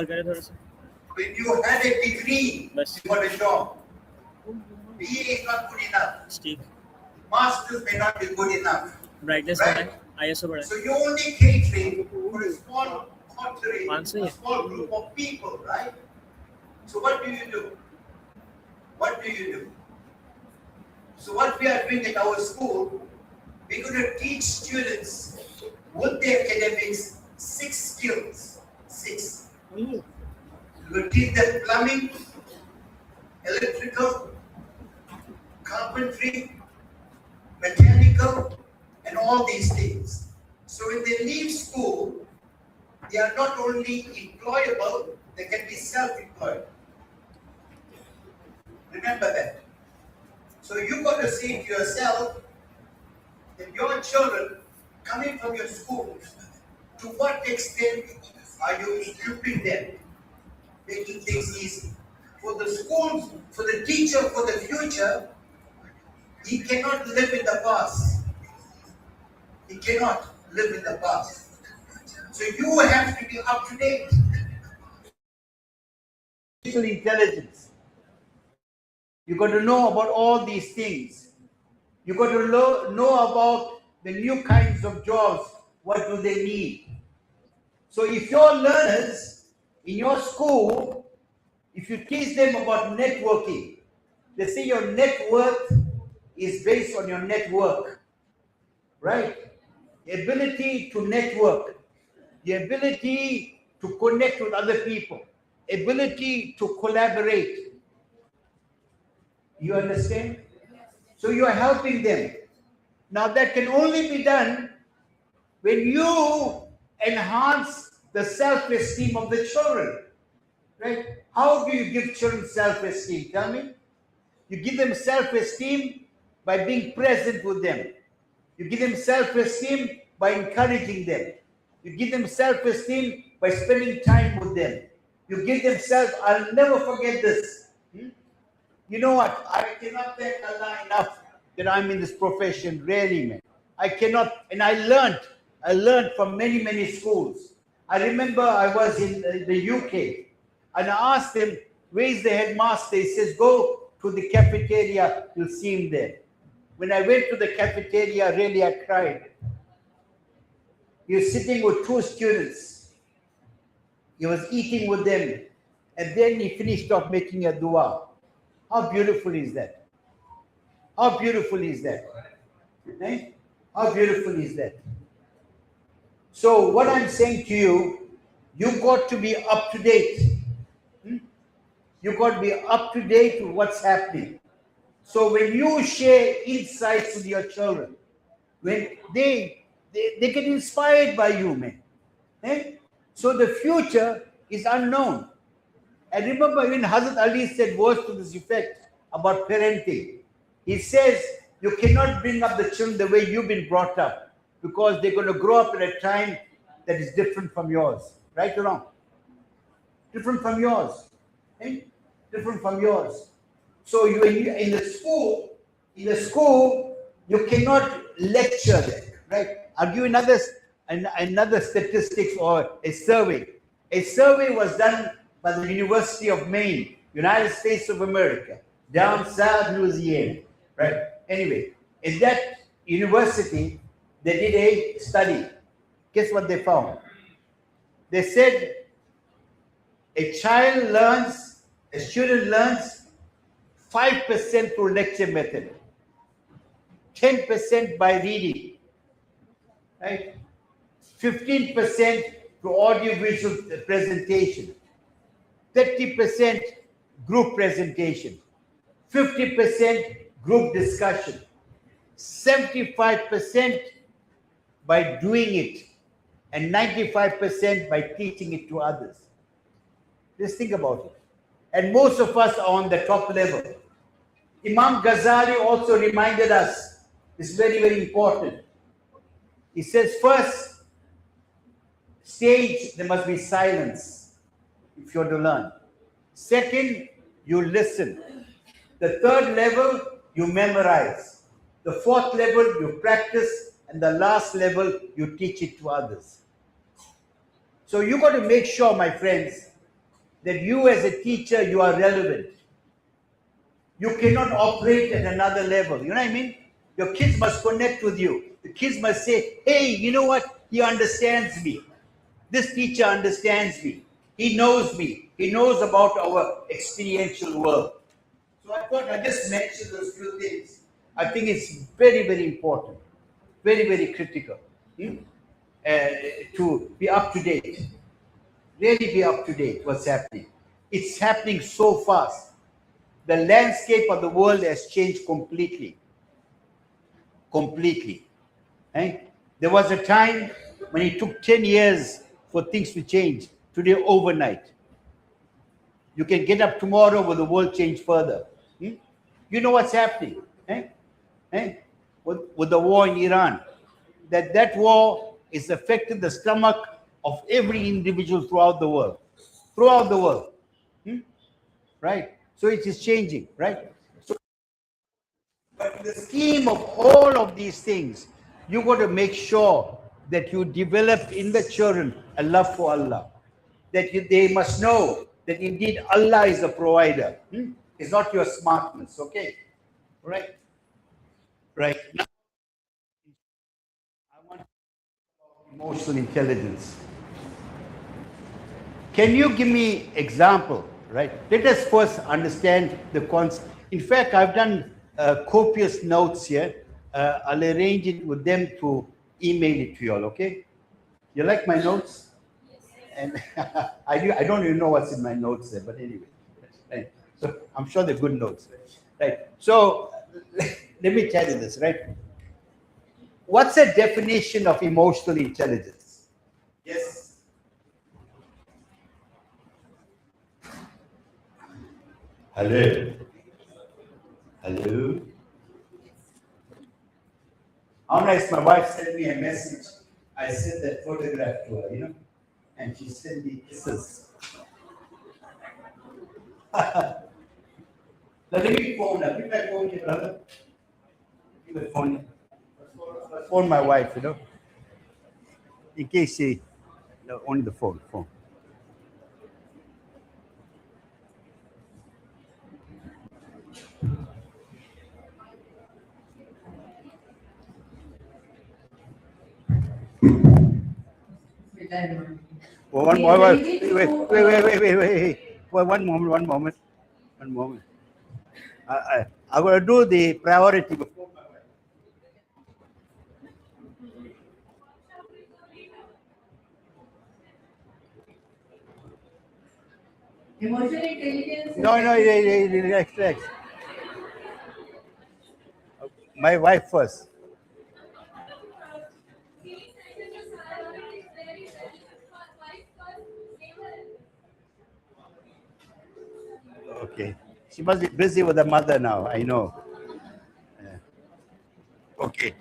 when you had a degree, you got a job. BA is not good enough. Masters may not be good enough. Brightness right? So you only catering for a small country, a small group of people, right? So what do you do? What do you do? So what we are doing at our school, we're going to teach students with their academics 6 skills. 6. We will teach them plumbing, electrical, carpentry, mechanical, and all these things. So when they leave school, they are not only employable, they can be self-employed. Remember that. So you got to see to yourself that your children coming from your schools, to what extent are you equipping them, making things easy? For the schools, for the teacher, for the future, he cannot live in the past. He cannot live in the past. So you have to be up to date. Artificial intelligence. You got to know about all these things. You got to know about the new kinds of jobs. What do they need? So if your learners in your school, if you teach them about networking, they say your net worth is based on your network, right? The ability to network, the ability to connect with other people, ability to collaborate. You understand? So you are helping them. Now that can only be done when you enhance the self-esteem of the children, right? How do you give children self-esteem? Tell me. You give them self-esteem by being present with them. You give them self-esteem by encouraging them. You give them self-esteem by spending time with them. You give them I'll never forget this. You know what? I cannot thank Allah enough that I'm in this profession, really, man. I cannot, and I learned from many, many schools. I remember I was in the UK, and I asked him, where's the headmaster? He says, go to the cafeteria, you'll see him there. When I went to the cafeteria, really I cried. He was sitting with 2 students. He was eating with them, and then he finished off making a dua. How beautiful is that? How beautiful is that? Eh? How beautiful is that? So what I'm saying to you, you've got to be up to date. You've got to be up to date with what's happening. So when you share insights with your children, when they get inspired by you, man. Eh? So the future is unknown. And remember when Hazrat Ali said words to this effect about parenting, he says you cannot bring up the children the way you've been brought up, because they're going to grow up at a time that is different from yours. Right or wrong? Different from yours. Eh? Different from yours. So you in the school, you cannot lecture them, right? I'll give you another statistics or a survey. A survey was done by the University of Maine, United States of America, down South Louisiana, right? Anyway, in that university, they did a study. Guess what they found? They said a student learns 5% through lecture method, 10% by reading, right? 15% through audio-visual presentation, 30% group presentation, 50% group discussion, 75% by doing it, and 95% by teaching it to others. Just think about it. And most of us are on the top level. Imam Ghazali also reminded us, it's very, very important. He says, first stage, there must be silence if you're to learn. Second, you listen. The third level, you memorize. The fourth level, you practice. And the last level, you teach it to others. So you got to make sure, my friends, that you as a teacher, you are relevant. You cannot operate at another level. You know what I mean? Your kids must connect with you. The kids must say, hey, you know what? He understands me. This teacher understands me. He knows me. He knows about our experiential world. So I thought I just mentioned those few things. I think it's very, very important. Very, very critical. To be up to date. Really be up to date what's happening. It's happening so fast. The landscape of the world has changed completely. Completely. Eh? There was a time when it took 10 years for things to change. Today, overnight. You can get up tomorrow with the world change further. You know what's happening? With the war in Iran. That war is affecting the stomach of every individual throughout the world. Throughout the world. Right? So it is changing, right? So, but in the scheme of all of these things, you got to make sure that you develop in the children a love for Allah. That they must know that indeed Allah is a provider. It's not your smartness, okay? Right? Right. Now, I want emotional intelligence. Can you give me example, right? Let us first understand the concept. In fact, I've done copious notes here. I'll arrange it with them to email it to you all, okay? You like my notes? And I don't even know what's in my notes there, but anyway. Right. So I'm sure they're good notes. Right. So let me tell you this, right? What's the definition of emotional intelligence? Yes. Hello. Hello. How nice, my wife sent me a message. I sent that photograph to her, you know, and she sent me kisses. Let me phone her. Give my phone here, brother. Give my phone here. Phone my wife, you know, in case she, no, only the phone. Well, wait. Well, one moment. I'm going to do the priority before my wife. Emotional intelligence. No, relax. My wife first. Okay. She must be busy with her mother now, I know. Yeah. Okay.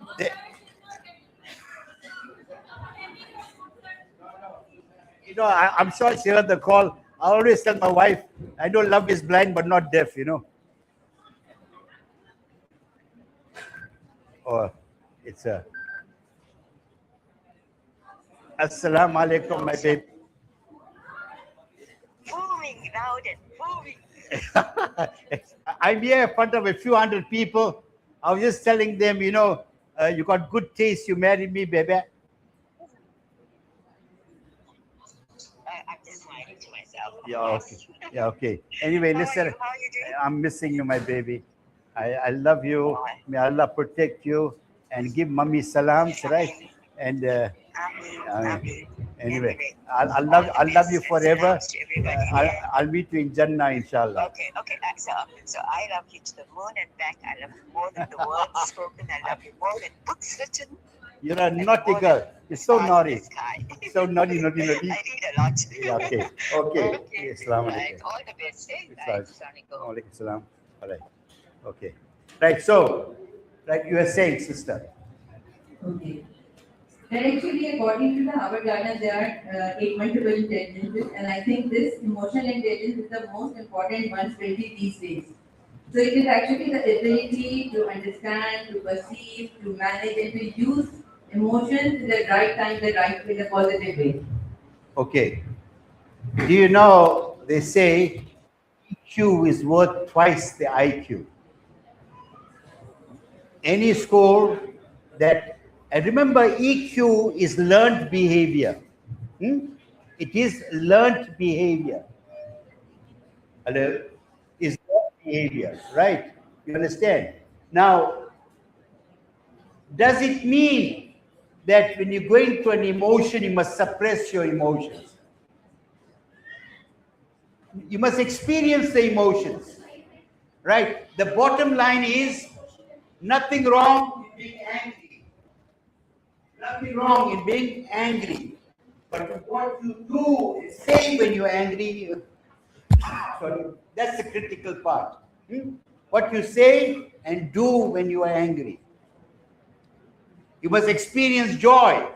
You know, I'm sure she heard the call. I always tell my wife, I know love is blind but not deaf, you know. Or it's a Assalamu alaikum, my baby. Moving loud and moving. I'm here in front of a few hundred people. I was just telling them, you know, you got good taste. You married me, baby. I'm just smiling to myself. Yeah, okay. Yeah, okay. Anyway, listen, How are you doing? I'm missing you, my baby. I love you. May Allah protect you and give mommy salams, right? And anyway, I'll love you forever. I'll meet you in Jannah, inshallah. Okay. So I love you to the moon and back. I love you more than the words spoken. I love you more than books written. You're a naughty girl. You're so naughty. So naughty. I read a lot. Yeah, okay. Assalamu Right. alaikum. All the best. Eh? Right. Assalamualaikum. Alaikum salam. All right. Okay. Right. So, like you were saying, sister. Okay. And actually, according to the Harvard Gardner, there are 8 multiple intelligences, and I think this emotional intelligence is the most important one, especially these days. So it is actually the ability to understand, to perceive, to manage, and to use emotions in the right time, the right way, the positive way. Okay. Do you know they say EQ is worth twice the IQ? Any school that, and remember, EQ is learned behavior. It is learned behavior. Hello? Is learned behavior, right? You understand? Now, does it mean that when you're going through an emotion, you must suppress your emotions? You must experience the emotions, right? The bottom line is nothing wrong in being angry. Nothing wrong in being angry. But what you do is say when you're angry, that's the critical part. What you say and do when you are angry. You must experience joy,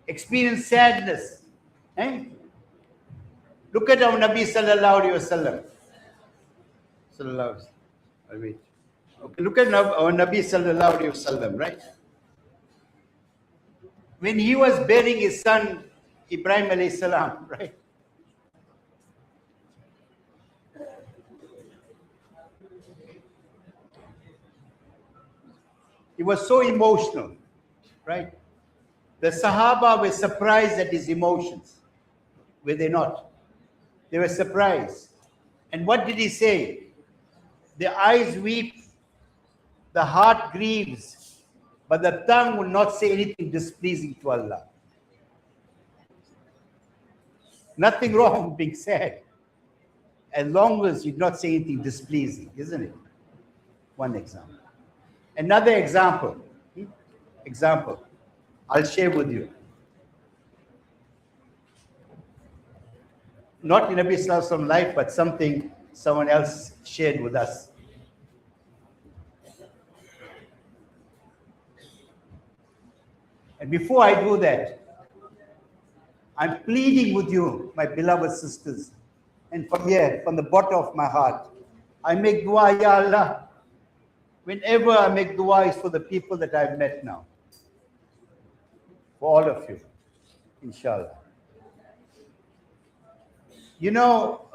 experience sadness. Look at our Nabi sallallahu alaihi wasallam. Sallallahu alaihi. Okay, look at our Nabi sallallahu alaihi wasallam, right? When he was bearing his son Ibrahim alayhi salam, right? He was so emotional, right? The Sahaba were surprised at his emotions. Were they not? They were surprised. And what did he say? The eyes weep, the heart grieves, but the tongue will not say anything displeasing to Allah. Nothing wrong with being sad, as long as you not say anything displeasing, isn't it? One example. Another example. I'll share with you. Not in Nabi Sallallahu Alaihi Wasallam life, but something someone else shared with us. And before I do that, I'm pleading with you, my beloved sisters, and from here, from the bottom of my heart, I make dua, Ya Allah. Whenever I make dua, is for the people that I've met now. For all of you, inshallah. You know,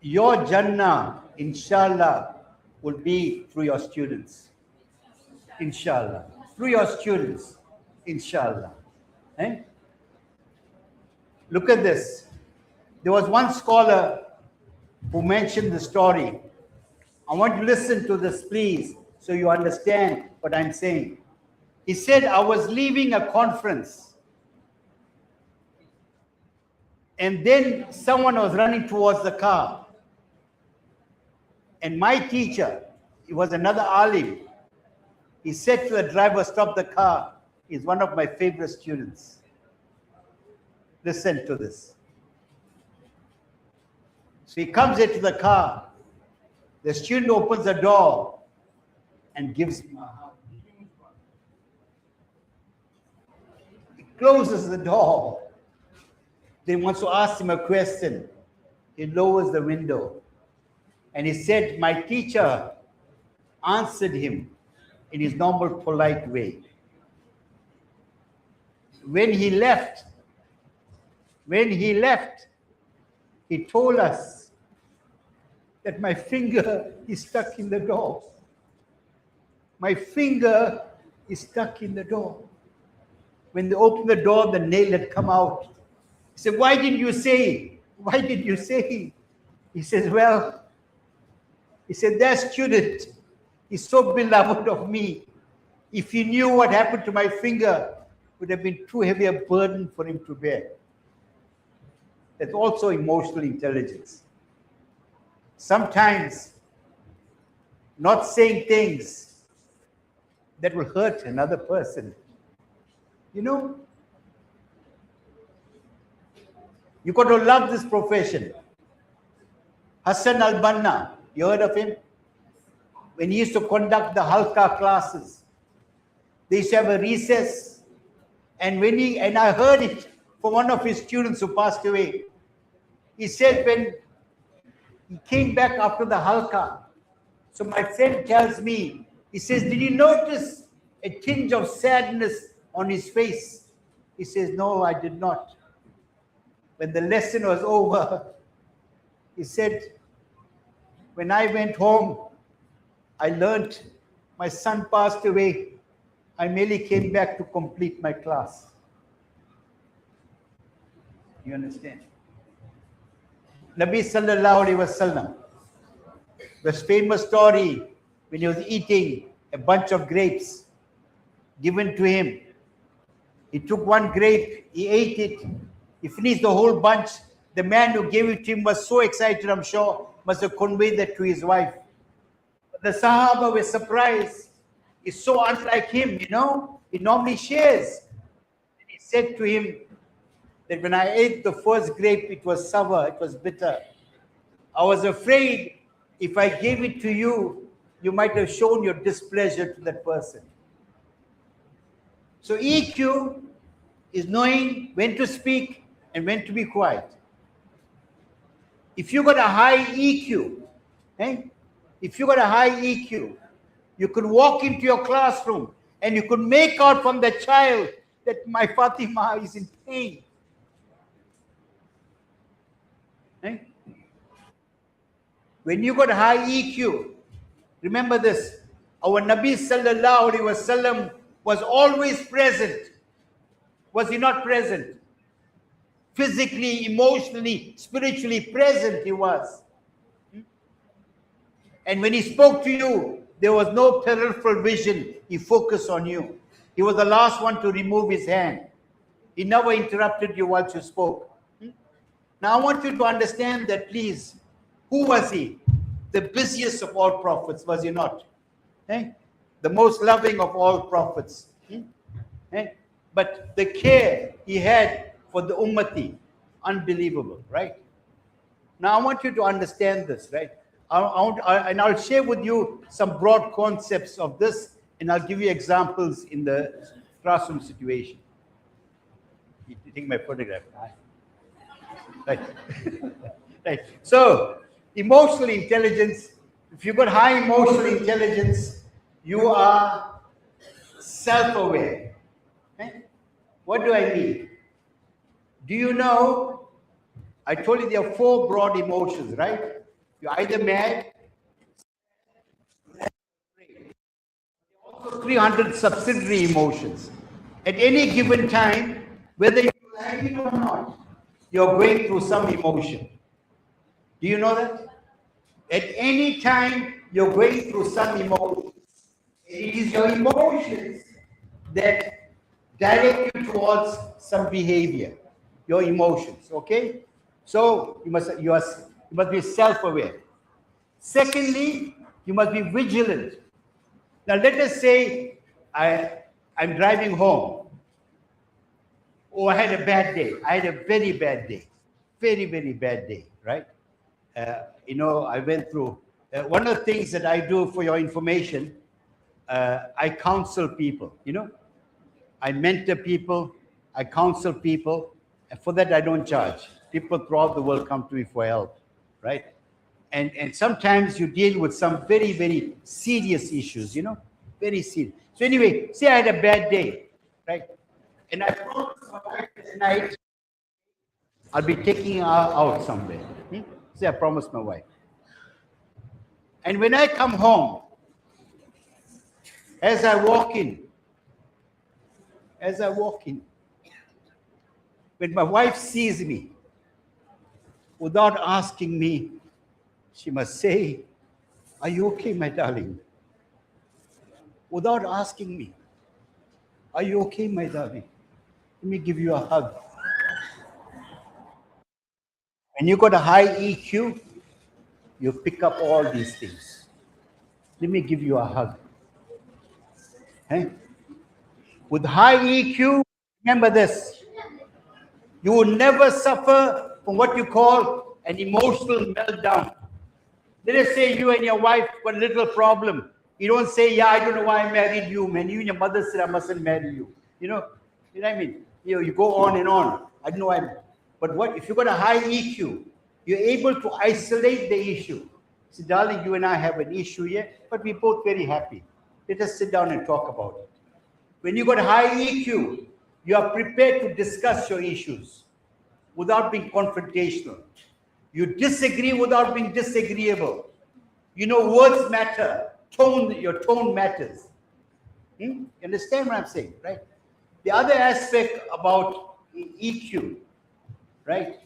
your Jannah, inshallah, will be through your students. Inshallah. Through your students. Inshallah. Look at this. There was one scholar who mentioned the story. I want you to listen to this, please, so you understand what I'm saying. He said, I was leaving a conference And then someone was running towards the car. And my teacher, he was another alim, he said to the driver, stop the car. He's one of my favorite students. Listen to this. So he comes into the car. The student opens the door and gives him a hug. He closes the door. Then wants to ask him a question. He lowers the window. And he said, my teacher answered him in his normal, polite way. When he left, he told us that my finger is stuck in the door. My finger is stuck in the door. When they opened the door, the nail had come out. He said, why didn't you say? Why did you say? He says, well, he said, that student is so beloved of me. If he knew what happened to my finger, it would have been too heavy a burden for him to bear. That's also emotional intelligence. Sometimes not saying things that will hurt another person. You know, you got to love this profession. Hassan al-Banna, you heard of him? When he used to conduct the halqa classes, they used to have a recess. And I heard it from one of his students who passed away. He said when he came back after the halqa, so my friend tells me, he says, did you notice a tinge of sadness on his face? He says, no, I did not. When the lesson was over, he said, when I went home, I learned my son passed away. I merely came back to complete my class. You understand? Nabi sallallahu alaihi wasallam, this famous story when he was eating a bunch of grapes given to him. He took one grape, he ate it, he finished the whole bunch. The man who gave it to him was so excited, I'm sure, must have conveyed that to his wife. The Sahaba were surprised. It's so unlike him, you know. He normally shares. And he said to him that when I ate the first grape, it was sour, it was bitter. I was afraid if I gave it to you, you might have shown your displeasure to that person. So EQ is knowing when to speak and when to be quiet. If you got a high EQ, if you got a high EQ, you could walk into your classroom and you could make out from the child that my Fatima is in pain. When you got high EQ, remember this, our Nabi sallallahu alaihi wasallam was always present. Was he not present? Physically, emotionally, spiritually present he was. And when he spoke to you, there was no peripheral vision. He focused on you. He was the last one to remove his hand. He never interrupted you while you spoke. Now I want you to understand that, please. Who was he? The busiest of all prophets, was he not? The most loving of all prophets. But the care he had for the ummati, unbelievable, right? Now I want you to understand this, right? And I'll share with you some broad concepts of this, and I'll give you examples in the classroom situation. You take my photograph. Right. Right. So, emotional intelligence, if you've got high emotional intelligence, you are self-aware. What do I mean? Do you know, I told you there are 4 broad emotions, right? You're either mad, also 300 subsidiary emotions. At any given time, whether you like it or not, you're going through some emotion. Do you know that? At any time, you're going through some emotions. It is your emotions that direct you towards some behavior. Your emotions, okay? So you must be self-aware. Secondly, you must be vigilant. Now let us say I'm driving home. Oh, I had a bad day. I had a very bad day. Very, very bad day, right? I went through, one of the things that I do for your information, I counsel people, I mentor people, I counsel people, and for that I don't charge. People throughout the world come to me for help, right? And sometimes you deal with some very, very serious issues, very serious. So anyway, say I had a bad day, right? And I promised my wife tonight I'll be taking her out somewhere. Say I promised my wife. And when I come home, as I walk in, when my wife sees me, without asking me, she must say, "Are you okay, my darling?" Without asking me, "Are you okay, my darling? Let me give you a hug." When you got a high EQ, you pick up all these things. Let me give you a hug. With high EQ, remember this, you will never suffer from what you call an emotional meltdown. Let us say you and your wife got a little problem. You don't say, "Yeah, I don't know why I married you, man. You and your mother said I mustn't marry you." You know what I mean? You go on and on. I don't know why. But what if you got a high EQ, you're able to isolate the issue. Say, "Darling, you and I have an issue here, but we're both very happy. Let us sit down and talk about it." When you got high EQ, you are prepared to discuss your issues without being confrontational. You disagree without being disagreeable. Words matter. Your tone matters. You understand what I'm saying, right? The other aspect about EQ, right,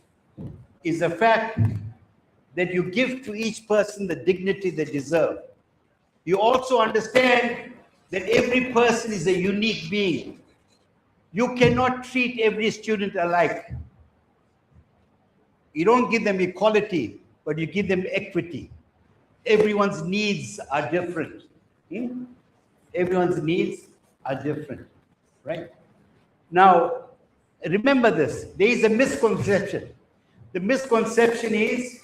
is the fact that you give to each person the dignity they deserve. You also understand that every person is a unique being. You cannot treat every student alike. You don't give them equality, but you give them equity. Everyone's needs are different. Everyone's needs are different, right? Now, remember this. There is a misconception. The misconception is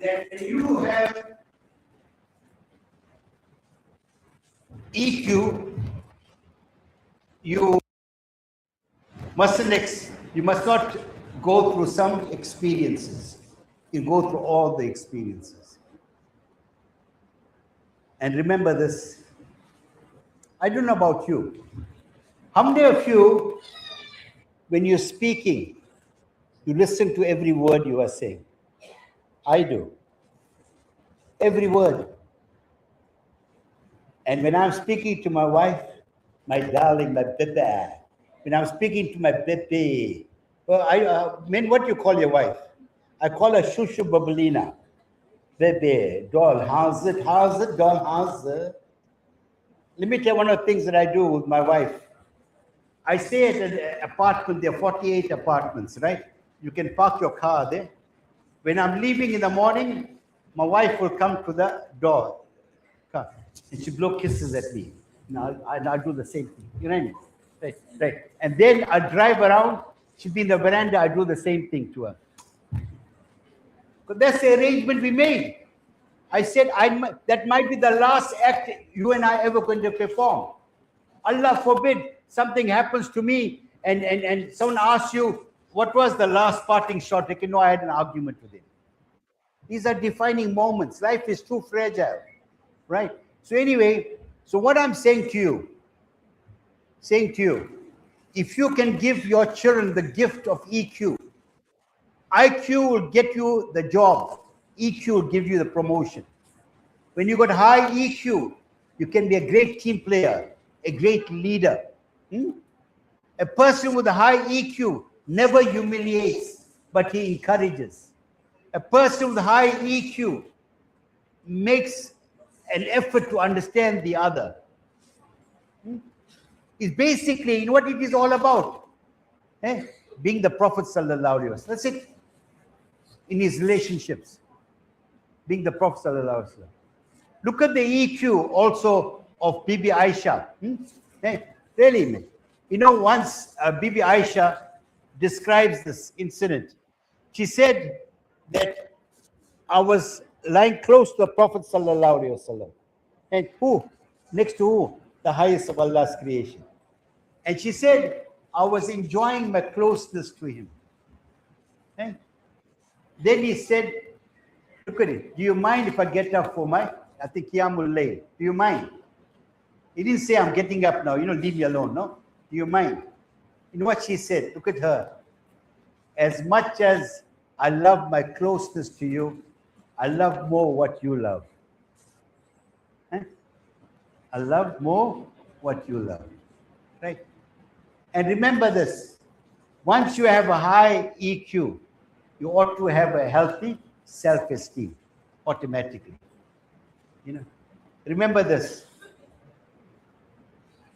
that you have EQ, you must not go through some experiences. You go through all the experiences. And remember this. I don't know about you. How many of you, when you're speaking, you listen to every word you are saying? I do. Every word. And when I'm speaking to my wife, my darling, my baby, when I'm speaking to my baby, well, what do you call your wife? I call her Shushu Babelina. Baby, doll, how's it, doll, how's it? Let me tell you one of the things that I do with my wife. I stay at an apartment, there are 48 apartments, right? You can park your car there. When I'm leaving in the morning, my wife will come to the door, and she blow kisses at me. And I'll do the same thing. You know what I mean? Right. And then I drive around, she'll be in the veranda, I do the same thing to her. Because that's the arrangement we made. I said, that might be the last act you and I ever going to perform. Allah forbid something happens to me and someone asks you, what was the last parting shot? They can know I had an argument with him. These are defining moments. Life is too fragile, right? So anyway, so what I'm saying to you, if you can give your children the gift of EQ, IQ will get you the job. EQ will give you the promotion. When you got high EQ, you can be a great team player, a great leader. A person with a high EQ never humiliates, but he encourages. A person with high EQ makes an effort to understand the other. It's basically what it is all about. Being the Prophet Sallallahu Alaihi Wasallam. That's it. in his relationships, being the Prophet sallallahu alaihi wasallam. Look at the EQ also of Bibi Aisha. Hey, really, man. You know, once Bibi Aisha describes this incident. She said that I was lying close to the Prophet sallallahu alaihi wasallam. And who? Next to who? The highest of Allah's creation. And she said, I was enjoying my closeness to him. And then he said, look at it. Do you mind if I get up for my, I think, Qiyamul Layl? Do you mind? He didn't say, I'm getting up now. Leave me alone. No? Do you mind? You know what she said? Look at her. As much as I love my closeness to you, I love more what you love. I love more what you love. Right? And remember this. Once you have a high EQ, you ought to have a healthy self-esteem automatically. Remember this.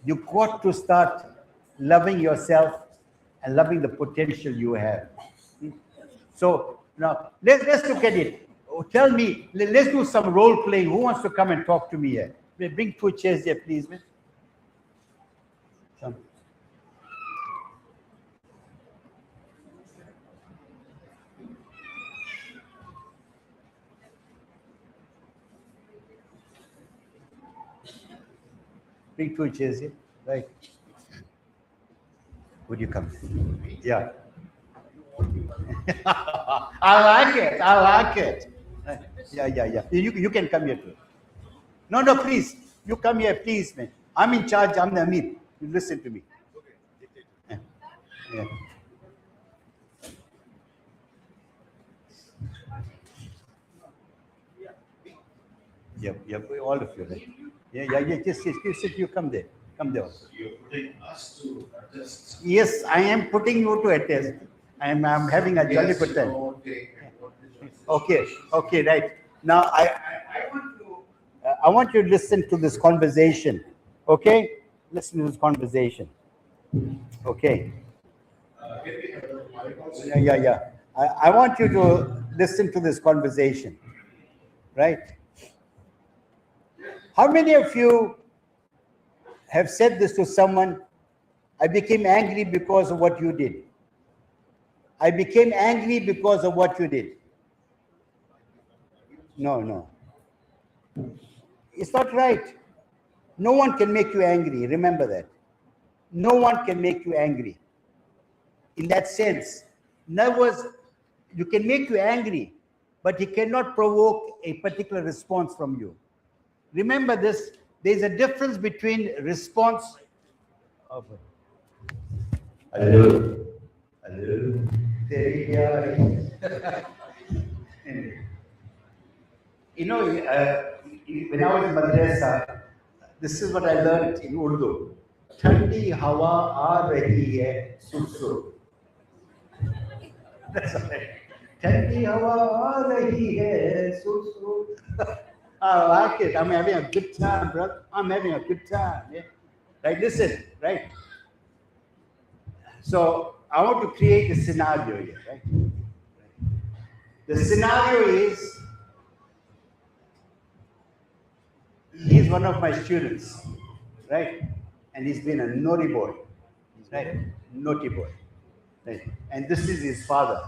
You got to start loving yourself and loving the potential you have. So now let's look at it. Tell me, let's do some role playing. Who wants to come and talk to me here? Bring 2 chairs here, please. Come. Bring 2 chairs here. Right. Would you come? Yeah. I like it. I like it. Yeah. You can come here too. No, please. You come here, please, man. I'm in charge. I'm the Amir. You listen to me. Yeah. Yep. All of you, right? Yeah. Just sit. You come there. Come there. You're putting us to attest. Yes, I am putting you to attest. I'm having a jolly good time. Okay, right. Now I want you to listen to this conversation. Okay? Listen to this conversation. Okay. Yeah. I want you to listen to this conversation. Right? How many of you have said this to someone? I became angry because of what you did. I became angry because of what you did. No. It's not right. No one can make you angry. Remember that. No one can make you angry. In that sense, you can make you angry, but he cannot provoke a particular response from you. Remember this. There's a difference between response of hello. When I was in madrasa, this is what I learned in Urdu. Thandi hawa aa rahi hai sur. That's right. Thandi hawa aa rahi hai sur. I like it. I'm having a good time, brother. I'm having a good time. Yeah? Right? Listen, right? So I want to create a scenario here, right? The scenario is, he's one of my students, right? And he's been a naughty boy, right? Naughty boy, right? And this is his father,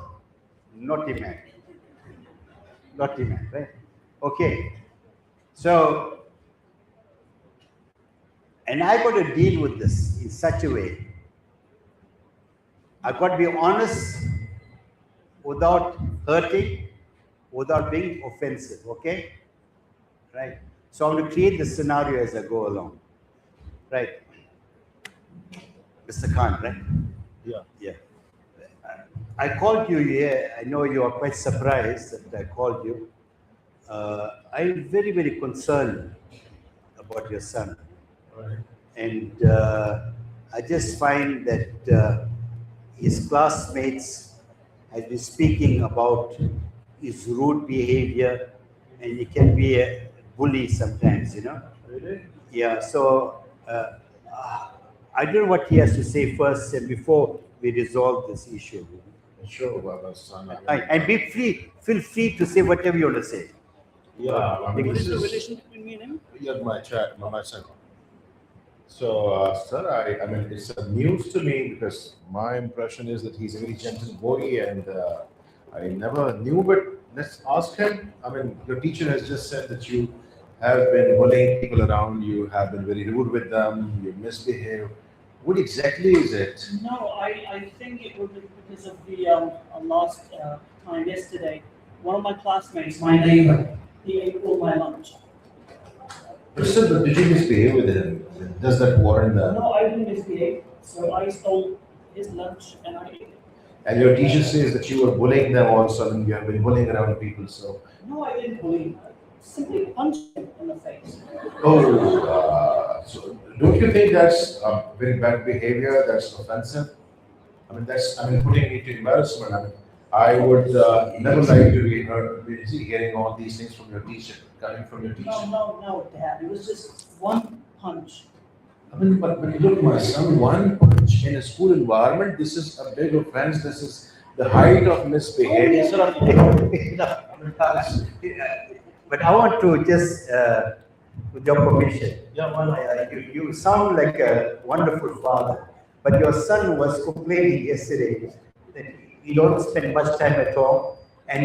naughty man, right? Okay. So, and I got to deal with this in such a way. I got to be honest without hurting, without being offensive, okay? Right? So I'm going to create the scenario as I go along. Right? Mr. Khan, right? Yeah. I called you here. I know you are quite surprised that I called you. I'm very, very concerned about your son. Right. And I just find that his classmates have been speaking about his rude behavior, and he can be a bully sometimes, Really? Yeah, so I don't know what he has to say first and before we resolve this issue. sure about my son. And feel free to say whatever you want to say. Yeah, I mean, What this is the is relation between me and him? yeah, my son. So, sir, I mean, it's a news to me because my impression is that he's a very gentle boy, and I never knew. But let's ask him. I mean, your teacher has just said that you have been bullying people around. You have been very rude with them. You misbehave. What exactly is it? No, I think it would be because of the last time yesterday. One of my classmates, my neighbor, he ate all my lunch. But sir, but did you misbehave with him? Does that warrant that? No, I didn't misbehave. So I stole his lunch and I ate it. And your teacher says that you were bullying them also, and you have been bullying around people. So. No, I didn't bully him. I simply punched him in the face. Oh, so don't you think that's very bad behavior? That's offensive. I mean, putting me to embarrassment. I mean, I would never like to be hearing all these things from your teacher, coming from your teacher. No, Dad. It was just one punch. I mean, but look, my son, one punch in a school environment, this is a big offense. This is the height of misbehavior. But I want to just, with your permission, you sound like a wonderful father, but your son was complaining yesterday that he don't spend much time at home, and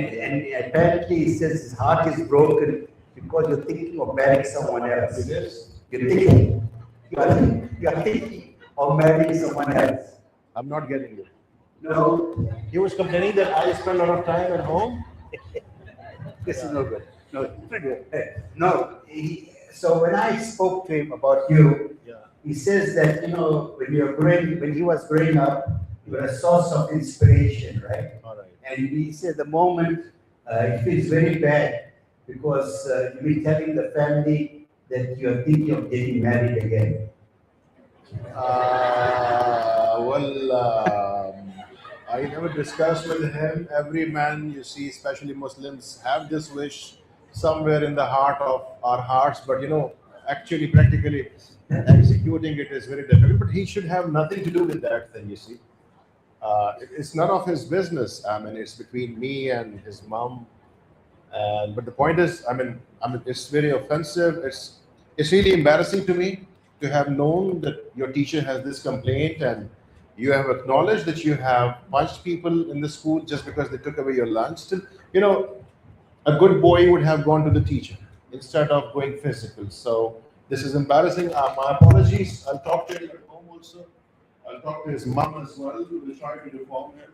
apparently he says his heart is broken because you're thinking of marrying someone else. It is. You're thinking of marrying someone else. I'm not getting it. No. He was complaining that I spend a lot of time at home. This is no good. No. So when I spoke to him about you, he says that when he was growing up, you were a source of inspiration, right? All right. And he said the moment it feels very bad because you'll be telling the family that you are thinking of getting married again. I never discussed with him. Every man, you see, especially Muslims, have this wish somewhere in the heart of our hearts, but actually, practically executing it is very difficult. But he should have nothing to do with that thing, you see. It's none of his business. I mean, it's between me and his mom. But the point is, I mean, it's very offensive. It's really embarrassing to me to have known that your teacher has this complaint, and you have acknowledged that you have punched people in the school just because they took away your lunch. Still, a good boy would have gone to the teacher instead of going physical. So this is embarrassing. My apologies. I'll talk to him at home also. I'll talk to his mom as well. We'll try to reform him.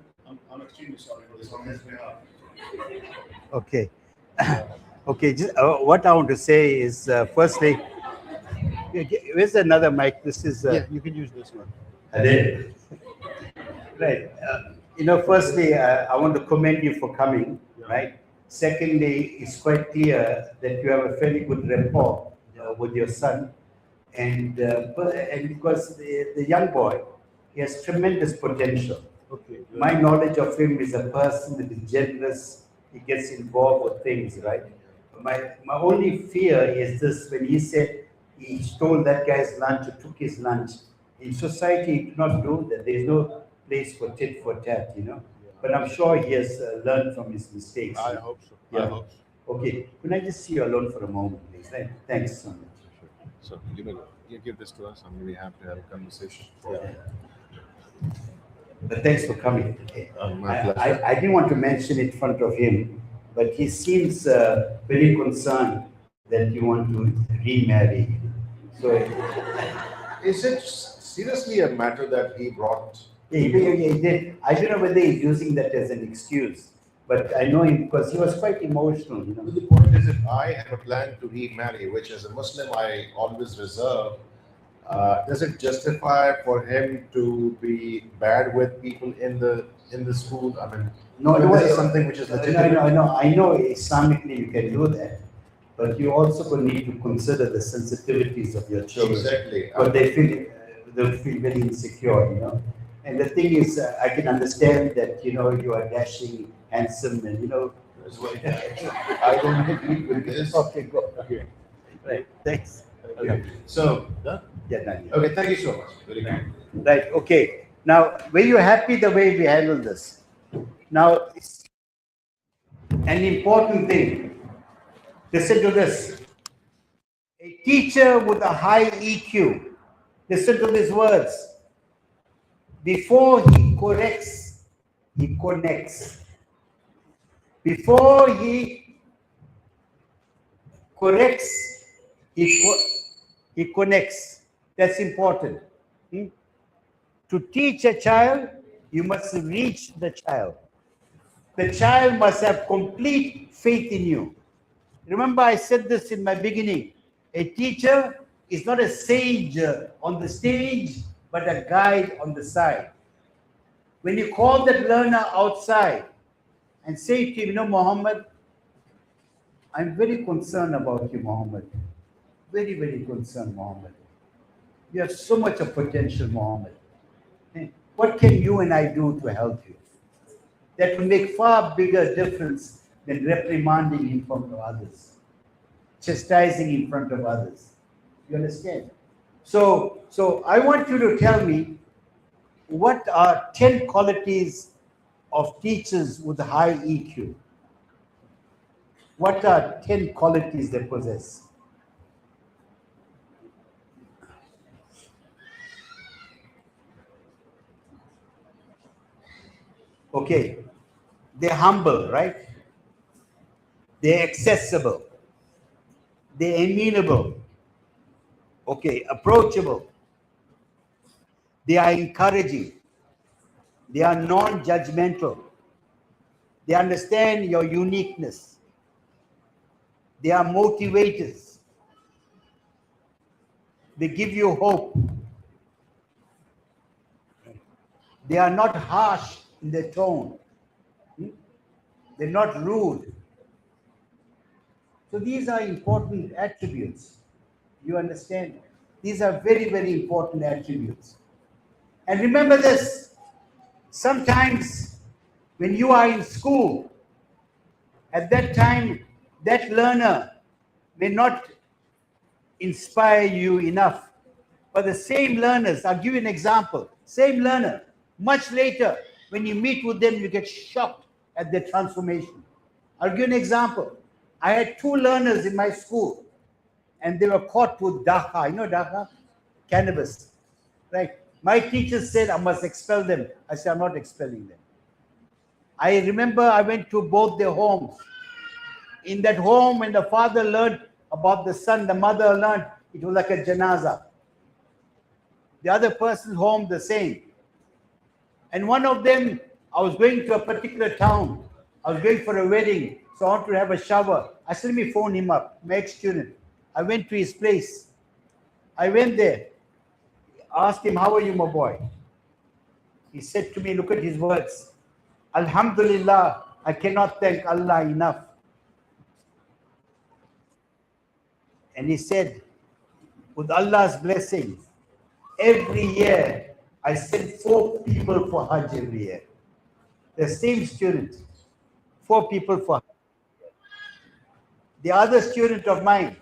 I'm extremely sorry for this on his behalf. Okay. Okay. Just, what I want to say is, firstly, where's another mic? This is. You can use this one. Right. Firstly, I want to commend you for coming. Right. Secondly, it's quite clear that you have a fairly good rapport with your son, and because the young boy, he has tremendous potential. Okay. My knowledge of him is a person that is generous. He gets involved with things, right? My only fear is this: when he said he stole that guy's lunch or took his lunch, in society you do not do that. There is no place for tit for tat, But I'm sure he has learned from his mistakes. I hope so. Yeah. I hope so. Okay. Can I just see you alone for a moment, please? Right? Thanks so much. So you give this to us, and we have to have a conversation. But thanks for coming. My pleasure. I didn't want to mention it in front of him, but he seems very concerned that you want to remarry. So, is it seriously a matter that he brought? Yeah, he did. I don't know whether he's using that as an excuse, but I know him because he was quite emotional. The point is, if I have a plan to remarry, which as a Muslim I always reserve, does it justify for him to be bad with people in the school? I mean, this is something which is legitimate. No, I know Islamically you can do that, but you also need to consider the sensitivities of your children. Exactly. But they feel very insecure, And the thing is, I can understand that you are dashing, handsome, and I don't agree with this. Okay, go. Okay. Right. Thanks. Okay. So, done? Yeah, done. Yeah. Okay, thank you so much. Very good. Right. Okay. Now, were you happy the way we handled this? Now, an important thing. Listen to this. A teacher with a high EQ, listen to these words. Before he corrects, he connects. Before he corrects, he connects. That's important. To teach a child, you must reach the child. The child must have complete faith in you. Remember, I said this in my beginning. A teacher is not a sage on the stage, but a guide on the side. When you call that learner outside and say to him, Muhammad, I'm very concerned about you, Muhammad. Very, very concerned, Muhammad. You have so much of potential, Muhammad. What can you and I do to help you? That will make far bigger difference than reprimanding in front of others, chastising in front of others. You understand? So I want you to tell me, what are 10 qualities of teachers with high EQ? What are 10 qualities they possess? Okay, they're humble, right? They're accessible. They're amenable. Okay, approachable. They are encouraging. They are non-judgmental. They understand your uniqueness. They are motivators. They give you hope. They are not harsh in their tone. They're not rude. So these are important attributes. You understand? These are very, very important attributes. And remember this, sometimes when you are in school, at that time, that learner may not inspire you enough. But the same learners, I'll give you an example, same learner, much later, when you meet with them, you get shocked at their transformation. I'll give you an example. I had 2 learners in my school, and they were caught with dacha. You know dacha? Cannabis, right? My teacher said I must expel them. I said, I'm not expelling them. I remember I went to both their homes. In that home, when the father learned about the son, the mother learned, it was like a janaza. The other person's home, the same. And one of them, I was going to a particular town. I was going for a wedding, so I wanted to have a shower. I said, let me phone him up, my ex-student. I went to his place. I went there, asked him, how are you, my boy? He said to me, look at his words. Alhamdulillah, I cannot thank Allah enough. And he said, with Allah's blessings, every year I send 4 people for Hajj every year. The same student, 4 people for Hajj. The other student of mine,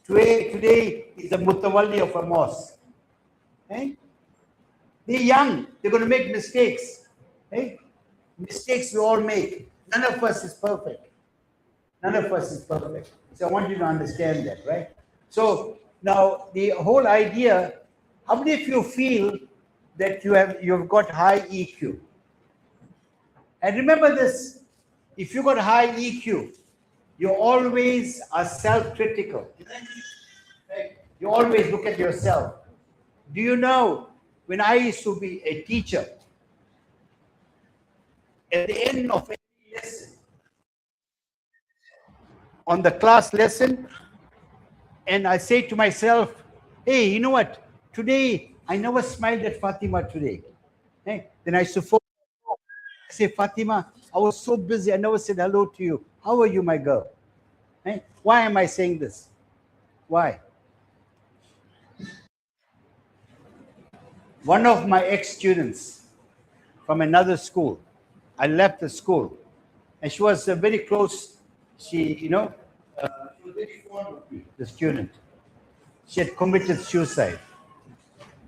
today is the mutawalli of a mosque. They're young, they're going to make mistakes. Mistakes we all make. None of us is perfect. None of us is perfect. So I want you to understand that, right? So now the whole idea, how many of you feel that you've got high EQ? And remember this, if you got high EQ, you always are self-critical. You always look at yourself. Do you know, when I used to be a teacher, at the end of every lesson, on the class lesson, and I say to myself, hey, you know what? Today, I never smiled at Fatima today. Then I used to say, Fatima, I was so busy, I never said hello to you. How are you, my girl? Why am I saying this? Why? One of my ex-students from another school, I left the school, and she was very close. She was very fond of me, the student. She had committed suicide.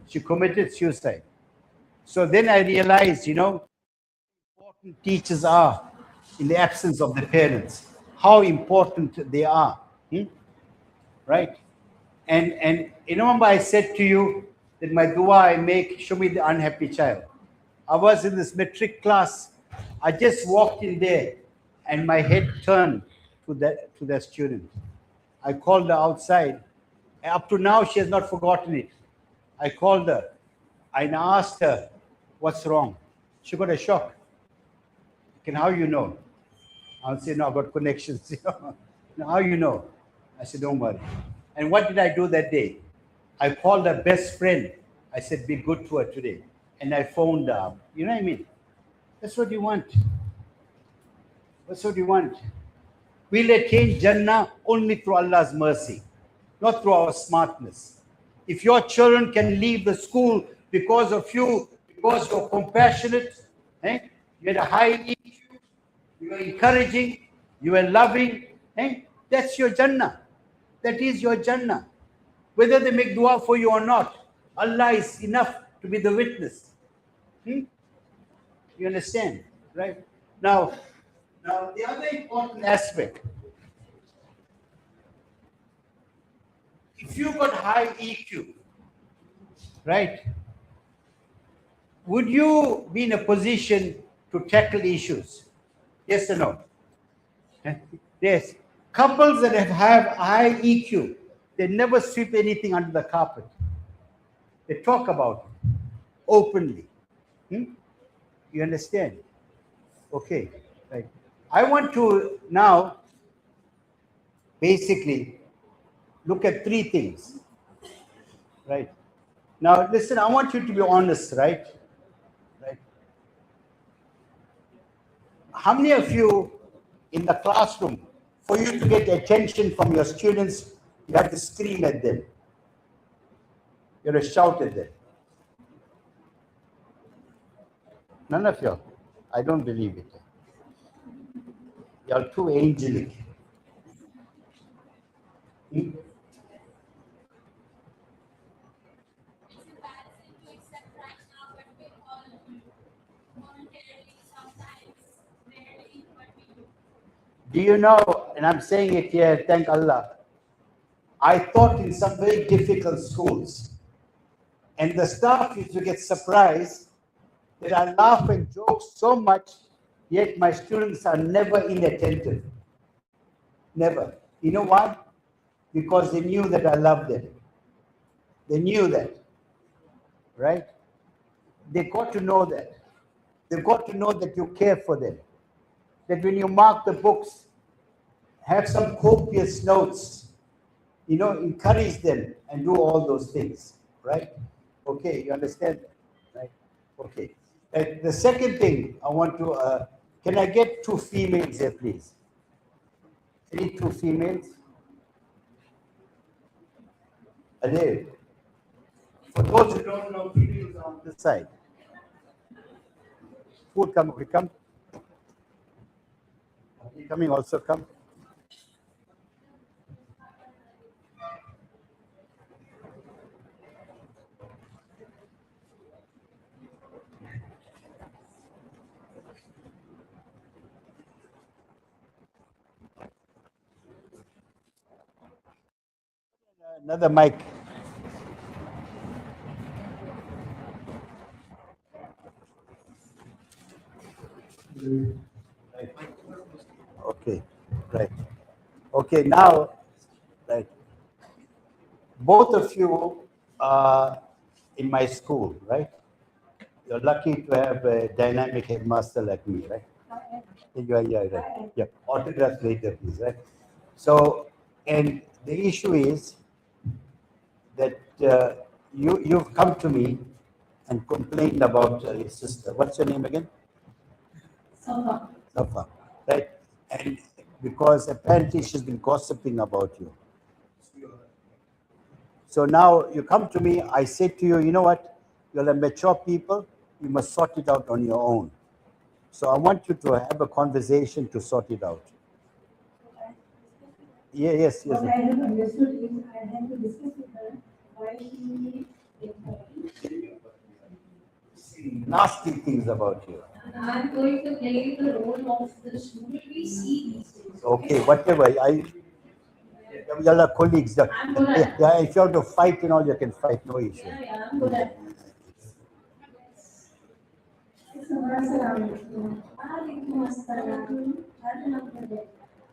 She committed suicide. So then I realized, important teachers are in the absence of the parents, how important they are. Right? And remember I said to you that my dua I make, show me the unhappy child. I was in this metric class. I just walked in there and my head turned to that student. I called her outside. Up to now, she has not forgotten it. I called her and asked her, what's wrong? She got a shock. How you know? I'll say, no, I've got connections. How you know? I said, don't worry. And what did I do that day? I called her best friend. I said, be good to her today. And I phoned her up. You know what I mean? That's what you want. That's what you want. We'll attain Jannah only through Allah's mercy, not through our smartness. If your children can leave the school because of you, because you're compassionate, you had a high EQ, you are encouraging, you are loving, that's your Jannah. That is your Jannah. Whether they make dua for you or not, Allah is enough to be the witness. You understand? Right? Now, the other important aspect, if you got high EQ, right, would you be in a position to tackle issues? Yes or no? Yes. Couples that have high EQ, they never sweep anything under the carpet. They talk about it openly. You understand? Okay. Right. I want to now basically look at three things. Right. Now, listen, I want you to be honest, right? Right. How many of you in the classroom, for you to get attention from your students, you have to scream at them? You have to shout at them? None of you. I don't believe it. You are too angelic. Do you know, and I'm saying it here, thank Allah, I taught in some very difficult schools, and the staff used to get surprised that I laugh and joke so much, yet my students are never inattentive. Never. You know why? Because they knew that I loved them. They knew that. Right? They got to know that. They got to know that you care for them. That when you mark the books, have some copious notes, encourage them and do all those things, right? Okay, you understand that, right? Okay. The second thing I want to, can I get 2 females here, please? Any 2 females? Are there? For those who don't know, females are on this side. Who will come? Come. Coming also, come. Another mic. Okay, right. Okay, now, right. Both of you are in my school, right? You're lucky to have a dynamic headmaster like me, right? Yeah, right. Yeah, autographs later, please, right? So, and the issue is that you've come to me and complained about your sister. What's your name again? Safa. Safa, right? And because apparently she's been gossiping about you. So now you come to me, I say to you, you know what? You're a mature people, you must sort it out on your own. So I want you to have a conversation to sort it out. Yeah, yes. What I have understood is I have to discuss with her why she is nasty things about you. I'm going to play the role of the student we see these days. Okay, whatever. Y'all are colleagues. I'm good at it. Yeah, if you have to fight and all, you can fight, no issue. Yeah, I'm good at it.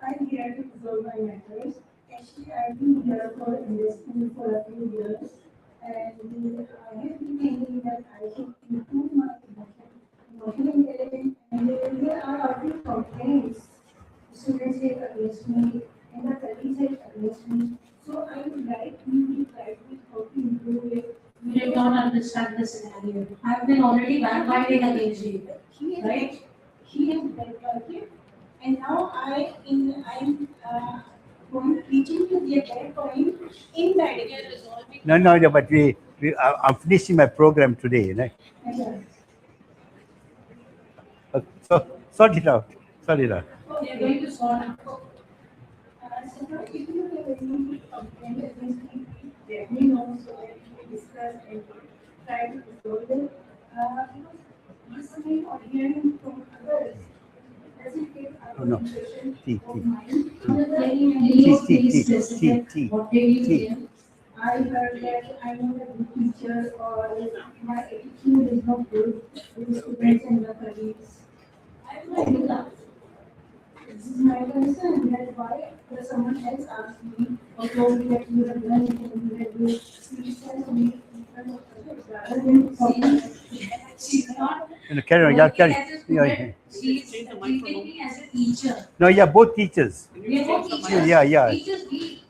I'm here to resolve my matters. Actually, I've been here for investment for a few years, and I have been thinking that I should improve my emotional intelligence, and there are a few complaints. Students say against me, and the colleagues say against me. So I would like you to guide me how to improve it. You did not understand the scenario. I've been already backbiting against you, right? He has backbited, and now I'm going preaching to the attack point indirectly. No, but I'm finishing my program today, right? So sort it out. We are going to sort out. So now, if you have any complaint against me, let me know so that we discuss and try to resolve it. Listening or hearing from others doesn't give a No. impression Tea. of mine. What did you hear? I heard that I'm not a good teacher or my attitude is not good with the students and the colleagues. I will do that. This is my concern. That's why someone else asked me or told me that you have done it and you have done it. Please tell me in front of others rather than talking. She's not Carry on. working Carry. as a student. She's treating me as a teacher. No, yeah, both teachers. We are both teachers. Yeah. Teachers be.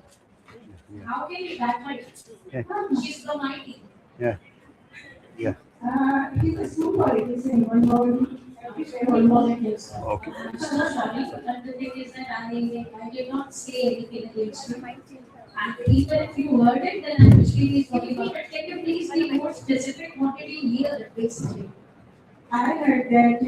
How can you backbite? Yeah. She's the mighty. Yeah. It is a small politics in one body. Okay. I'm so sorry, but the thing is that I did not say anything against you. And even if you heard it, then I'm extremely sorry about it. Can you please be more specific? What did you hear, basically? I heard that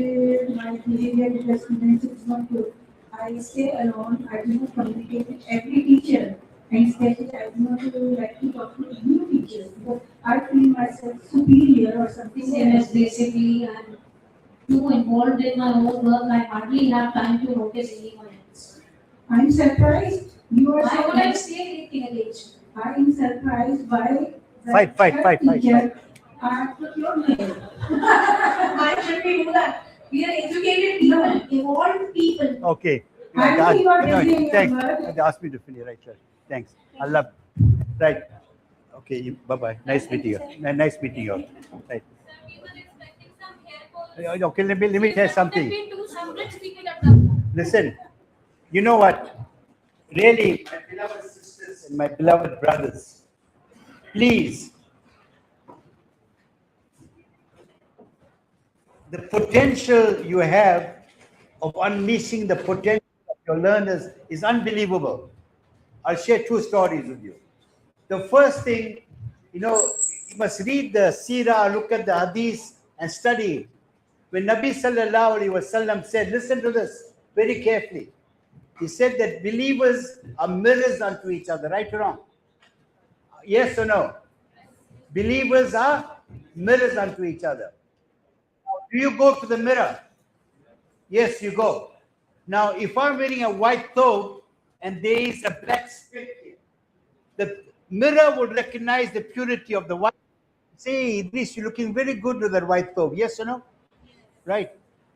my behavior with the students is not good. I stay alone. I do not communicate with every teacher. And especially, I do not like to talk to new teachers because I feel myself superior or something. Yes, basically, I'm too involved in my own work. I hardly have time to notice anyone else. I'm surprised. You are Why would I say anything against you? I am surprised by the Fight. teacher. Put your name. Why should we do that? We are educated people, evolved people. Okay. I think you are busy in your Thanks. work. They asked me to finish. Right, sir. Thanks. I love. Right. Okay. Bye. Nice meeting you. Nice meeting you. Right. Okay. Let me tell you something. Listen. You know what? Really, my beloved sisters and my beloved brothers, please. The potential you have of unleashing the potential of your learners is unbelievable. I'll share two stories with you. The first thing, you must read the Seerah, look at the Hadith and study it. When Nabi Sallallahu Alaihi Wasallam said, listen to this very carefully. He said that believers are mirrors unto each other, right or wrong? Yes or no? Believers are mirrors unto each other. Do you go to the mirror? Yes, you go. Now, if I'm wearing a white thobe and there is a black speck here, the mirror would recognize the purity of the white. Say, Idris, you're looking very good with that white thobe. Yes or no? Right.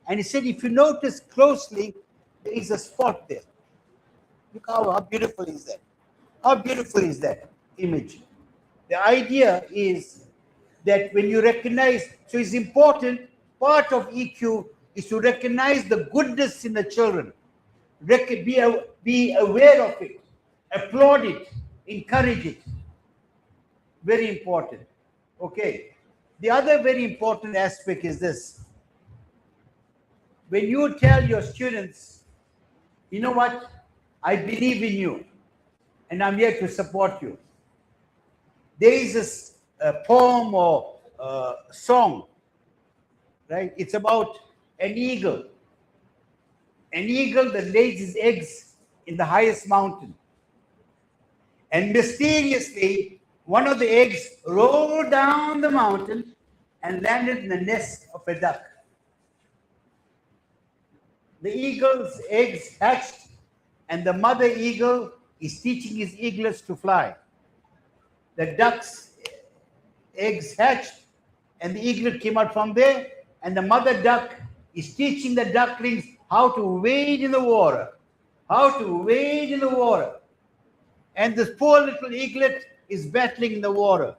And he said, if you notice closely, there is a spot there. Look how beautiful is that? How beautiful is that image? The idea is that when you recognize, so it's important, part of EQ is to recognize the goodness in the children. Be aware of it, applaud it, encourage it. Very important. Okay. The other very important aspect is this. When you tell your students, you know what? I believe in you and I'm here to support you. There is a poem or a song, right? It's about an eagle. An eagle that lays his eggs in the highest mountain. And mysteriously, one of the eggs rolled down the mountain and landed in the nest of a duck. The eagle's eggs hatched, and the mother eagle is teaching his eaglets to fly. The duck's eggs hatched, and the eaglet came out from there, and the mother duck is teaching the ducklings how to wade in the water. How to wade in the water. And this poor little eaglet is battling in the water.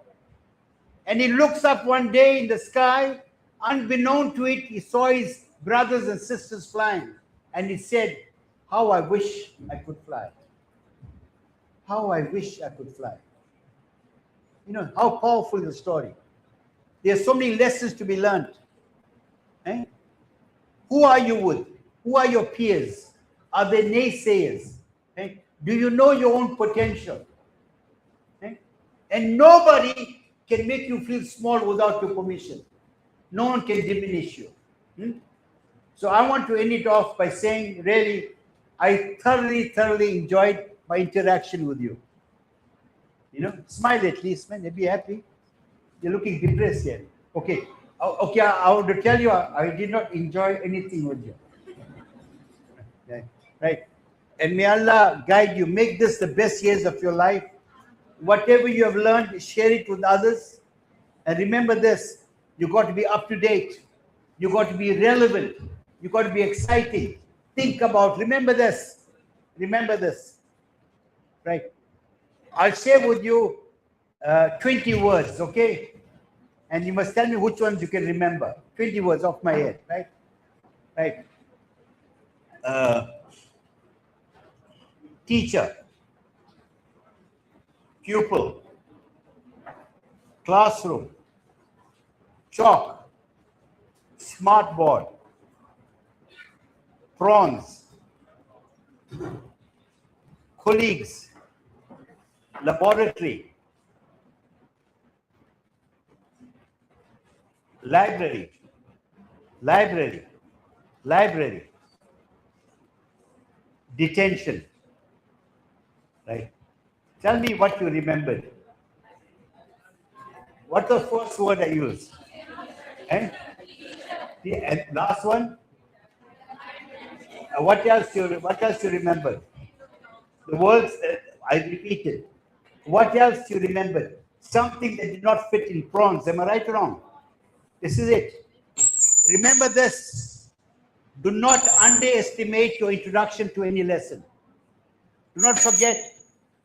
And he looks up one day in the sky, unbeknown to it, he saw his brothers and sisters flying. And he said, how I wish I could fly. How I wish I could fly. You know, how powerful is the story. There are so many lessons to be learned. Eh? Who are you with? Who are your peers? Are they naysayers? Eh? Do you know your own potential? Eh? And nobody can make you feel small without your permission. No one can diminish you. So I want to end it off by saying, really, I thoroughly enjoyed my interaction with you. You know, smile at least, man. Be happy. You're looking depressed here. Okay. Okay, I want to tell you, I did not enjoy anything with you. Right. And may Allah guide you. Make this the best years of your life. Whatever you have learned, share it with others. And remember this, you got to be up to date. You got to be relevant. You got to be exciting. Think about, remember this. Remember this. Right. I'll share with you 20 words, okay? And you must tell me which ones you can remember. 20 words off my head, right? Right. Teacher, pupil, classroom, chalk, smartboard, prawns, colleagues, laboratory, library, detention. Right. Tell me what you remembered. What's the first word I used? And last one? What else you remember? The words I repeated. What else you remembered? Something that did not fit in prawns. Am I right or wrong? This is it. Remember this. Do not underestimate your introduction to any lesson. Do not forget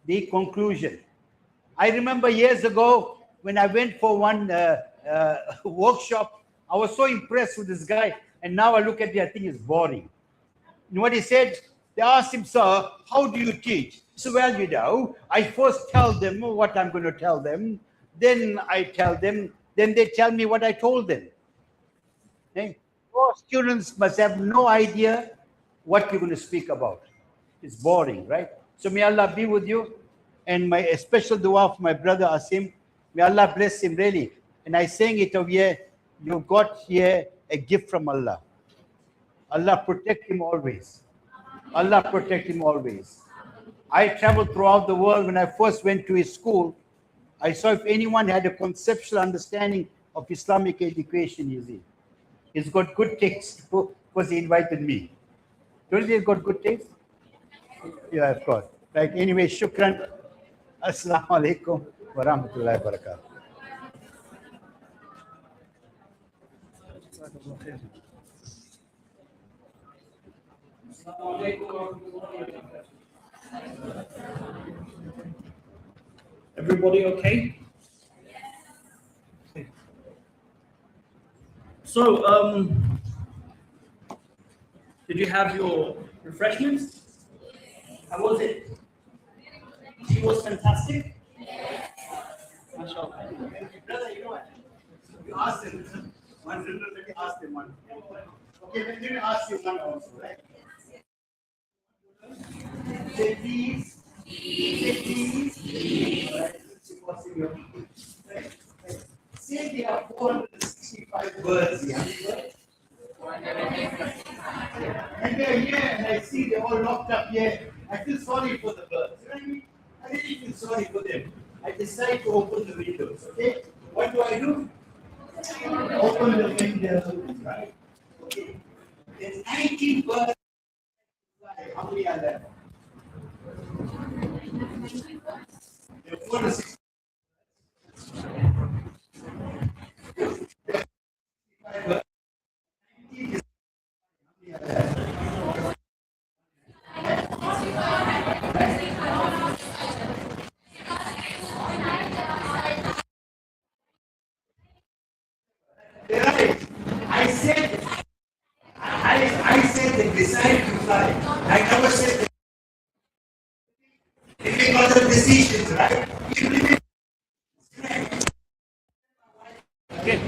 the conclusion. I remember years ago when I went for one workshop, I was so impressed with this guy, and now I look at it, I think it's boring. You know what he said? They asked him, sir, how do you teach? So, well, you know, I first tell them what I'm going to tell them, then I tell them, then they tell me what I told them. Okay? Most students must have no idea what you're going to speak about. It's boring, right? So may Allah be with you. And my special dua for my brother Asim. May Allah bless him really. And I saying it over here, you got here a gift from Allah. Allah protect him always. Allah protect him always. I traveled throughout the world. When I first went to his school, I saw if anyone had a conceptual understanding of Islamic education, you see. He's got good taste because he invited me. Don't you think he's got good taste? Yeah, of course. Right. Anyway, shukran. Assalamu alaikum wa rahmatullahi wa barakatuh. Everybody okay? So, did you have your refreshments? How was it? She was fantastic. MashaAllah. Brother, you know what? You asked him. One brother asked him one. Okay, let me ask you one also, right? Say please. Say please. Right. Right. Say there are 465 words here. And they're here, and I see they're all locked up here. I feel sorry for the birds. You know what I mean? I really feel sorry for them. I decide to open the windows. Okay? What do? right? Okay. There's 19 birds. How many are there? There are 4 to 6. I said they decide to fly. I never said they make other decisions, right? Okay.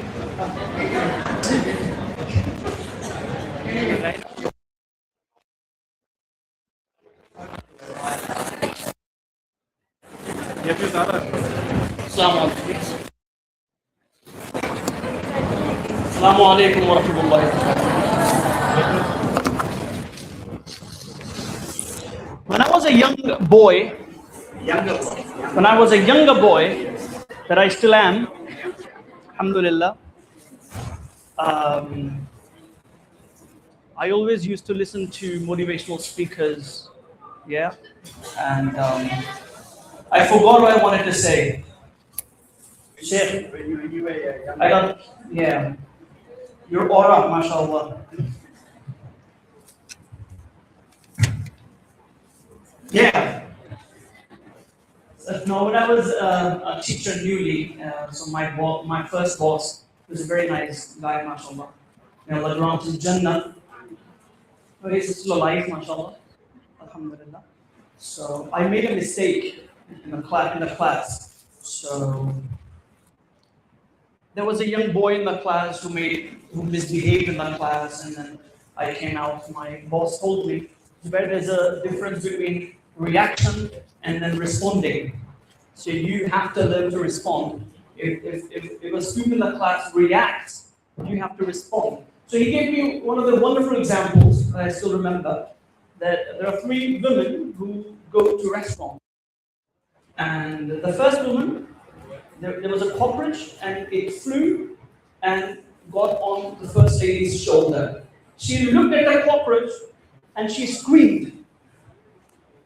Assalamu alaikum wa rahmatullahi wa barakatuh. When I was a younger boy, that I still am, alhamdulillah, I always used to listen to motivational speakers, yeah, and I forgot what I wanted to say. Sheikh, I got, yeah, your aura, mashallah. Yeah. So, no, when I was a teacher newly, so my first boss was a very nice guy, mashallah. May Allah grant him Jannah. Oh, he's still alive, mashallah. Alhamdulillah. So I made a mistake in the class. So there was a young boy in the class who misbehaved in the class, and then I came out. My boss told me that there's a difference between reaction and then responding. So you have to learn to respond. If a student in the class reacts, you have to respond. So he gave me one of the wonderful examples that I still remember, that there are 3 women who go to restaurant. And the first woman, there was a cockroach and it flew and got on the first lady's shoulder. She looked at the cockroach and she screamed.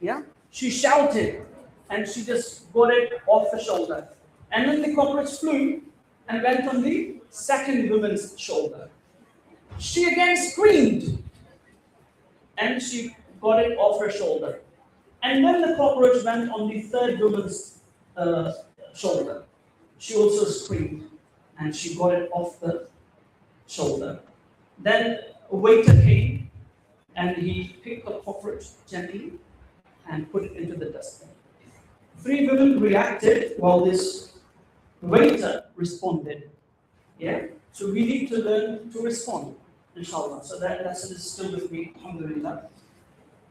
Yeah? She shouted and she just got it off the shoulder. And then the cockroach flew and went on the second woman's shoulder. She again screamed and she got it off her shoulder. And then the cockroach went on the third woman's shoulder. She also screamed and she got it off the shoulder. Then a waiter came and he picked the cockroach gently and put it into the dustbin. 3 women reacted while this waiter responded. Yeah? So we need to learn to respond, inshallah. So that lesson is still with me, alhamdulillah.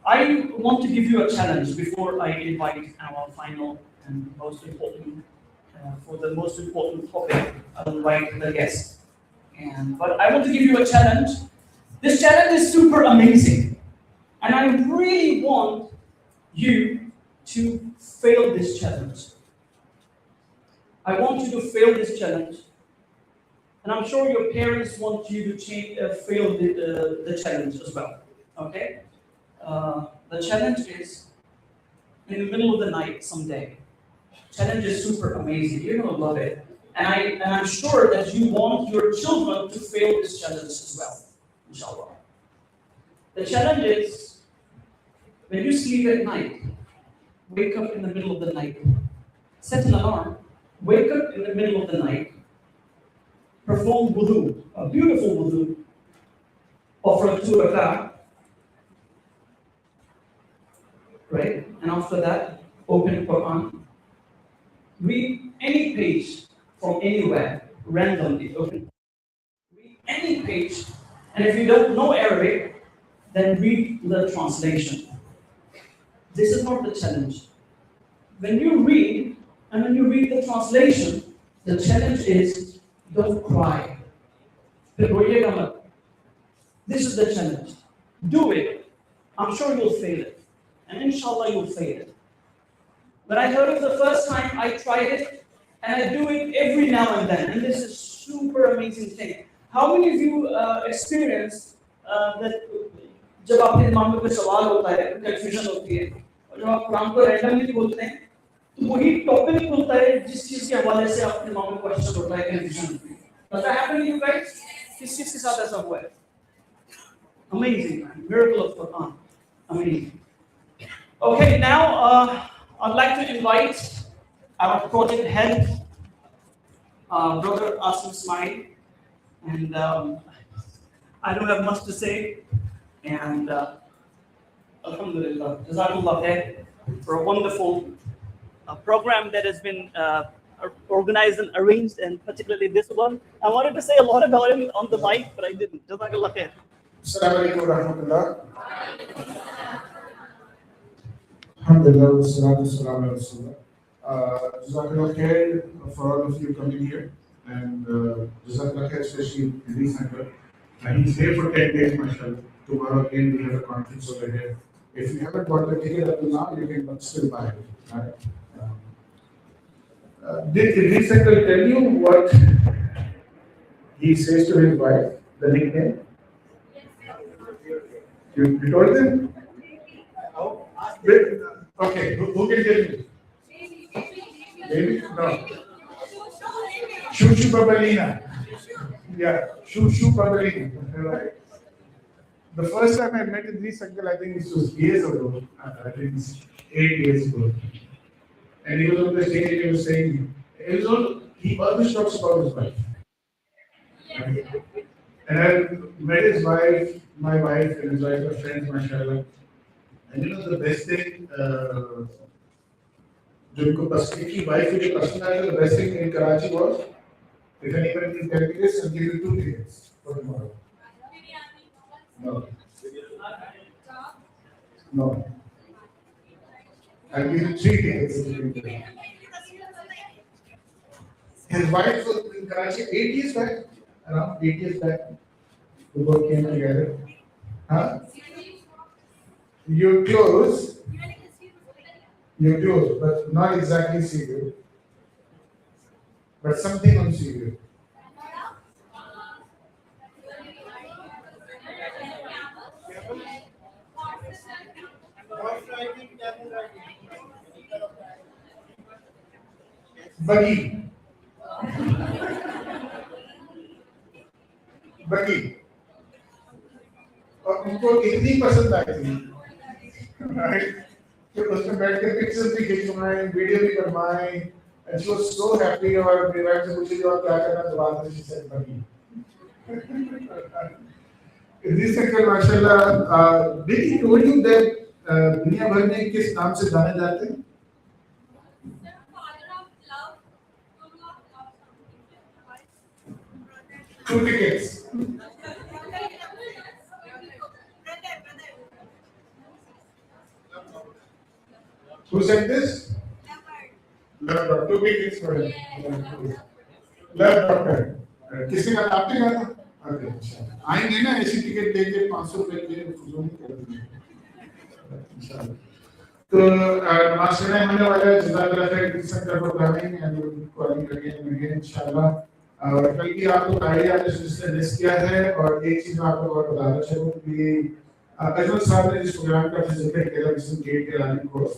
I want to give you a challenge before I invite our final and most important, for the most important topic, I'll invite the guest. But I want to give you a challenge. This challenge is super amazing. And I really want you to fail this challenge. I want you to fail this challenge. And I'm sure your parents want you to fail the challenge as well. Okay? The challenge is in the middle of the night someday. Challenge is super amazing. You're going to love it. And I'm sure that you want your children to fail this challenge as well, inshallah. The challenge is when you sleep at night, wake up in the middle of the night. Set an alarm. Wake up in the middle of the night. Perform wudu, a beautiful wudu. Offer 2 rak'ah. Right? And after that, open Quran. Read any page from anywhere, randomly open. Read any page, and if you don't know Arabic, then read the translation. This is not the challenge. When you read, and when you read the translation, the challenge is don't cry. This is the challenge. Do it. I'm sure you'll fail it. And inshallah you'll fail it. But I heard it the first time, I tried it, and I do it every now and then. And this is super amazing thing. How many of you experience that जब आपके दिमाग में कोई सवाल होता है, confusion होती है, और जब आप कुरान को रैंडमली बोलते हैं, तो वही टॉपिक खुलता है जिस चीज के हवाले से आपके दिमाग में क्वेश्चन होता है, कंफ्यूजन होती है. Does that happen to you guys? किस चीज के साथ ऐसा हुआ है? Amazing, man. Miracle of Quran. Amazing. Okay, now I'd like to invite our project head, Brother Ismail, and I don't have much to say, and Alhamdulillah, Jazakallah khair for a wonderful program that has been organized and arranged, and particularly this one. I wanted to say a lot about him on the mic, but I didn't. Jazakallah khair. Assalamu alaikum wa rahmatullah. Alhamdulillah, wassalatu wassalamu ala rasulullah. Jazakallah khair for all of you coming here, and Jazakallah khair especially Idris uncle. And he's here for 10 days, mashallah. Tomorrow again we have a conference over here. If you haven't bought the ticket up to now, you can still buy it. Right? Did Idris uncle tell you what he says to his wife, the nickname? You told them? Okay, who can tell me? Baby? No. Shushu Babalina. Yeah, Shushu Babalina. Right. The first time I met Idris uncle, I think this was years ago. I think it's 8 years ago. And he was on the stage and he was saying, he always talks about his wife. Right? And I met his wife, my wife, and his wife are friends, mashallah. And you know the best thing, the best thing in Karachi was, if anyone can tell me this, I'll give you 2 tickets for tomorrow. No. No. I'll give you 3 tickets. His wife was in Karachi 8 years back, around 8 years back. We both came together. Huh? You're close. You're close, but not exactly serious. But something on serious. Buggy. Buggy. और उनको इतनी पसंद आई थी, right? कि उसमें बैठ के pictures भी खिंचवाएं, वीडियो भी बनवाएं, and she was so happy. और मेरे वाइफ से पूछी और क्या करना तो बात में she said buggy. Idris uncle, माशाल्लाह, did he told you that दुनिया भर में किस नाम से जाने जाते हैं? Two tickets. Who said this? Love doctor. 2 tickets for him. Love doctor. किसी का आपने कहा था? अरे आएंगे ना ऐसी टिकट लेके 500 रुपए के फुजूल कर देंगे। तो नमाज पढ़ने होने वाला है, जज़ाकल्लाह खैर किसी का प्रोग्रामिंग एंड कॉलिंग अगेन इंशाल्लाह। और कल की आपको आइडिया जिसने मिस किया है, और एक चीज मैं आपको और बताना चाहूँ कि अजमल साहब ने जिस प्रोग्राम का जिक्र किया जिसमें गेट के लाने कोर्स,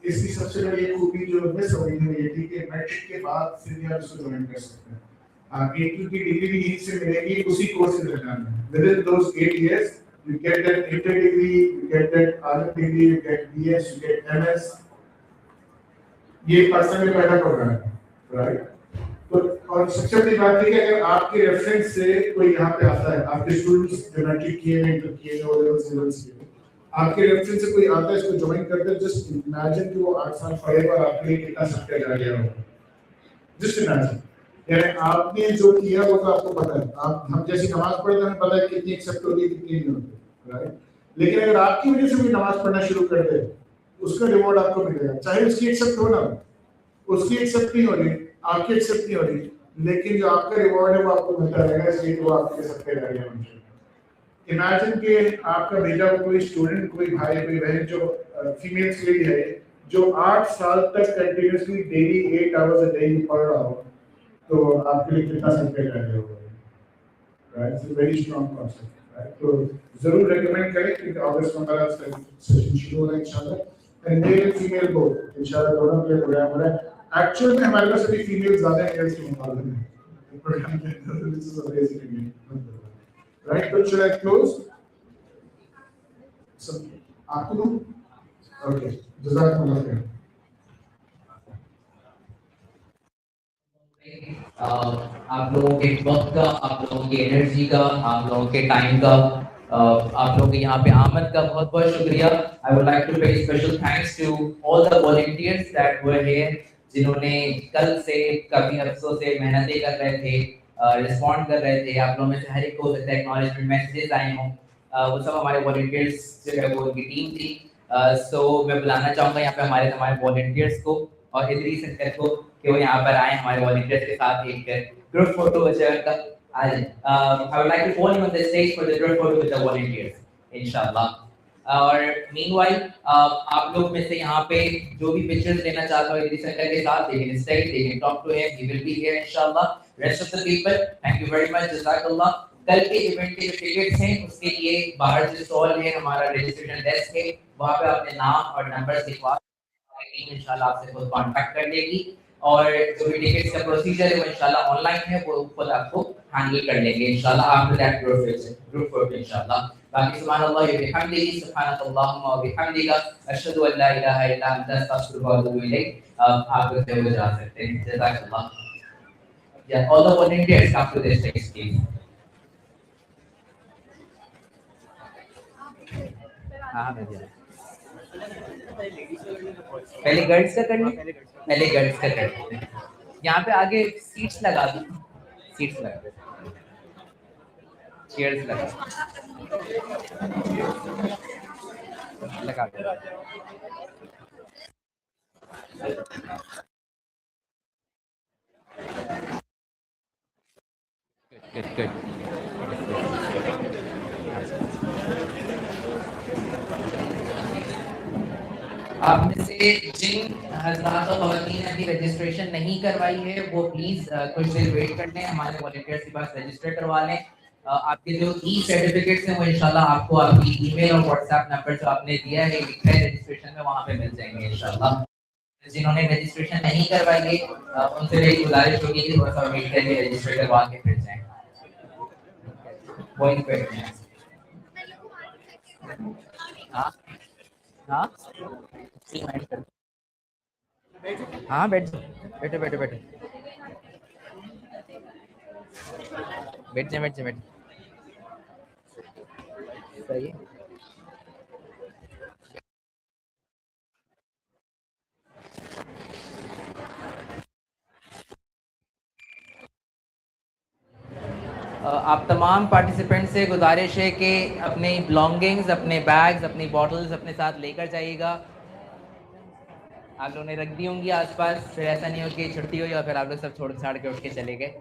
इसकी सबसे बड़ी खूबी जो मिस हो गई है ये थी कि मैट्रिक के बाद फिर भी आप इसको ज्वाइन कर सकते हैं। A2 की डिग्री भी यहीं से मिलेगी, उसी कोर्स से करना है। Within those 8 years, you get that inter degree, you get that other degree, you get BS, you get MS. ये पर्सनल पैदा प्रोग्राम है, right? तो और सबसे बड़ी बात है कि अगर आपके रेफरेंस से कोई यहाँ पे आता है, आपके स्टूडेंट्स जो मैट्रिक किए हैं, इंटर किए हैं, और लेवल्स किए हैं, आपके रेफरेंस से कोई आता है इसको ज्वाइन करते हैं, जस्ट इमेजिन कि वो 8 साल पढ़ेगा और आपके लिए कितना सब्जेक्ट आ गया होगा। जस्ट इमेजिन, यानी आपने जो किया वो तो आपको पता है, आप हम जैसी नमाज पढ़ते हैं हमें पता है कितनी एक्सेप्ट होगी कितनी नहीं होती, राइट? लेकिन अगर आपकी वजह से कोई नमाज पढ़ना शुरू कर दे, उसका रिवॉर्ड आपको मिलेगा, चाहे उसकी एक्सेप्ट हो ना, उसकी एक्सेप्ट नहीं हो रही, आपकी एक्सेप्ट नहीं हो रही, लेकिन जो आपका रिवॉर्ड है वो आपको मिलता रहेगा, इसलिए वो आपके सबके रहेगा। इमेजिन कि आपका बेटा को कोई स्टूडेंट, कोई भाई, कोई बहन जो फीमेल्स के लिए है, जो 8 साल तक continuously daily 8 hours a day पढ़ रहा हो, तो आपके लिए कितना संकट रहेगा, right? It's a very strong concept, right? तो जरूर recommend करें कि अगस्त में हमारा सेशन शुरू हो रहा है इंशाल्लाह, and male and female both इंशाल्लाह दोनों के लिए प्रोग्राम हो रहा है. Actually में हमारे पास अभी females ज़्यादा हैं मेल्स के मुकाबले में. Program के अंदर this is amazing to me, right? So should I close? So आपको okay, जज़ाकल्लाह खैर. आप लोगों के वक्त का, आप लोगों की एनर्जी का, आप लोगों के टाइम का, आप लोगों के यहाँ पे आमद का बहुत बहुत शुक्रिया. I would like to pay special thanks to all the volunteers that were here, जिन्होंने कल से काफी हफ्तों से मेहनतें कर रहे थे, रिस्पॉन्ड कर रहे थे. आप लोगों में से हर एक को हो सकता है एक्नॉलेजमेंट मैसेजेस आए हों, वो सब हमारे वॉलंटियर्स जो है वो उनकी टीम थी. सो मैं बुलाना चाहूँगा यहाँ पे हमारे वॉलंटियर्स को और इदरीस को कि वो यहाँ पर आए हमारे वॉलंटियर्स के साथ एक ग्रुप फोटो शेयर कर. I would like to call you on the stage for the group photo with the volunteers, inshallah. और meanwhile आप लोग में से यहाँ पे जो भी पिक्चर्स लेना चाहता हो इदरीस अंकल के साथ, they can stay, they can talk to him, he will be here inshallah. Rest of the people, thank you very much, jazakallah. कल के इवेंट के जो टिकट्स हैं उसके लिए बाहर जो स्टॉल है हमारा रजिस्ट्रेशन डेस्क है, वहाँ पे अपने नाम और नंबर लिखवा इंशाल्लाह आपसे खुद कांटेक्ट कर लेगी. और जो भी टिकट्स का प्रोसीजर है वो इंशाल्लाह ऑनलाइन है, वो खुद आपको हैंडल कर लेंगे इंशाल्लाह आफ्टर दैट ग्रुप फोटो इंशाल्लाह. बाकी सुभानअल्लाह व बिहम्दिही सुब्हानकल्लाहुम्मा व बिहम्दिका अशहदु अन ला इलाहा इल्ला अंता अस्तगफिरुका व अतूबु इलैक. आप लोग जो जा सकते हैं. जज़ाकल्लाह. Yeah, all the volunteers come to this stage please. हाँ मैं दिया. पहले गर्ल्स का करना, पहले गर्ल्स का करना. यहाँ पे आगे सीट्स लगा दो, सीट्स लगा दो, चेयर्स लगा दो. Good. आप में से जिन हज़रात और ख़वातीन ने अभी रजिस्ट्रेशन नहीं करवाई है वो प्लीज़ कुछ देर वेट कर लें, हमारे वॉलंटियर्स के पास रजिस्टर करवा लें. आपके जो ई सर्टिफिकेट्स हैं वो इंशाल्लाह आपको आपकी ईमेल और व्हाट्सएप नंबर जो आपने दिया है लिखा है रजिस्ट्रेशन में वहाँ पे मिल जाएंगे इंशाल्लाह. जिन्होंने रजिस्ट्रेशन नहीं करवाई है उनसे मेरी गुजारिश होगी कि थोड़ा सा वेट करके रजिस्टर करवा के फिर जाएँ. हाँ हाँ हाँ बैठ बैठो बैठो बैठो बैठ जाए सही है. आप तमाम पार्टिसिपेंट से गुजारिश है कि अपने बिलोंगिंग्स, अपने बैग्स, अपनी बॉटल्स अपने साथ लेकर जाइएगा. आप लोगों ने रख दी होंगी आसपास, फिर ऐसा नहीं हो कि छुट्टी हुई और फिर आप लोग सब छोड़ छाड़ के उठ के चले गए.